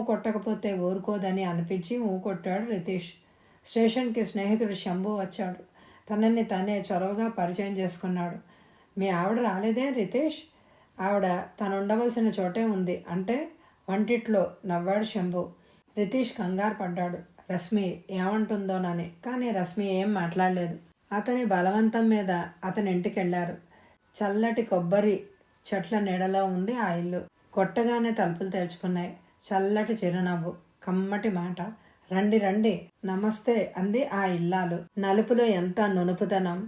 కొట్టకపోతే ఊరుకోదని అనిపించి కొట్టాడు రితేష్. స్టేషన్కి స్నేహితుడు శంభు వచ్చాడు. తనని తనే చొరవగా పరిచయం చేసుకున్నాడు. మీ ఆవిడ రాలేదే రితేష్? ఆవిడ తను ఉండవలసిన చోటే ఉంది అంటే వంటిట్లో నవ్వాడు శంభు. రితేష్ కంగారు పడ్డాడు రశ్మి ఏమంటుందోనని. కానీ రశ్మి ఏం మాట్లాడలేదు. అతని బలవంతం మీద అతని ఇంటికి వెళ్ళారు. చల్లటి కొబ్బరి చెట్ల నీడలో ఉంది ఆ ఇల్లు. కొట్టగానే తలుపులు తెరుచుకున్నాయి. చల్లటి చిరునవ్వు, కమ్మటి మాట. రండి రండి, నమస్తే అంది ఆ ఇల్లాలు. నలుపులో ఎంత నునుపుతనం,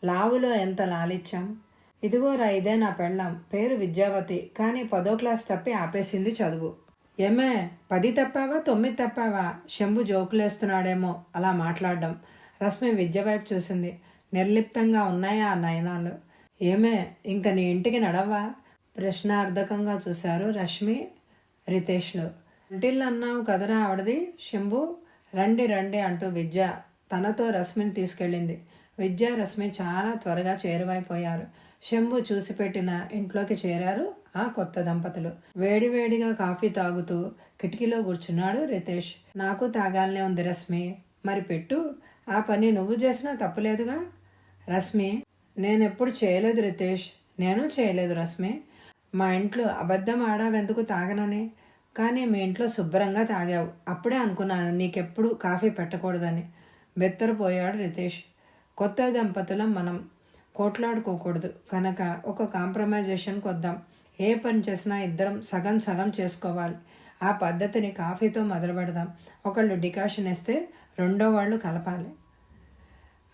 లావులో ఎంత లాలిత్యం. ఇదిగోరా, ఇదే నా పెళ్ళాం. పేరు విద్యావతి, కానీ 10వ క్లాస్ తప్పి ఆపేసింది చదువు. ఏమే, 10 తప్పావా 9 తప్పావా? శంభు జోకులేస్తున్నాడేమో అలా మాట్లాడడం. రశ్మి విద్య వైపు చూసింది. నిర్లిప్తంగా ఉన్నాయా ఆ నయనాలు. ఏమే, ఇంక నీ ఇంటికి నడవా? ప్రశ్నార్థకంగా చూశారు రశ్మి రితేష్లు. ఇంటిల్లు అన్నావు కదరా ఆవిడది. శంభు రండి రండి అంటూ విద్య తనతో రశ్మిని తీసుకెళ్ళింది. విద్య రశ్మి చాలా త్వరగా చేరువైపోయారు. శంభు చూసి పెట్టిన ఇంట్లోకి చేరారు ఆ కొత్త దంపతులు. వేడివేడిగా కాఫీ తాగుతూ కిటికీలో కూర్చున్నాడు రితేష్. నాకు తాగాలనే ఉంది రశ్మి. మరి పెట్టు, ఆ పని నువ్వు చేసినా తప్పులేదుగా. రశ్మి, నేనెప్పుడు చేయలేదు రితేష్. నేను చేయలేదు రశ్మి. మా ఇంట్లో అబద్ధం ఆడావెందుకు తాగనని. కానీ మీ ఇంట్లో శుభ్రంగా తాగావు. అప్పుడే అనుకున్నాను నీకెప్పుడు కాఫీ పెట్టకూడదని. బెత్తరపోయాడు రితేష్. కొత్త దంపతులం మనం, కోట్లాడుకోకూడదు కనుక ఒక కాంప్రమైజేషన్కి వద్దాం. ఏ పని చేసినా ఇద్దరం సగం సగం చేసుకోవాలి. ఆ పద్ధతిని కాఫీతో మొదలు పెడదాం. ఒకళ్ళు డికాషన్ ఇస్తే రెండో వాళ్ళు కలపాలి.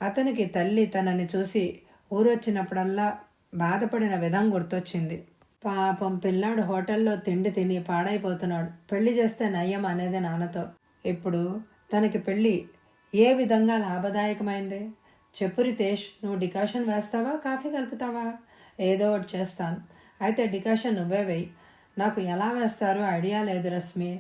అతనికి తల్లి తనని చూసి ఊరొచ్చినప్పుడల్లా బాధపడిన విధం గుర్తొచ్చింది. పాపం పిల్లాడు హోటల్లో తిండి తిని పాడైపోతున్నాడు. పెళ్లి చేస్తే నయ్యం అనేది నాన్నతో. ఇప్పుడు తనకి పెళ్ళి ఏ విధంగా లాభదాయకమైంది? చెప్పు రితేష్, నువ్వు డికాషన్ వేస్తావా కాఫీ కలుపుతావా? ఏదో ఒకటి చేస్తాను. అయితే డికాషన్ నువ్వే వేయి. నాకు ఎలా వేస్తారో ఐడియా లేదు రశ్మి.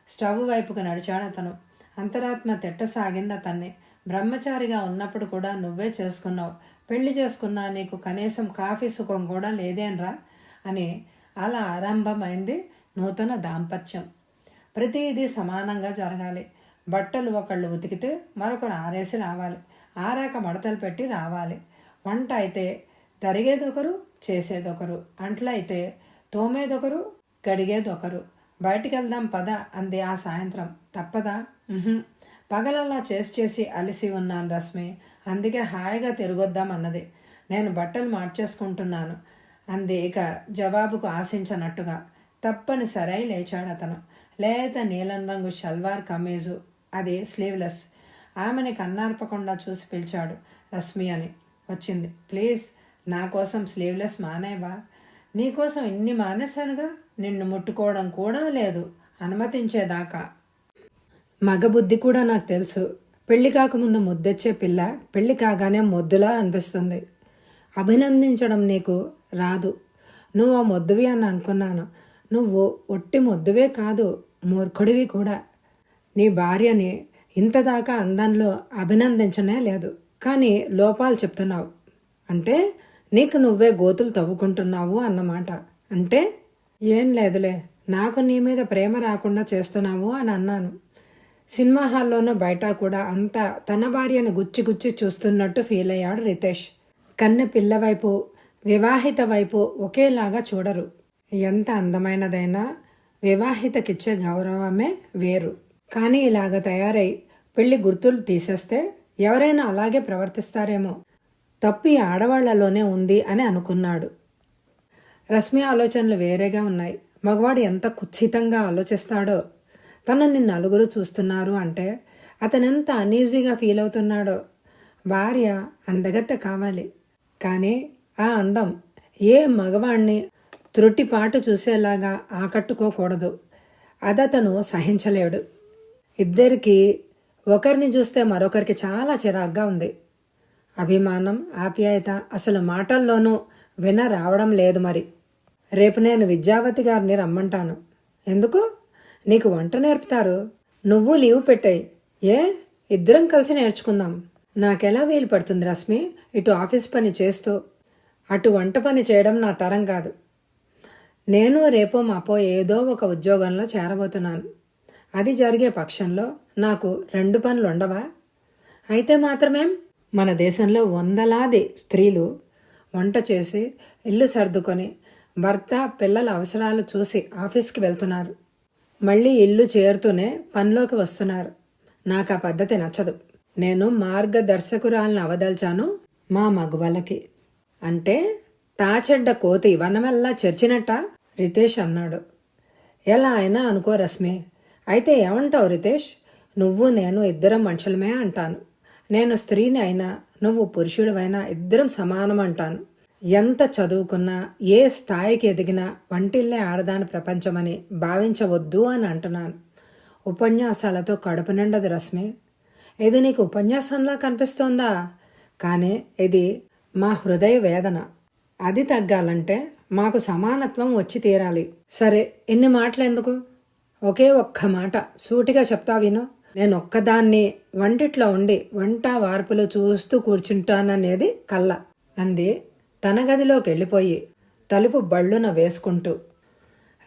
స్టవ్ వైపుకు నడిచాడు అతను. అంతరాత్మ తిట్టసాగింది అతన్ని. బ్రహ్మచారిగా ఉన్నప్పుడు కూడా నువ్వే చేసుకున్నావు, పెళ్లి చేసుకున్నా నీకు కనీసం కాఫీ సుఖం కూడా లేదేనరా అని. అలా ఆరంభమైంది నూతన దాంపత్యం. ప్రతిదీ సమానంగా జరగాలి. బట్టలు ఒకళ్ళు ఉతికితే మరొకరు ఆరేసి రావాలి, ఆరాక మడతలు పెట్టి రావాలి. వంట అయితే తరిగేదొకరు, చేసేదొకరు. అంట్లయితే తోమేదొకరు, కడిగేదొకరు. బయటికి వెళ్దాం పద అంది ఆ సాయంత్రం. తప్పదా? పగలలా చేసి అలిసి ఉన్నాను రశ్మి, అందుకే హాయిగా తిరగొద్దాం అన్నది. నేను బట్టలు మార్చేసుకుంటున్నాను అంది ఇక జవాబుకు ఆశించనట్టుగా. తప్పనిసరై లేచాడు అతను. లేత నీలం రంగు షల్వార్ కమీజు, అది స్లీవ్లెస్. ఆమెని కన్నార్పకుండా చూసి పిలిచాడు. రశ్మి అని. వచ్చింది. ప్లీజ్ నా కోసం స్లీవ్లెస్ మానేవా? నీకోసం ఇన్ని మానేశానుగా. నిన్ను ముట్టుకోవడం కూడా లేదు అనుమతించేదాకా. మగబుద్ధి కూడా నాకు తెలుసు. పెళ్లి కాకముందు ముద్దెచ్చే పిల్ల పెళ్లి కాగానే మొద్దులా అనిపిస్తుంది. అభినందించడం నీకు రాదు. నువ్వు ఆ మొద్దువి అని అనుకున్నాను. నువ్వు ఒట్టి మొద్దువే కాదు, మూర్ఖుడివి కూడా. నీ భార్యని ఇంతదాకా అందంలో అభినందించనే లేదు, కానీ లోపాలు చెప్తున్నావు. అంటే నీకు నువ్వే గోతులు తవ్వుకుంటున్నావు అన్నమాట. అంటే ఏం లేదులే, నాకు నీ మీద ప్రేమ రాకుండా చేస్తున్నావు అని అన్నాను. సినిమా హాల్లోనూ బయట కూడా అంతా తన భార్యను గుచ్చి గుచ్చి చూస్తున్నట్టు ఫీల్ అయ్యాడు రితేష్. కన్నె పిల్ల వైపు, వివాహిత వైపు ఒకేలాగా చూడరు. ఎంత అందమైనదైనా వివాహితకిచ్చే గౌరవమే వేరు. కానీ ఇలాగ తయారై పెళ్లి గుర్తులు తీసేస్తే ఎవరైనా అలాగే ప్రవర్తిస్తారేమో. తప్పి ఆడవాళ్లలోనే ఉంది అని అనుకున్నాడు. రశ్మి ఆలోచనలు వేరేగా ఉన్నాయి. మగవాడు ఎంత కుత్సితంగా ఆలోచిస్తాడో. తనని నలుగురు చూస్తున్నారు అంటే అతనెంత అనీజీగా ఫీల్ అవుతున్నాడో. భార్య అందగత్తె కావాలి, కానీ ఆ అందం ఏ మగవాణ్ణి త్రుటిపాటు చూసేలాగా ఆకట్టుకోకూడదు. అదతను సహించలేడు. ఇద్దరికి ఒకరిని చూస్తే మరొకరికి చాలా చిరాగ్గా ఉంది. అభిమానం, ఆప్యాయత అసలు మాటల్లోనూ రావడం లేదు. మరి రేపు నేను విద్యావతి గారిని రమ్మంటాను. ఎందుకు? నీకు వంట నేర్పుతారు. నువ్వు లీవ్ పెట్టాయి. ఏ, ఇద్దరం కలిసి నేర్చుకుందాం. నాకెలా వీలు పడుతుంది రశ్మి? ఇటు ఆఫీస్ పని చేస్తూ అటు వంట పని చేయడం నా తరం కాదు. నేను రేపో మాపో ఏదో ఒక ఉద్యోగంలో చేరబోతున్నాను. అది జరిగే పక్షంలో నాకు 2 పనులు ఉండవా? అయితే మాత్రమేం? మన దేశంలో వందలాది స్త్రీలు వంట చేసి ఇల్లు సర్దుకొని భర్త పిల్లల అవసరాలు చూసి ఆఫీస్కి వెళ్తున్నారు. మళ్ళీ ఇల్లు చేరుతూనే పనిలోకి వస్తున్నారు. నాకు ఆ పద్ధతి నచ్చదు. నేను మార్గదర్శకురాలను అవదల్చాను మా మగవాళ్ళకి. అంటే తాచెడ్డ కోతి వనమెల్లా చెర్చినట్ట? రితేష్ అన్నాడు. ఎలా అయినా అనుకో రశ్మి. అయితే ఏమంటావు రితేష్? నువ్వు నేను ఇద్దరం మనుషులమే అంటాను. నేను స్త్రీని అయినా నువ్వు పురుషుడివైనా ఇద్దరం సమానం అంటాను. ఎంత చదువుకున్నా, ఏ స్థాయికి ఎదిగినా వంటిల్లే ఆడదాని ప్రపంచమని భావించవద్దు అని అంటున్నాను. ఉపన్యాసాలతో కడుపు నిండదు రశ్మి. ఇది నీకు ఉపన్యాసంలా కనిపిస్తోందా? కానీ ఇది మా హృదయ వేదన. అది తగ్గాలంటే మాకు సమానత్వం వచ్చి తీరాలి. సరే, ఇన్ని మాటలు ఎందుకు? ఒకే ఒక్క మాట సూటిగా చెప్తా విను. నేను ఒక్కదాన్ని వంటిట్లో ఉండి వంట వార్పులు చూస్తూ కూర్చుంటాననేది కళ్ళ అంది తన గదిలోకి వెళ్ళిపోయి తలుపు బళ్ళున వేసుకుంటూ.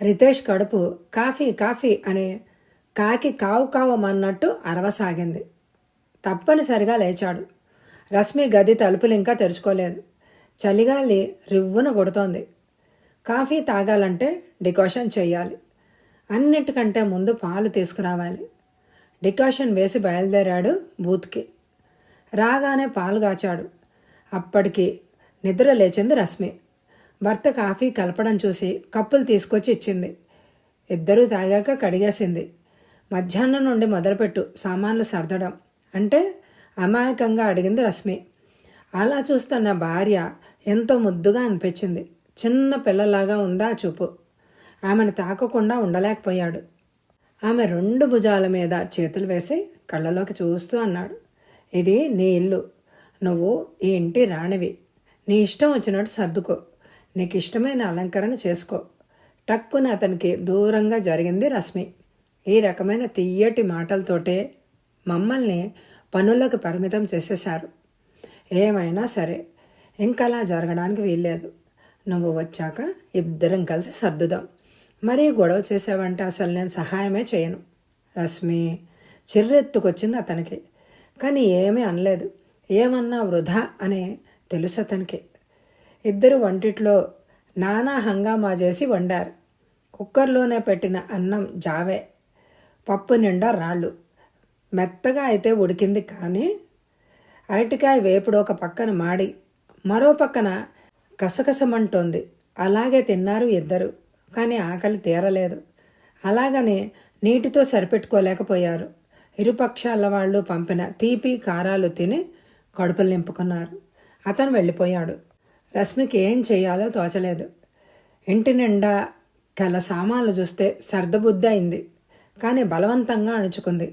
రితేష్ కడుపు కాఫీ కాఫీ అని కాకి కావు కావమన్నట్టు అరవసాగింది. తప్పనిసరిగా లేచాడు. రశ్మి గది తలుపులు ఇంకా తెరుచుకోలేదు. చలిగాలి రివ్వున కొడుతోంది. కాఫీ తాగాలంటే డికాషన్ చెయ్యాలి. అన్నిటికంటే ముందు పాలు తీసుకురావాలి. డికాషన్ వేసి బయలుదేరాడు బూత్కి. రాగానే పాలు కాచాడు. అప్పటికి నిద్ర లేచింది రశ్మి. భర్త కాఫీ కలపడం చూసి కప్పులు తీసుకొచ్చి ఇచ్చింది. ఇద్దరూ తాగాక కడిగేసింది. మధ్యాహ్నం నుండి మొదలుపెట్టు సామాన్లు సర్దడం అంటే అమాయకంగా అడిగింది రశ్మి. అలా చూస్తున్న భార్య ఎంతో ముద్దుగా అనిపించింది. చిన్న పిల్లలాగా ఉందా చూపు. ఆమెను తాకకుండా ఉండలేకపోయాడు. ఆమె 2 భుజాల మీద చేతులు వేసి కళ్ళలోకి చూస్తూ అన్నాడు, ఇది నీ ఇల్లు. నువ్వు ఈ ఇంటి రాణివి. నీ ఇష్టం వచ్చినట్టు సర్దుకో. నీకు ఇష్టమైన అలంకరణ చేసుకో. టక్కున అతనికి దూరంగా జరిగింది రశ్మి. ఈ రకమైన తియ్యటి మాటలతోటే మమ్మల్ని పనులకు పరిమితం చేసేశారు. ఏమైనా సరే ఇంకలా జరగడానికి వీల్లేదు. నువ్వు వచ్చాక ఇద్దరం కలిసి సర్దుదాం. మరీ గొడవ చేసావంటే అసలు నేను సహాయమే చేయను. రశ్మి చిర్రెత్తుకొచ్చింది అతనికి. కానీ ఏమీ అనలేదు. ఏమన్నా వృధా అని తెలుసు అతనికి. ఇద్దరు వంటిట్లో నానా హంగామా చేసి వండారు. కుక్కర్లోనే పెట్టిన అన్నం జావే, పప్పు నిండా రాళ్ళు. మెత్తగా అయితే ఉడికింది, కానీ అరటికాయ వేపుడు ఒక పక్కన మాడి మరో పక్కన కసకసమంటోంది. అలాగే తిన్నారు ఇద్దరు. కానీ ఆకలి తీరలేదు. అలాగని నీటితో సరిపెట్టుకోలేకపోయారు. ఇరుపక్షాల వాళ్ళు పంపిన తీపి కారాలు తిని కడుపులు నింపుకున్నారు. అతను వెళ్ళిపోయాడు. రశ్మికి ఏం చెయ్యాలో తోచలేదు. ఇంటి నిండా కల సామాన్లు చూస్తే సర్దబుద్ధి అయింది. కానీ బలవంతంగా అణుచుకుంది.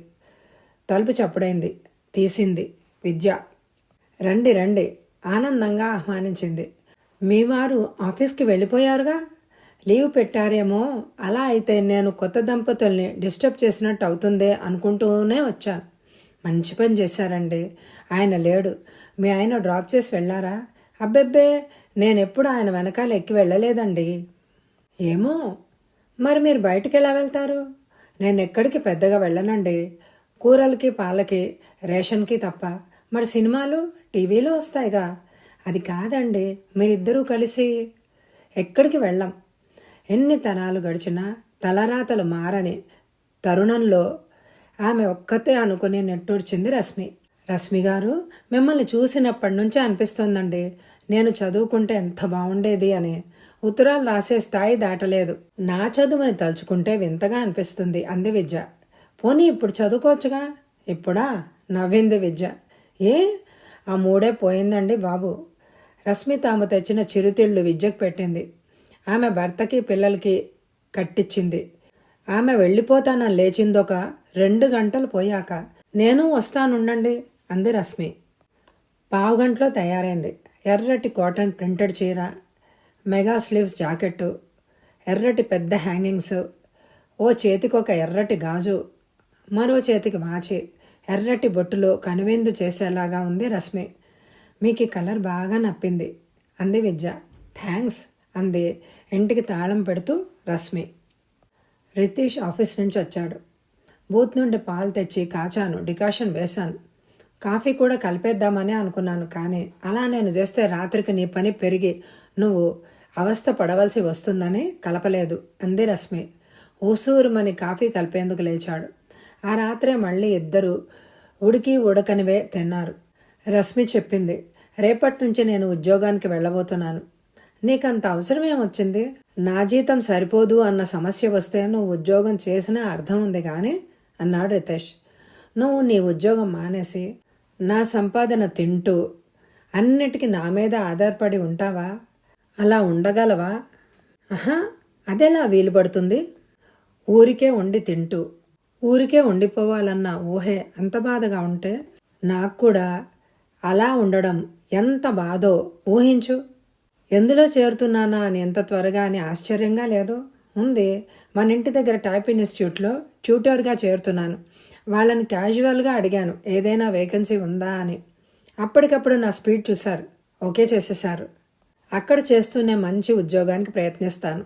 తలుపు చప్పుడైంది. తీసింది విద్య. రండి రండి ఆనందంగా ఆహ్వానించింది. మీ వారు ఆఫీస్కి వెళ్ళిపోయారుగా, లీవ్ పెట్టారేమో. అలా అయితే నేను కొత్త దంపతుల్ని డిస్టర్బ్ చేసినట్టు అవుతుందే అనుకుంటూనే వచ్చాను. మంచి పని చేశారండి. ఆయన లేడు. మీ ఆయన డ్రాప్ చేసి వెళ్ళారా? అబ్బెబ్బే, నేనెప్పుడు ఆయన వెనకాల ఎక్కి వెళ్ళలేదండి. ఏమో, మరి మీరు బయటికి ఎలా వెళ్తారు? నేను ఎక్కడికి పెద్దగా వెళ్ళనండి. కూరలకి పాలకి రేషన్కి తప్ప. మరి సినిమాలు టీవీలో వస్తాయిగా. అది కాదండి, మీరిద్దరూ కలిసి ఎక్కడికి వెళ్ళం. ఎన్ని తరాలు గడిచినా తలరాతలు మారని తరుణంలో ఆమె ఒక్కతే అనుకుని నెట్టూర్చింది రశ్మి. రశ్మి గారు, మిమ్మల్ని చూసినప్పటి నుంచి అనిపిస్తోందండి నేను చదువుకుంటే ఎంత బాగుండేది అని. ఉత్తరాలు రాసే స్థాయి దాటలేదు. నా చదువుని తలుచుకుంటే వింతగా అనిపిస్తుంది అంది విద్య. పోనీ ఇప్పుడు చదువుకోవచ్చుగా. ఇప్పుడా? నవ్వింది విద్య. ఏ, ఆ మూడే పోయిందండి బాబు. రశ్మి తాము తెచ్చిన చిరుతిళ్ళు విద్యకు పెట్టింది. ఆమె భర్తకి పిల్లలకి కట్టించింది. ఆమె వెళ్ళిపోతానని లేచిందొక 2 గంటలు పోయాక. నేను వస్తానుండండి అంది రశ్మి. పావుగంటలో తయారైంది. ఎర్రటి కాటన్ ప్రింటెడ్ చీర, మెగా స్లీవ్స్ జాకెట్టు, ఎర్రటి పెద్ద హ్యాంగింగ్స్, ఓ చేతికొక ఎర్రటి గాజు, మరో చేతికి వాచి, ఎర్రటి బొట్టులో కనువిందు చేసేలాగా ఉంది రశ్మి. మీకు ఈ కలర్ బాగా నప్పింది అంది విద్య. థ్యాంక్స్ అంది ఇంటికి తాళం పెడుతూ రశ్మి. రితీష్ ఆఫీస్ నుంచి వచ్చాడు. బూత్ నుండి పాలు తెచ్చి కాచాను, డికాషన్ వేశాను. కాఫీ కూడా కలిపేద్దామని అనుకున్నాను, కానీ అలా నేను చేస్తే రాత్రికి నీ పని పెరిగి నువ్వు అవస్థ పడవలసి వస్తుందని కలపలేదు అంది రశ్మి. ఊసూరుమని కాఫీ కలిపేందుకు లేచాడు. ఆ రాత్రే మళ్ళీ ఇద్దరు ఉడికి ఉడకనివే తిన్నారు. రశ్మి చెప్పింది, రేపటి నుంచి నేను ఉద్యోగానికి వెళ్ళబోతున్నాను. నీకంత అవసరం ఏమొచ్చింది? నా జీతం సరిపోదు అన్న సమస్య వస్తే నువ్వు ఉద్యోగం చేసినా అర్థం ఉంది కానీ అన్నాడు రితేష్. నువ్వు నీ ఉద్యోగం మానేసి నా సంపాదన తింటూ అన్నిటికీ నా మీద ఆధారపడి ఉంటావా? అలా ఉండగలవా? ఆహా, అదెలా వీలు పడుతుంది? ఊరికే ఉండి తింటూ ఊరికే ఉండిపోవాలన్న ఊహే అంత బాధగా ఉంటే నాకు కూడా అలా ఉండడం ఎంత బాధో ఊహించు. ఎందులో చేరుతున్నానా అని ఎంత త్వరగా అని ఆశ్చర్యంగా లేదు ఉంది. మన ఇంటి దగ్గర టైప్ ఇన్స్టిట్యూట్లో ట్యూటర్గా చేరుతున్నాను. వాళ్ళని క్యాజువల్గా అడిగాను ఏదైనా వేకెన్సీ ఉందా అని. అప్పటికప్పుడు నా స్పీడ్ చూశారు, ఓకే చేసేశారు. అక్కడ చేస్తూనే మంచి ఉద్యోగానికి ప్రయత్నిస్తాను.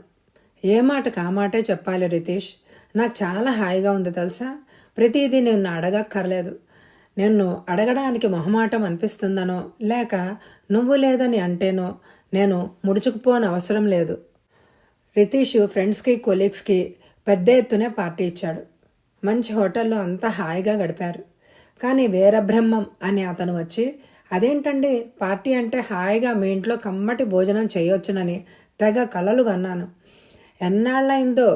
ఏ మాట కామాటే చెప్పాలి రితీష్. నాకు చాలా హాయిగా ఉంది తెలుసా. ప్రతిదీ నిన్ను అడగక్కర్లేదు. నిన్ను అడగడానికి మొహమాటం అనిపిస్తుందనో లేక నువ్వు లేదని అంటేనో నేను ముడుచుకుపోని అవసరం లేదు. రితీష్ ఫ్రెండ్స్కి కొలీగ్స్కి పెద్ద ఎత్తునే పార్టీ ఇచ్చాడు. మంచి హోటల్లో అంతా హాయిగా గడిపారు. కానీ వీరబ్రహ్మం అని అతను వచ్చి, అదేంటండి పార్టీ అంటే హాయిగా మీ ఇంట్లో కమ్మటి భోజనం చేయొచ్చునని తెగ కలలు కన్నాను. ఎన్నాళ్ళైందో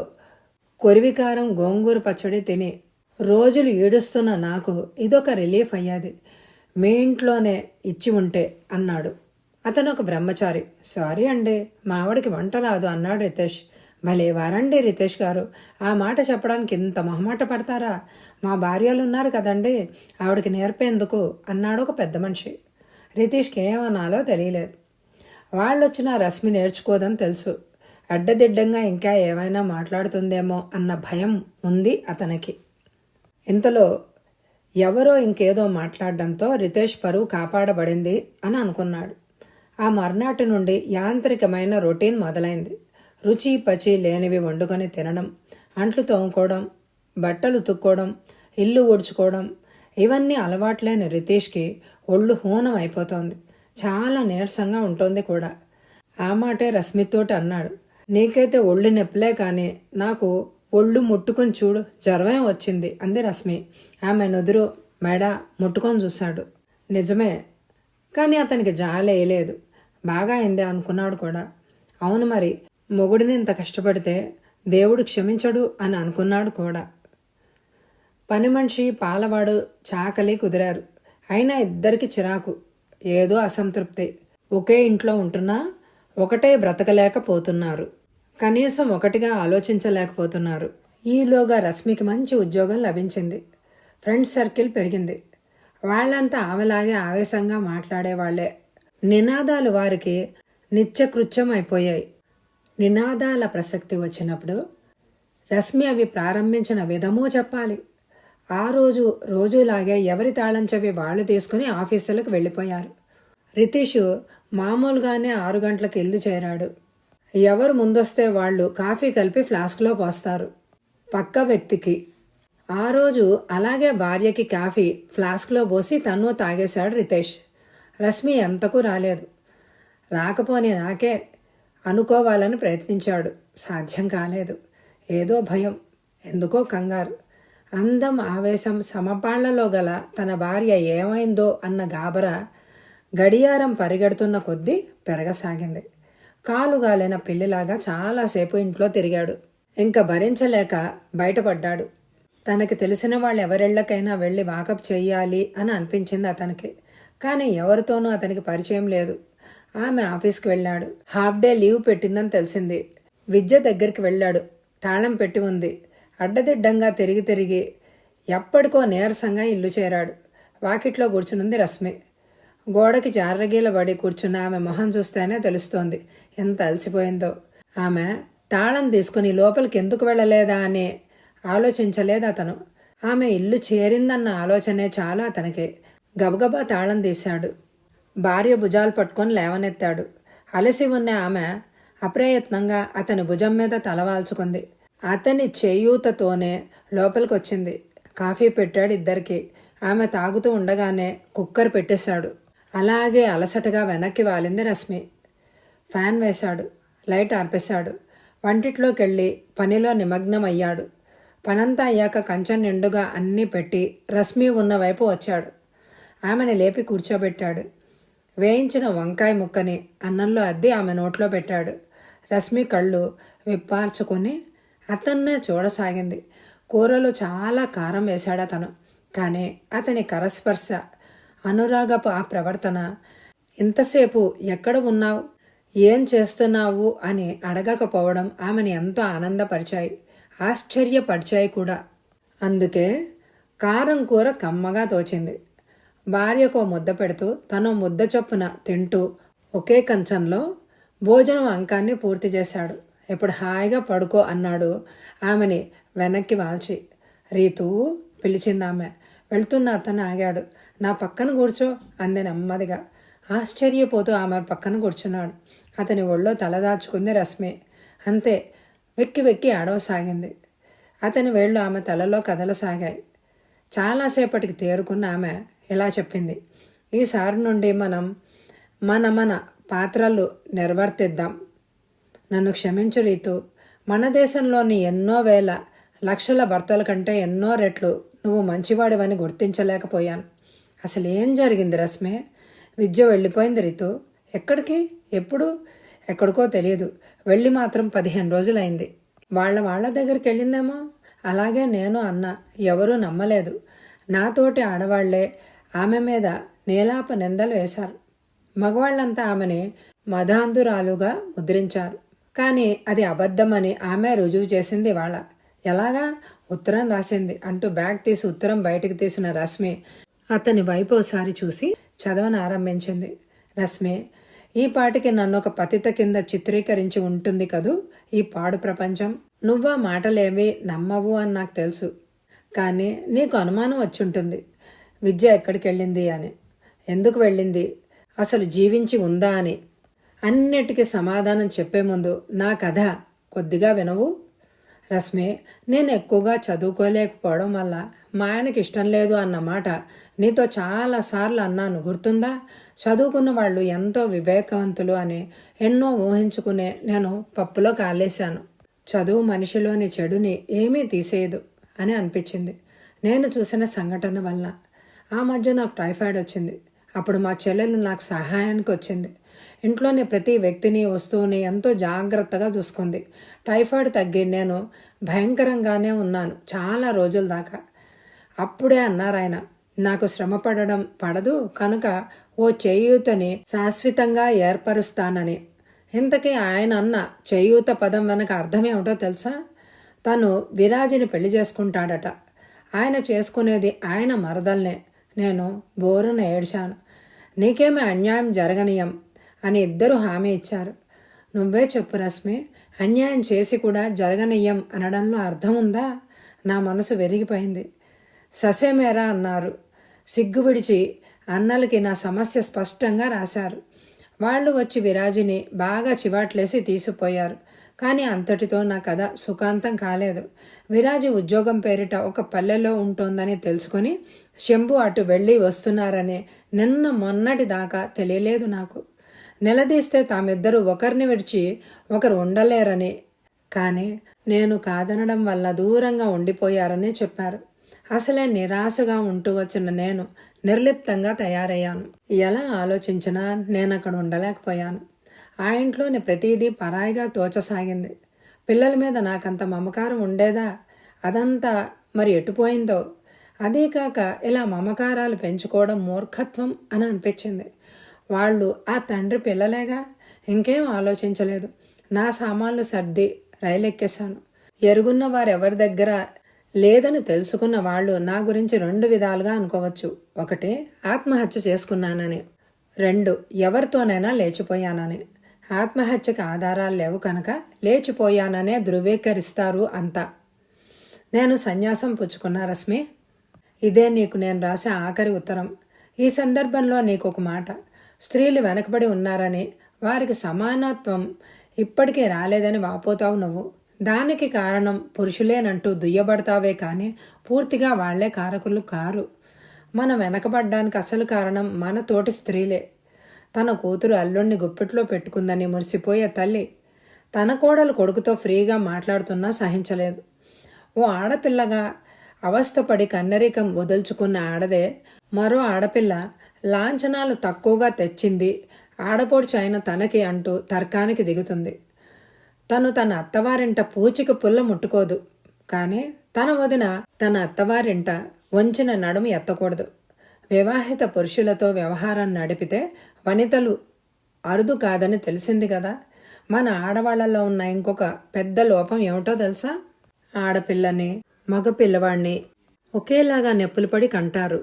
కొరివికారం గోంగూర పచ్చడి తిని రోజులు ఈడుస్తున్న నాకు ఇదొక రిలీఫ్ అయ్యేది. మీ ఇంట్లోనే ఇచ్చి ఉంటే అన్నాడు. అతను ఒక బ్రహ్మచారి. సారీ అండి, మా ఆవిడకి వంట రాదు అన్నాడు రితేష్. భలే వారండి రితేష్ గారు, ఆ మాట చెప్పడానికి ఇంత మొహమాట పడతారా? మా భార్యలు ఉన్నారు కదండి, ఆవిడకి నేర్పేందుకు అన్నాడు ఒక పెద్ద మనిషి. రితీష్కి ఏమనాలో తెలియలేదు. వాళ్ళొచ్చినా రశ్మి నేర్చుకోదని తెలుసు. అడ్డదిడ్డంగా ఇంకా ఏమైనా మాట్లాడుతుందేమో అన్న భయం ఉంది అతనికి. ఇంతలో ఎవరో ఇంకేదో మాట్లాడడంతో రితేష్ పరువు కాపాడబడింది అని అనుకున్నాడు. ఆ మర్నాటి నుండి యాంత్రికమైన రొటీన్ మొదలైంది. రుచి పచి లేనివి వండుకొని తినడం, అంట్లు తోముకోవడం, బట్టలు ఉతుక్కోవడం, ఇల్లు ఊడ్చుకోవడం, ఇవన్నీ అలవాట్లేని రితేష్కి ఒళ్ళు హూనం అయిపోతోంది. చాలా నీరసంగా ఉంటుంది కూడా. ఆ మాటే రశ్మితోటి అన్నాడు. నీకైతే ఒళ్ళు నొప్పులే కానీ నాకు ఒళ్ళు ముట్టుకుని చూడు, జ్వరమే వచ్చింది అంది రశ్మి. ఆమె నుదురు మెడ ముట్టుకొని చూశాడు. నిజమే, కానీ అతనికి జాలేయలేదు. బాగా అయిందే అనుకున్నాడు కూడా. అవును మరి, మొగుడిని ఇంత కష్టపడితే దేవుడు క్షమించడు అని అనుకున్నాడు కూడా. పని మనిషి పాలవాడు చాకలి కుదిరారు. అయినా ఇద్దరికి చిరాకు, ఏదో అసంతృప్తి. ఒకే ఇంట్లో ఉంటున్నా ఒకటే బ్రతకలేకపోతున్నారు. కనీసం ఒకటిగా ఆలోచించలేకపోతున్నారు. ఈలోగా రశ్మికి మంచి ఉద్యోగం లభించింది. ఫ్రెండ్స్ సర్కిల్ పెరిగింది. వాళ్ళంతా ఆమెలాగే ఆవేశంగా మాట్లాడేవాళ్లే. నినాదాలు వారికి నిత్యకృత్యం అయిపోయాయి. నినాదాల ప్రసక్తి వచ్చినప్పుడు రశ్మి అవి ప్రారంభించిన విధమూ చెప్పాలి. ఆ రోజులాగే ఎవరి తాళం చెవి వాళ్ళు తీసుకుని ఆఫీసులకు వెళ్ళిపోయారు. రితీష్ మామూలుగానే 6 గంటలకు ఇల్లు చేరాడు. ఎవరు ముందొస్తే వాళ్ళు కాఫీ కలిపి ఫ్లాస్క్లో పోస్తారు పక్క వ్యక్తికి. ఆ రోజు అలాగే భార్యకి కాఫీ ఫ్లాస్క్లో పోసి తను తాగేశాడు రితేష్. రశ్మి ఎంతకు రాలేదు. రాకపోని నాకే అనుకోవాలని ప్రయత్నించాడు. సాధ్యం కాలేదు. ఏదో భయం, ఎందుకో కంగారు. అందం ఆవేశం సమపాళ్లలో గల తన భార్య ఏమైందో అన్న గాబరా గడియారం పరిగెడుతున్న కొద్దీ పెరగసాగింది. కాలుగాలిన పిల్లిలాగా చాలాసేపు ఇంట్లో తిరిగాడు. ఇంకా భరించలేక బయటపడ్డాడు. తనకి తెలిసిన వాళ్ళు ఎవరిళ్లకైనా వెళ్ళి వాకప్ చెయ్యాలి అని అనిపించింది అతనికి. కానీ ఎవరితోనూ అతనికి పరిచయం లేదు. ఆమె ఆఫీస్కి వెళ్ళాడు. హాఫ్ డే లీవ్ పెట్టిందని తెలిసింది. విద్య దగ్గరికి వెళ్ళాడు. తాళం పెట్టి ఉంది. అడ్డదిడ్డంగా తిరిగి ఎప్పటికో నీరసంగా ఇల్లు చేరాడు. వాకిట్లో కూర్చునుంది రశ్మి. గోడకి జారగీలబడి కూర్చున్న ఆమె మొహం చూస్తేనే తెలుస్తోంది ఎంత అలసిపోయిందో. ఆమె తాళం తీసుకుని లోపలికి ఎందుకు వెళ్ళలేదా అని ఆలోచించలేదు అతను. ఆమె ఇల్లు చేరిందన్న ఆలోచనే చాలు అతనికి. గబగబా తాళం తీశాడు. భార్య భుజాలు పట్టుకొని లేవనెత్తాడు. అలసి ఉన్న ఆమె అప్రయత్నంగా అతని భుజం మీద తలవాల్చుకుంది. అతని చేయూతతోనే లోపలికొచ్చింది. కాఫీ పెట్టాడు ఇద్దరికి. ఆమె తాగుతూ ఉండగానే కుక్కర్ పెట్టేశాడు. అలాగే అలసటగా వెనక్కి వాలింది రశ్మి. ఫ్యాన్ వేశాడు. లైట్ ఆర్పేశాడు. వంటిట్లోకెళ్ళి పనిలో నిమగ్నమయ్యాడు. పనంతా అయ్యాక కంచం నిండుగా అన్నీ పెట్టి రశ్మి ఉన్న వైపు వచ్చాడు. ఆమెను లేపి కూర్చోబెట్టాడు. వేయించిన వంకాయ ముక్కని అన్నంలో అద్ది ఆమె నోట్లో పెట్టాడు. రశ్మి కళ్ళు విప్పార్చుకొని అతన్నే చూడసాగింది. కూరలో చాలా కారం వేశాడు అతను. కానీ అతని కరస్పర్శ, అనురాగపు ఆ ప్రవర్తన, ఇంతసేపు ఎక్కడ ఉన్నావు, ఏం చేస్తున్నావు అని అడగకపోవడం ఆమెను ఎంతో ఆనందపరిచాయి, ఆశ్చర్యపరిచాయి కూడా. అందుకే కారం కూర కమ్మగా తోచింది. భార్యకో ముద్ద పెడుతూ తను ముద్ద చొప్పున తింటూ ఒకే కంచంలో భోజనం అంకాన్ని పూర్తి చేశాడు. ఇప్పుడు హాయిగా పడుకో అన్నాడు ఆమెని వెనక్కి వాల్చి. రీతూ పిలిచిందామె. వెళ్తున్న అతను ఆగాడు. నా పక్కన కూర్చో అంది నెమ్మదిగా. ఆశ్చర్యపోతూ ఆమె పక్కన కూర్చున్నాడు. అతని ఒళ్ళో తలదాచుకుంది రశ్మి. అంతే, వెక్కి వెక్కి ఆడవసాగింది. అతని వేళ్ళు ఆమె తలలో కదలసాగాయి. చాలాసేపటికి తేరుకున్న ఆమె ఇలా చెప్పింది. ఈసారి నుండి మన పాత్రలు నిర్వర్తిద్దాం. నన్ను క్షమించు రీతు. మన దేశంలోని ఎన్నో వేల లక్షల భర్తల కంటే ఎన్నో రెట్లు నువ్వు మంచివాడివని గుర్తించలేకపోయాను. అసలు ఏం జరిగింది రశ్మి? విద్య వెళ్ళిపోయింది రీతు. ఎక్కడికి? ఎప్పుడు? ఎక్కడికో తెలియదు. వెళ్ళి మాత్రం 15 రోజులైంది. వాళ్ళ దగ్గరికి వెళ్ళిందేమో. అలాగే నేను అన్నా. ఎవరూ నమ్మలేదు. నాతోటి ఆడవాళ్లే ఆమె మీద నీలాప నిందలు వేశారు. మగవాళ్లంతా ఆమెని మదాంధురాలుగా ముద్రించారు. కానీ అది అబద్ధమని ఆమె రుజువు చేసింది ఇవాళ. ఎలాగా? ఉత్తరం రాసింది అంటూ బ్యాగ్ తీసి ఉత్తరం బయటకు తీసిన రశ్మి అతని వైపు ఒకసారి చూసి చదవనారంభించింది. రశ్మి, ఈ పాటికి నన్ను ఒక పతిత కింద చిత్రీకరించి ఉంటుంది కదూ ఈ పాడు ప్రపంచం. నువ్వా మాటలేవి నమ్మవు అని నాకు తెలుసు. కానీ నీకు అనుమానం వచ్చుంటుంది. విద్య ఎక్కడికి వెళ్ళింది అని, ఎందుకు వెళ్ళింది, అసలు జీవించి ఉందా అని అన్నిటికీ సమాధానం చెప్పే ముందు నా కథ కొద్దిగా వినవు? రశ్మి, నేను ఎక్కువగా చదువుకోలేకపోవడం వల్ల మా ఆయనకి ఇష్టం లేదు అన్నమాట నీతో చాలాసార్లు అన్నాను, గుర్తుందా? చదువుకున్న వాళ్ళు ఎంతో వివేకవంతులు అని ఎన్నో ఊహించుకునే నేను పప్పులో కాలేశాను. చదువు మనిషిలోని చెడుని ఏమీ తీసేయదు అని అనిపించింది నేను చూసిన సంఘటన వల్ల. ఆ మధ్య నాకు టైఫాయిడ్ వచ్చింది. అప్పుడు మా చెల్లెలు నాకు సహాయానికి వచ్చింది. ఇంట్లోని ప్రతి వ్యక్తిని వస్తువుని ఎంతో జాగ్రత్తగా చూసుకుంది. టైఫాయిడ్ తగ్గి నేను భయంకరంగానే ఉన్నాను చాలా రోజుల దాకా. అప్పుడే అన్నారాయన, నాకు శ్రమ పడడం పడదు కనుక ఓ చేయూతని శాశ్వతంగా ఏర్పరుస్తానని. ఇంతకీ ఆయన అన్న చేయూత పదం వెనక అర్థమేమిటో తెలుసా? తను విరాజిని పెళ్లి చేసుకుంటాడట. ఆయన చేసుకునేది ఆయన మరదల్నే. నేను బోరున ఏడ్చాను. నీకేమీ అన్యాయం జరగనీయం అని ఇద్దరు హామీ ఇచ్చారు. నువ్వే చెప్పు రశ్మి, అన్యాయం చేసి కూడా జరగనీయం అనడంలో అర్థం ఉందా? నా మనసు వెరిగిపోయింది. ససేమేరా అన్నారు. సిగ్గు విడిచి అన్నలకి నా సమస్య స్పష్టంగా రాశారు. వాళ్ళు వచ్చి విరాజిని బాగా చివాట్లేసి తీసిపోయారు. కానీ అంతటితో నా కథ సుఖాంతం కాలేదు. విరాజి ఉద్యోగం పేరిట ఒక పల్లెలో ఉంటోందని తెలుసుకొని శంభు అటు వెళ్ళి వస్తున్నారని నిన్న మొన్నటి దాకా తెలియలేదు నాకు. నిలదీస్తే తామిద్దరూ ఒకరిని విడిచి ఒకరు ఉండలేరని, కానీ నేను కాదనడం వల్ల దూరంగా ఉండిపోయారని చెప్పారు. అసలే నిరాశగా ఉంటూ వచ్చిన నేను నిర్లిప్తంగా తయారయ్యాను. ఎలా ఆలోచించినా నేను అక్కడ ఉండలేకపోయాను. ఆ ఇంట్లోని ప్రతిదీ పరాయిగా తోచసాగింది. పిల్లల మీద నాకంత మమకారం ఉండేదా? అదంతా మరి ఎటుపోయిందో. అదీ కాక ఇలా మమకారాలు పెంచుకోవడం మూర్ఖత్వం అని అనిపించింది. వాళ్ళు ఆ తండ్రి పిల్లలేగా. ఇంకేం ఆలోచించలేదు. నా సామాన్లు సర్ది రైలెక్కేశాను. ఎరుగున్న వారెవరి దగ్గర లేదని తెలుసుకున్న వాళ్ళు నా గురించి 2 విధాలుగా అనుకోవచ్చు. 1, ఆత్మహత్య చేసుకున్నానని. 2, ఎవరితోనైనా లేచిపోయానని. ఆత్మహత్యకి ఆధారాలు లేవు కనుక లేచిపోయాననే ధృవీకరిస్తారు అంతా. నేను సన్యాసం పుచ్చుకున్నా రశ్మి. ఇదే నీకు నేను రాసే ఆఖరి ఉత్తరం. ఈ సందర్భంలో నీకు ఒక మాట. స్త్రీలు వెనకబడి ఉన్నారని, వారికి సమానత్వం ఇప్పటికీ రాలేదని వాపోతావు నువ్వు. దానికి కారణం పురుషులేనంటూ దుయ్యబడతావే కానీ పూర్తిగా వాళ్లే కారకులు కారు. మనం వెనకబడ్డానికి అసలు కారణం మన తోటి స్త్రీలే. తన కూతురు అల్లుణ్ణి గుప్పిట్లో పెట్టుకుందని మురిసిపోయే తల్లి తన కోడలు కొడుకుతో ఫ్రీగా మాట్లాడుతున్నా సహించలేదు. ఓ ఆడపిల్లగా అవస్థపడి కన్నరికం వదుల్చుకున్న ఆడదే మరో ఆడపిల్ల లాంఛనాలు తక్కువగా తెచ్చింది, ఆడపోడ్చి అయిన తనకి అంటూ తర్కానికి దిగుతుంది. తను తన అత్తవారింట పూచిక పుల్ల ముట్టుకోదు, కానీ తన వదిన తన అత్తవారింట వంచిన నడుము ఎత్తకూడదు. వివాహిత పురుషులతో వ్యవహారం నడిపితే వనితలు అరుదు కాదని తెలిసింది కదా. మన ఆడవాళ్లలో ఉన్న ఇంకొక పెద్ద లోపం ఏమిటో తెలుసా? ఆడపిల్లని మగపిల్లవాణ్ణి ఒకేలాగా నెప్పులు పడి కంటారు.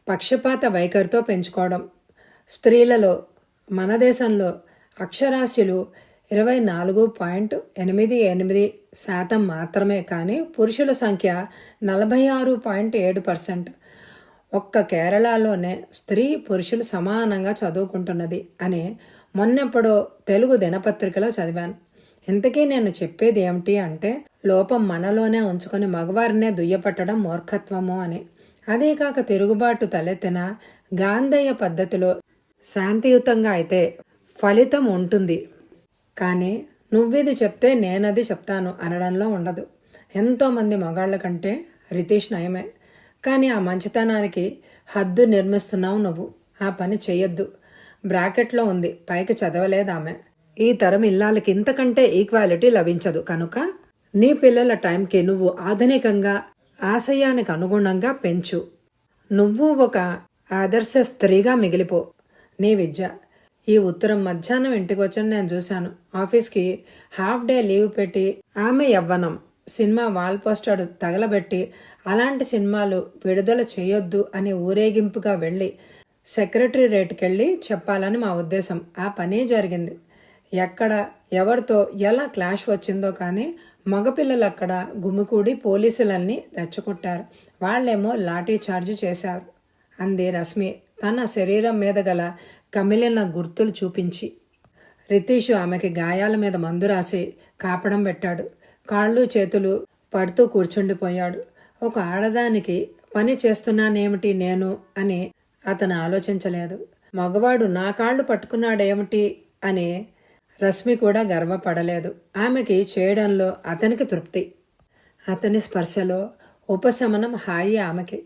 పక్షపాత వైఖరితో పెంచుకోవడం. స్త్రీలలో మన దేశంలో అక్షరాస్యులు 24.88% మాత్రమే, కానీ పురుషుల సంఖ్య 46.7%. ఒక్క కేరళలోనే స్త్రీ పురుషులు సమానంగా చదువుకుంటున్నది అని మొన్నెప్పుడో తెలుగు దినపత్రికలో చదివాను. ఇంతకీ నేను చెప్పేది ఏమిటి అంటే, లోపం మనలోనే ఉంచుకొని మగవారినే దుయ్యపట్టడం మూర్ఖత్వము అని. అదే కాక తిరుగుబాటు తలెత్తిన గాంధేయ పద్ధతిలో శాంతియుతంగా అయితే ఫలితం ఉంటుంది, కానీ నువ్విది చెప్తే నేనది చెప్తాను అనడంలో ఉండదు. ఎంతోమంది మగాళ్ల కంటే రితీష్ నయమే, కానీ ఆ మంచితనానికి హద్దు నిర్మిస్తున్నావు నువ్వు. ఆ పని చెయ్యొద్దు. బ్రాకెట్లో ఉంది, పైకి చదవలేదామె. ఈ తరం ఇల్లాలకి ఇంతకంటే ఈక్వాలిటీ లభించదు కనుక నీ పిల్లల టైంకి నువ్వు ఆధునికంగా ఆశయానికి అనుగుణంగా పెంచు. నువ్వు ఒక ఆదర్శ స్త్రీగా మిగిలిపో. నీ విద్య. ఈ ఉత్తరం మధ్యాహ్నం ఇంటికి వచ్చని నేను చూశాను. ఆఫీస్కి హాఫ్ డే లీవ్ పెట్టి ఆమె యవ్వనం సినిమా వాల్ పోస్టర్ తగలబెట్టి అలాంటి సినిమాలు విడుదల చేయొద్దు అని ఊరేగింపుగా వెళ్ళి సెక్రటరీరేట్కెళ్ళి చెప్పాలని మా ఉద్దేశం. ఆ పనే జరిగింది. ఎక్కడ ఎవరితో ఎలా క్లాష్ వచ్చిందో కానీ మగపిల్లలు అక్కడ గుమికూడి పోలీసులన్నీ రెచ్చగొట్టారు. వాళ్ళేమో లాఠీ చార్జ్ చేశారు. అంది రశ్మి తన శరీరం మీద గల కమిలిన గుర్తులు చూపించి. రితీషు ఆమెకి గాయాల మీద మందు రాసి కాపడం పెట్టాడు. కాళ్ళు చేతులు పడుతూ కూర్చుండిపోయాడు. ఒక ఆడదానికి పని చేస్తున్నానేమిటి నేను అని అతను ఆలోచించలేదు. మగవాడు నా కాళ్ళు పట్టుకున్నాడేమిటి అని రశ్మి కూడా గర్వపడలేదు. ఆమెకి చేయడంలో అతనికి తృప్తి. అతని స్పర్శలో ఉపశమనం, హాయి ఆమెకి.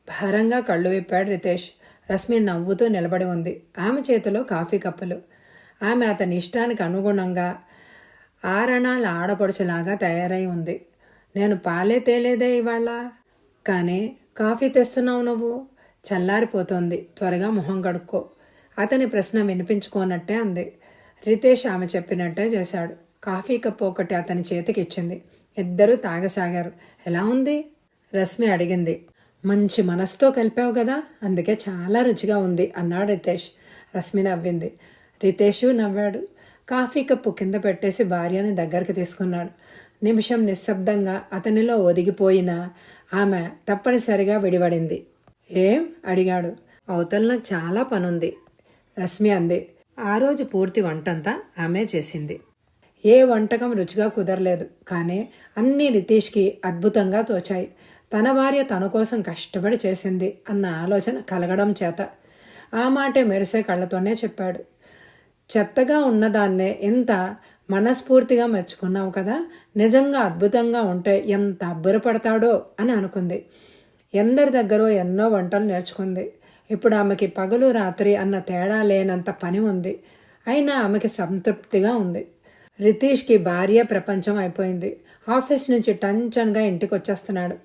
భారంగా కళ్ళు విప్పాడు రితేష్. రశ్మి నవ్వుతూ నిలబడి ఉంది. ఆమె చేతిలో కాఫీ కప్పులు. ఆమె అతని ఇష్టానికి అనుగుణంగా ఆరణాల ఆడపడుచులాగా తయారై ఉంది. నేను పాలే తేలేదే ఇవాళ. కానీ కాఫీ తెస్తున్నావు నువ్వు? చల్లారిపోతోంది, త్వరగా మొహం కడుక్కో. అతని ప్రశ్న వినిపించుకోనట్టే అంది. రితేష్ ఆమె చెప్పినట్టే చేశాడు. కాఫీ కప్పు ఒకటి అతని చేతికి ఇచ్చింది. ఇద్దరూ తాగసాగారు. ఎలా ఉంది? రశ్మి అడిగింది. మంచి మనసుతో కలిపావు కదా, అందుకే చాలా రుచిగా ఉంది అన్నాడు రితేష్. రశ్మి నవ్వింది. రితేషు నవ్వాడు. కాఫీ కప్పు కింద పెట్టేసి భార్యని దగ్గరికి తీసుకున్నాడు. నిమిషం నిశ్శబ్దంగా అతనిలో ఒదిగిపోయిన ఆమె తప్పనిసరిగా విడివడింది. ఏం అడిగాడు. అవతల నాకు చాలా పనుంది రశ్మి అంది. ఆ రోజు పూర్తి వంటంతా ఆమె చేసింది. ఏ వంటకం రుచిగా కుదరలేదు, కానీ అన్నీ రితీష్కి అద్భుతంగా తోచాయి. తన భార్య తన కోసం కష్టపడి చేసింది అన్న ఆలోచన కలగడం చేత ఆ మాటే మెరిసే కళ్ళతోనే చెప్పాడు. చెత్తగా ఉన్నదాన్నే ఎంత మనస్ఫూర్తిగా మెచ్చుకున్నావు కదా, నిజంగా అద్భుతంగా ఉంటే ఎంత అబ్బురపడతాడో అని అనుకుంది. ఎందరి దగ్గరో ఎన్నో వంటలు నేర్చుకుంది. ఇప్పుడు ఆమెకి పగలు రాత్రి అన్న తేడా లేనంత పని ఉంది. అయినా ఆమెకి సంతృప్తిగా ఉంది. రితీష్కి భార్య ప్రపంచం అయిపోయింది. ఆఫీస్ నుంచి టెన్షన్గా ఇంటికి వచ్చేస్తున్నాడు.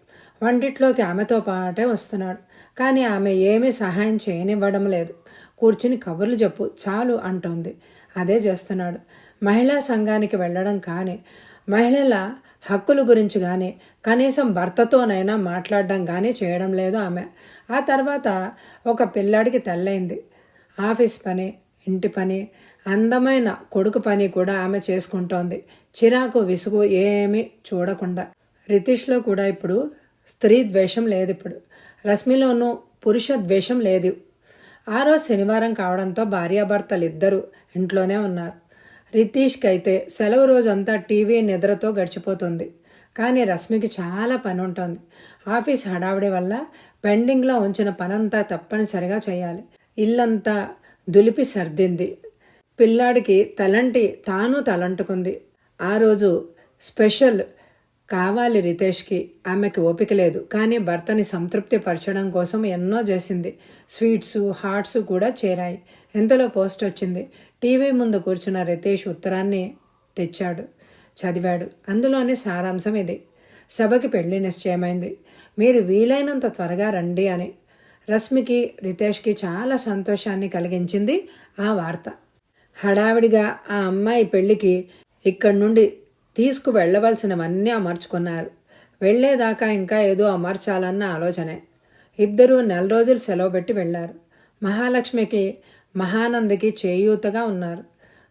వంటిట్లోకి ఆమెతో పాటే వస్తున్నాడు. కానీ ఆమె ఏమీ సహాయం చేయనివ్వడం లేదు. కూర్చుని కబుర్లు చెప్పు చాలు అంటోంది. అదే చేస్తున్నాడు. మహిళా సంఘానికి వెళ్ళడం కానీ, మహిళల హక్కుల గురించి కానీ, కనీసం భర్తతోనైనా మాట్లాడడం కానీ చేయడం లేదు ఆమె. ఆ తర్వాత ఒక పిల్లాడికి తల్లైంది. ఆఫీస్ పని, ఇంటి పని, అందమైన కొడుకు పని కూడా ఆమె చేసుకుంటోంది. చిరాకు విసుగు ఏమీ చూడకుండా. రితీష్లో కూడా ఇప్పుడు స్త్రీ ద్వేషం లేదు. ఇప్పుడు రశ్మిలోనూ పురుష ద్వేషం లేదు. ఆ రోజు శనివారం కావడంతో భార్యాభర్తలు ఇద్దరూ ఇంట్లోనే ఉన్నారు. రితీష్కి అయితే సెలవు రోజంతా టీవీ నిద్రతో గడిచిపోతుంది. కానీ రశ్మికి చాలా పని ఉంటుంది. ఆఫీస్ హడావిడి వల్ల పెండింగ్లో ఉంచిన పనంతా తప్పనిసరిగా చేయాలి. ఇల్లంతా దులిపి సర్దింది. పిల్లాడికి తలంటి తాను తలంటుకుంది. ఆ రోజు స్పెషల్ కావాలి రితేష్కి. ఆమెకి ఓపిక లేదు, కానీ భర్తని సంతృప్తి పరచడం కోసం ఎన్నో చేసింది. స్వీట్స్, హాట్స్ కూడా చేరాయి. ఎంతలో పోస్ట్ వచ్చింది. టీవీ ముందు కూర్చున్న రితేష్ ఉత్తరాన్ని తెచ్చాడు, చదివాడు. అందులోని సారాంశం ఇది. సభకి పెళ్లి నిశ్చయమైంది. మీరు వీలైనంత త్వరగా రండి అని. రశ్మికి, రితేష్కి చాలా సంతోషాన్ని కలిగించింది ఆ వార్త. హడావిడిగా ఆ అమ్మాయి పెళ్లికి ఇక్కడి నుండి తీసుకు వెళ్ళవలసినవన్నీ అమర్చుకున్నారు. వెళ్లేదాకా ఇంకా ఏదో అమర్చాలన్న ఆలోచనే. ఇద్దరూ 4 రోజులు సెలవు పెట్టి వెళ్లారు. మహాలక్ష్మికి, మహానందకి చేయూతగా ఉన్నారు.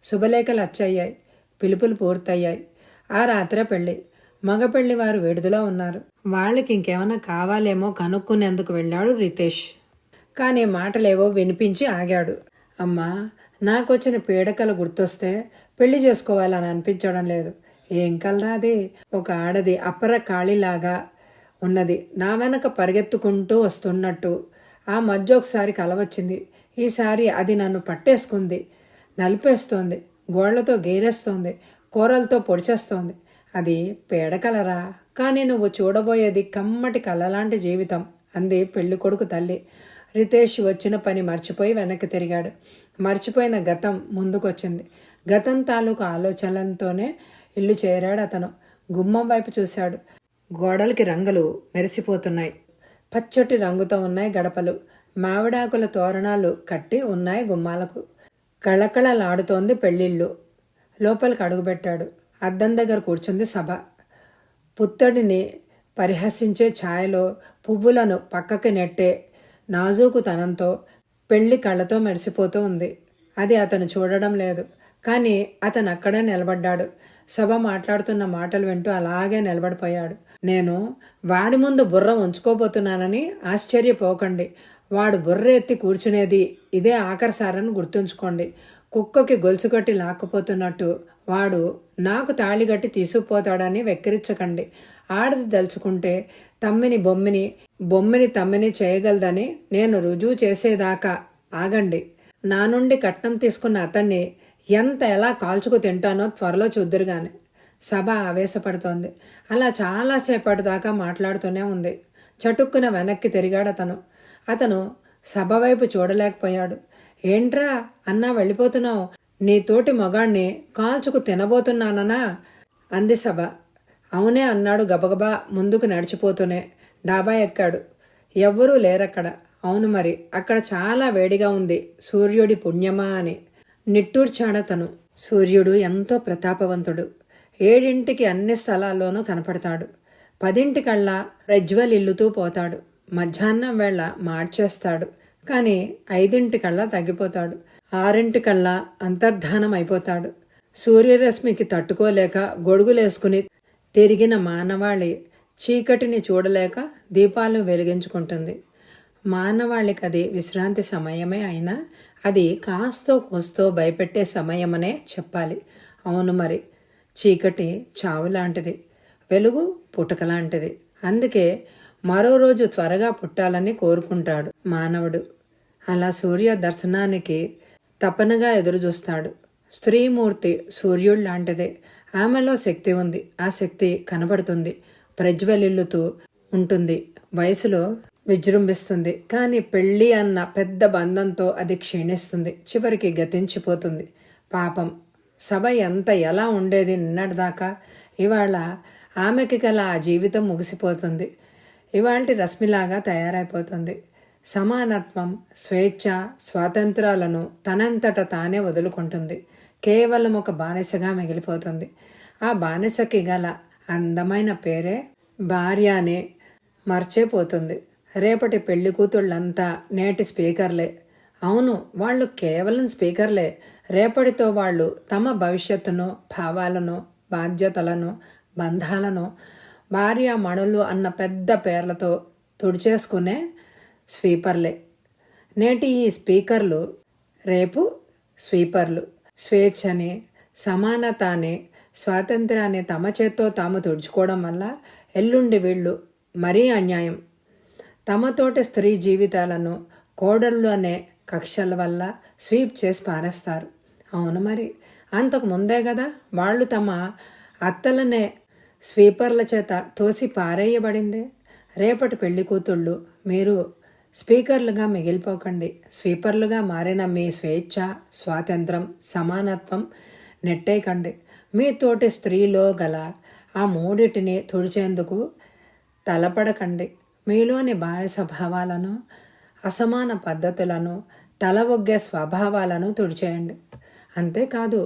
శుభలేఖలు వచ్చయ్యాయి. పిలుపులు పూర్తయ్యాయి. ఆ రాత్రే పెళ్లి. మగ పెళ్లి వారు విడుదల ఉన్నారు. వాళ్ళకి ఇంకేమైనా కావాలేమో కనుక్కునేందుకు వెళ్ళాడు రితేష్. కానీ మాటలేవో వినిపించి ఆగాడు. అమ్మా, నాకొచ్చిన పీడకలు గుర్తొస్తే పెళ్లి చేసుకోవాలని అనిపించడం లేదు. ఏం కలరాది? ఒక ఆడది అప్పర ఖాళీలాగా ఉన్నది నా వెనక పరిగెత్తుకుంటూ వస్తున్నట్టు. ఆ మధ్య ఒకసారి కలవచ్చింది. ఈసారి అది నన్ను పట్టేసుకుంది, నలిపేస్తోంది, గోళ్లతో గేరేస్తోంది, కూరలతో పొడిచేస్తోంది. అది పీడకలరా? కానీ నువ్వు చూడబోయేది కమ్మటి కలలాంటి జీవితం అంది పెళ్లి కొడుకు తల్లి. రితేష్ వచ్చిన పని మర్చిపోయి వెనక్కి తిరిగాడు. మర్చిపోయిన గతం ముందుకొచ్చింది. గతం తాలూకు ఆలోచనలతోనే ఇల్లు చేరాడు అతను. గుమ్మం వైపు చూశాడు. గోడలకి రంగులు మెరిసిపోతున్నాయి. పచ్చటి రంగుతో ఉన్నాయి గడపలు. మామిడాకుల తోరణాలు కట్టి ఉన్నాయి గుమ్మాలకు. కళకళలాడుతోంది పెళ్ళిళ్ళు. లోపలికి అడుగుపెట్టాడు. అద్దం దగ్గర కూర్చుంది సభ. పుత్తడిని పరిహసించే ఛాయలో పువ్వులను పక్కకి నెట్టే నాజూకుతనంతో పెళ్లి కళ్ళతో మెరిసిపోతూ ఉంది. అది అతను చూడడం లేదు. కానీ అతను అక్కడే నిలబడ్డాడు. సభ మాట్లాడుతున్న మాటలు వింటూ అలాగే నిలబడిపోయాడు. నేను వాడి ముందు బుర్ర ఉంచుకోబోతున్నానని ఆశ్చర్యపోకండి. వాడు బుర్ర ఎత్తి కూర్చునేది ఇదే ఆఖరిసారని గుర్తుంచుకోండి. కుక్కకి గొలుసు కట్టి లాక్కుపోతున్నట్టు వాడు నాకు తాళిగట్టి తీసుకుపోతాడని వెక్కిరించకండి. ఆడది దలుచుకుంటే బొమ్మిని తమ్మిని చేయగలదని నేను రుజువు చేసేదాకా ఆగండి. నా నుండి కట్నం తీసుకున్న అతన్ని ఎలా కాల్చుకు తింటానో త్వరలో చూద్దురుగాని. సభ ఆవేశపడుతోంది. అలా చాలాసేపటి దాకా మాట్లాడుతూనే ఉంది. చటుక్కున వెనక్కి తిరిగాడు అతను సభ వైపు చూడలేకపోయాడు. ఏంట్రా అన్నా వెళ్ళిపోతున్నావు? నీ తోటి మగాణ్ణి కాల్చుకు తినబోతున్నాననా అంది సభ. అవునే అన్నాడు గబగబా ముందుకు నడిచిపోతూనే. డాబా ఎక్కాడు. ఎవ్వరూ లేరక్కడ. అవును మరి, అక్కడ చాలా వేడిగా ఉంది. సూర్యుడి పుణ్యమా అని నిట్టూర్చాడతను. సూర్యుడు ఎంతో ప్రతాపవంతుడు. 7ంటికి అన్ని స్థలాల్లోనూ కనపడతాడు. 10ంటికల్లా ప్రజ్వలిల్లుతూ పోతాడు. మధ్యాహ్నం వేళ మార్చేస్తాడు. కానీ 5ంటికల్లా తగ్గిపోతాడు. 6ంటికల్లా అంతర్ధానం అయిపోతాడు. సూర్యరశ్మికి తట్టుకోలేక గొడుగులేసుకుని తిరిగిన మానవాళి చీకటిని చూడలేక దీపాలు వెలిగించుకుంటుంది. మానవాళికి అది విశ్రాంతి సమయమే అయినా అది కాస్తో కూస్తో భయపెట్టే సమయమనే చెప్పాలి. అవును మరి, చీకటి చావు లాంటిది, వెలుగు పుట్టుక లాంటిది. అందుకే మరో రోజు త్వరగా పుట్టాలని కోరుకుంటాడు మానవుడు. అలా సూర్య దర్శనానికి తపనగా ఎదురుచూస్తాడు. స్త్రీమూర్తి సూర్యుడు లాంటిదే. ఆమెలో శక్తి ఉంది. ఆ శక్తి కనబడుతుంది, ప్రజ్వలిల్లుతూ ఉంటుంది, వయసులో విజృంభిస్తుంది. కానీ పెళ్ళి అన్న పెద్ద బంధంతో అది క్షీణిస్తుంది, చివరికి గతించిపోతుంది. పాపం సభ ఎలా ఉండేది నిన్నటిదాకా. ఇవాళ ఆమెకి గల ఆ జీవితం ముగిసిపోతుంది. ఇవాల్టి రశ్మిలాగా తయారైపోతుంది. సమానత్వం, స్వేచ్ఛ, స్వాతంత్రాలను తనంతట తానే వదులుకుంటుంది. కేవలం ఒక బానిసగా మిగిలిపోతుంది. ఆ బానిసకి గల అందమైన పేరే భార్య అని మర్చిపోతుంది. రేపటి పెళ్లి కూతుళ్ళంతా నేటి స్పీకర్లే. అవును, వాళ్ళు కేవలం స్పీకర్లే. రేపటితో వాళ్ళు తమ భవిష్యత్తును, భావాలను, బాధ్యతలను, బంధాలను భార్యామణులు అన్న పెద్ద పేర్లతో తుడిచేసుకునే స్వీపర్లే. నేటి ఈ స్పీకర్లు రేపు స్వీపర్లు. స్వేచ్ఛని, సమానత అని, స్వాతంత్రాన్ని తమ చేత్తో తాము తుడుచుకోవడం వల్ల ఎల్లుండి వీళ్ళు మరీ అన్యాయం. తమతోటి స్త్రీ జీవితాలను కోడళ్ళు అనే కక్షల వల్ల స్వీప్ చేసి పారేస్తారు. అవును మరి, అంతకు ముందే కదా వాళ్ళు తమ అత్తలనే స్వీపర్ల చేత తోసి పారేయబడింది. రేపటి పెళ్లి కూతుళ్ళు మీరు స్పీకర్లుగా మిగిలిపోకండి. స్వీపర్లుగా మారిన మీ స్వేచ్ఛ, స్వాతంత్రం, సమానత్వం నెట్టేయకండి. మీ తోటి స్త్రీలో గల ఆ మూడిటిని తుడిచేందుకు తలపడకండి. మీలోని బానిస భావాలను, అసమాన పద్ధతులను, తలవొగ్గే స్వభావాలను తుడిచేయండి. అంతేకాదు,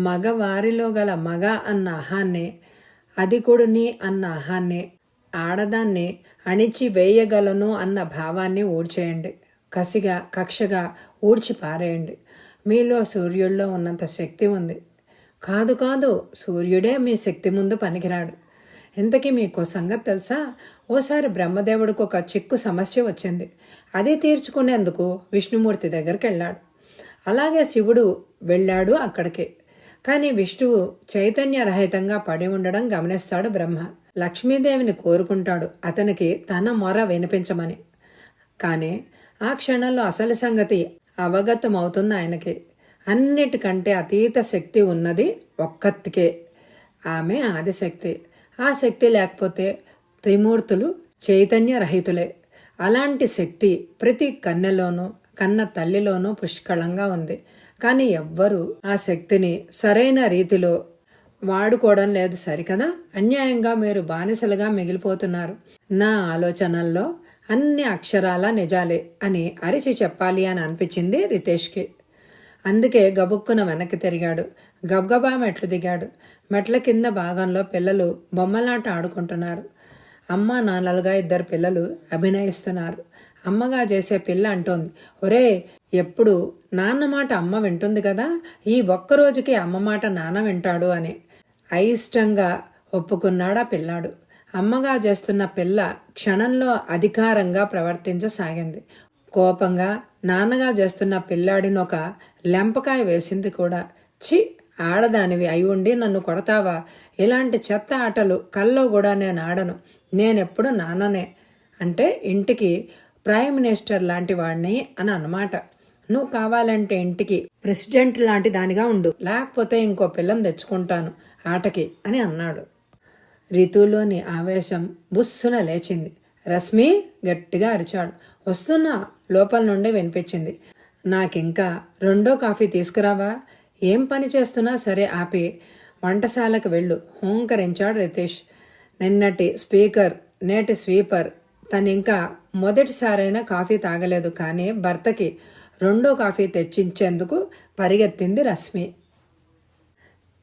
మగవారిలో గల మగ అన్న అహాన్ని, అధికుడిని అన్న అహాన్ని, ఆడదాన్ని అణిచి వేయగలను అన్న భావాన్ని ఊడ్చేయండి. కక్షగా ఊడ్చి పారేయండి. మీలో సూర్యుల్లో ఉన్నంత శక్తి ఉంది. కాదు, సూర్యుడే మీ శక్తి ముందు పనికిరాడు. ఇంతకీ మీకు సంగతి తెలుసా? ఓసారి బ్రహ్మదేవుడికి ఒక చిక్కు సమస్య వచ్చింది. అది తీర్చుకునేందుకు విష్ణుమూర్తి దగ్గరికి వెళ్ళాడు. అలాగే శివుడు వెళ్ళాడు అక్కడికి. కానీ విష్ణువు చైతన్యరహితంగా పడి ఉండడం గమనిస్తాడు బ్రహ్మ. లక్ష్మీదేవిని కోరుకుంటాడు అతనికి తన మొర వినిపించమని. కానీ ఆ క్షణంలో అసలు సంగతి అవగతమవుతుంది ఆయనకి. అన్నిటికంటే అతీత శక్తి ఉన్నది ఒక్కతికే. ఆమె ఆదిశక్తి. ఆ శక్తి లేకపోతే త్రిమూర్తులు చైతన్యరహితులే. అలాంటి శక్తి ప్రతి కన్నెలోనూ, కన్న తల్లిలోనూ పుష్కళంగా ఉంది. కానీ ఎవ్వరూ ఆ శక్తిని సరైన రీతిలో వాడుకోవడం లేదు. సరికదా? అన్యాయంగా మీరు బానిసలుగా మిగిలిపోతున్నారు. నా ఆలోచనల్లో అన్ని అక్షరాల నిజాలే అని అరిచి చెప్పాలి అని అనిపించింది రితేష్కి. అందుకే గబుక్కున వెనక్కి తిరిగాడు. గబగబా మెట్లు దిగాడు. మెట్ల కింద భాగంలో పిల్లలు బొమ్మలాట ఆడుకుంటున్నారు. అమ్మ నాన్నలుగా 2 పిల్లలు అభినయిస్తున్నారు. అమ్మగా చేసే పిల్ల అంటోంది, ఒరే, ఎప్పుడు నాన్న మాట అమ్మ వింటుంది కదా, ఈ ఒక్కరోజుకి అమ్మ మాట నాన్న వింటాడు అని అయిష్టంగా ఒప్పుకున్నాడా పిల్లాడు. అమ్మగా చేస్తున్న పిల్ల క్షణంలో అధికారంగా ప్రవర్తించసాగింది. కోపంగా నాన్నగా చేస్తున్న పిల్లాడిని ఒక లెంపకాయ వేసింది కూడా. చి, ఆడదానివి అయి ఉండి నన్ను కొడతావా? ఇలాంటి చెత్త ఆటలు కల్లో కూడా నేను ఆడను. నేనెప్పుడు నాన్ననే అంటే ఇంటికి ప్రైమ్ మినిస్టర్ లాంటి వాడిని అని అన్నమాట. నువ్వు కావాలంటే ఇంటికి ప్రెసిడెంట్ లాంటి దానిగా ఉండు, లేకపోతే ఇంకో పిల్లని తెచ్చుకుంటాను ఆటకి అని అన్నాడు. రితులోని ఆవేశం బుస్సున లేచింది. రశ్మి గట్టిగా అరిచాడు. వస్తున్నా లోపల నుండి వినిపించింది. నాకింకా 2వ కాఫీ తీసుకురావా? ఏం పని చేస్తున్నా సరే ఆపి వంటశాలకు వెళ్ళు హూంకరించాడు రితేష్. నిన్నటి స్పీకర్ నేటి స్వీపర్ తనింకా మొదటిసారైనా కాఫీ తాగలేదు, కానీ భర్తకి 2వ కాఫీ తెచ్చించేందుకు పరిగెత్తింది రశ్మి.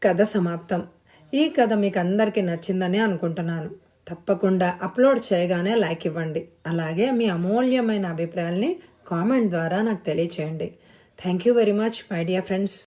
కథ సమాప్తం. ఈ కథ మీకు అందరికీ నచ్చిందని అనుకుంటున్నాను. తప్పకుండా అప్లోడ్ చేయగానే లైక్ ఇవ్వండి. అలాగే మీ అమూల్యమైన అభిప్రాయాల్ని కామెంట్ ద్వారా నాకు తెలియచేయండి. Thank you very much my dear friends.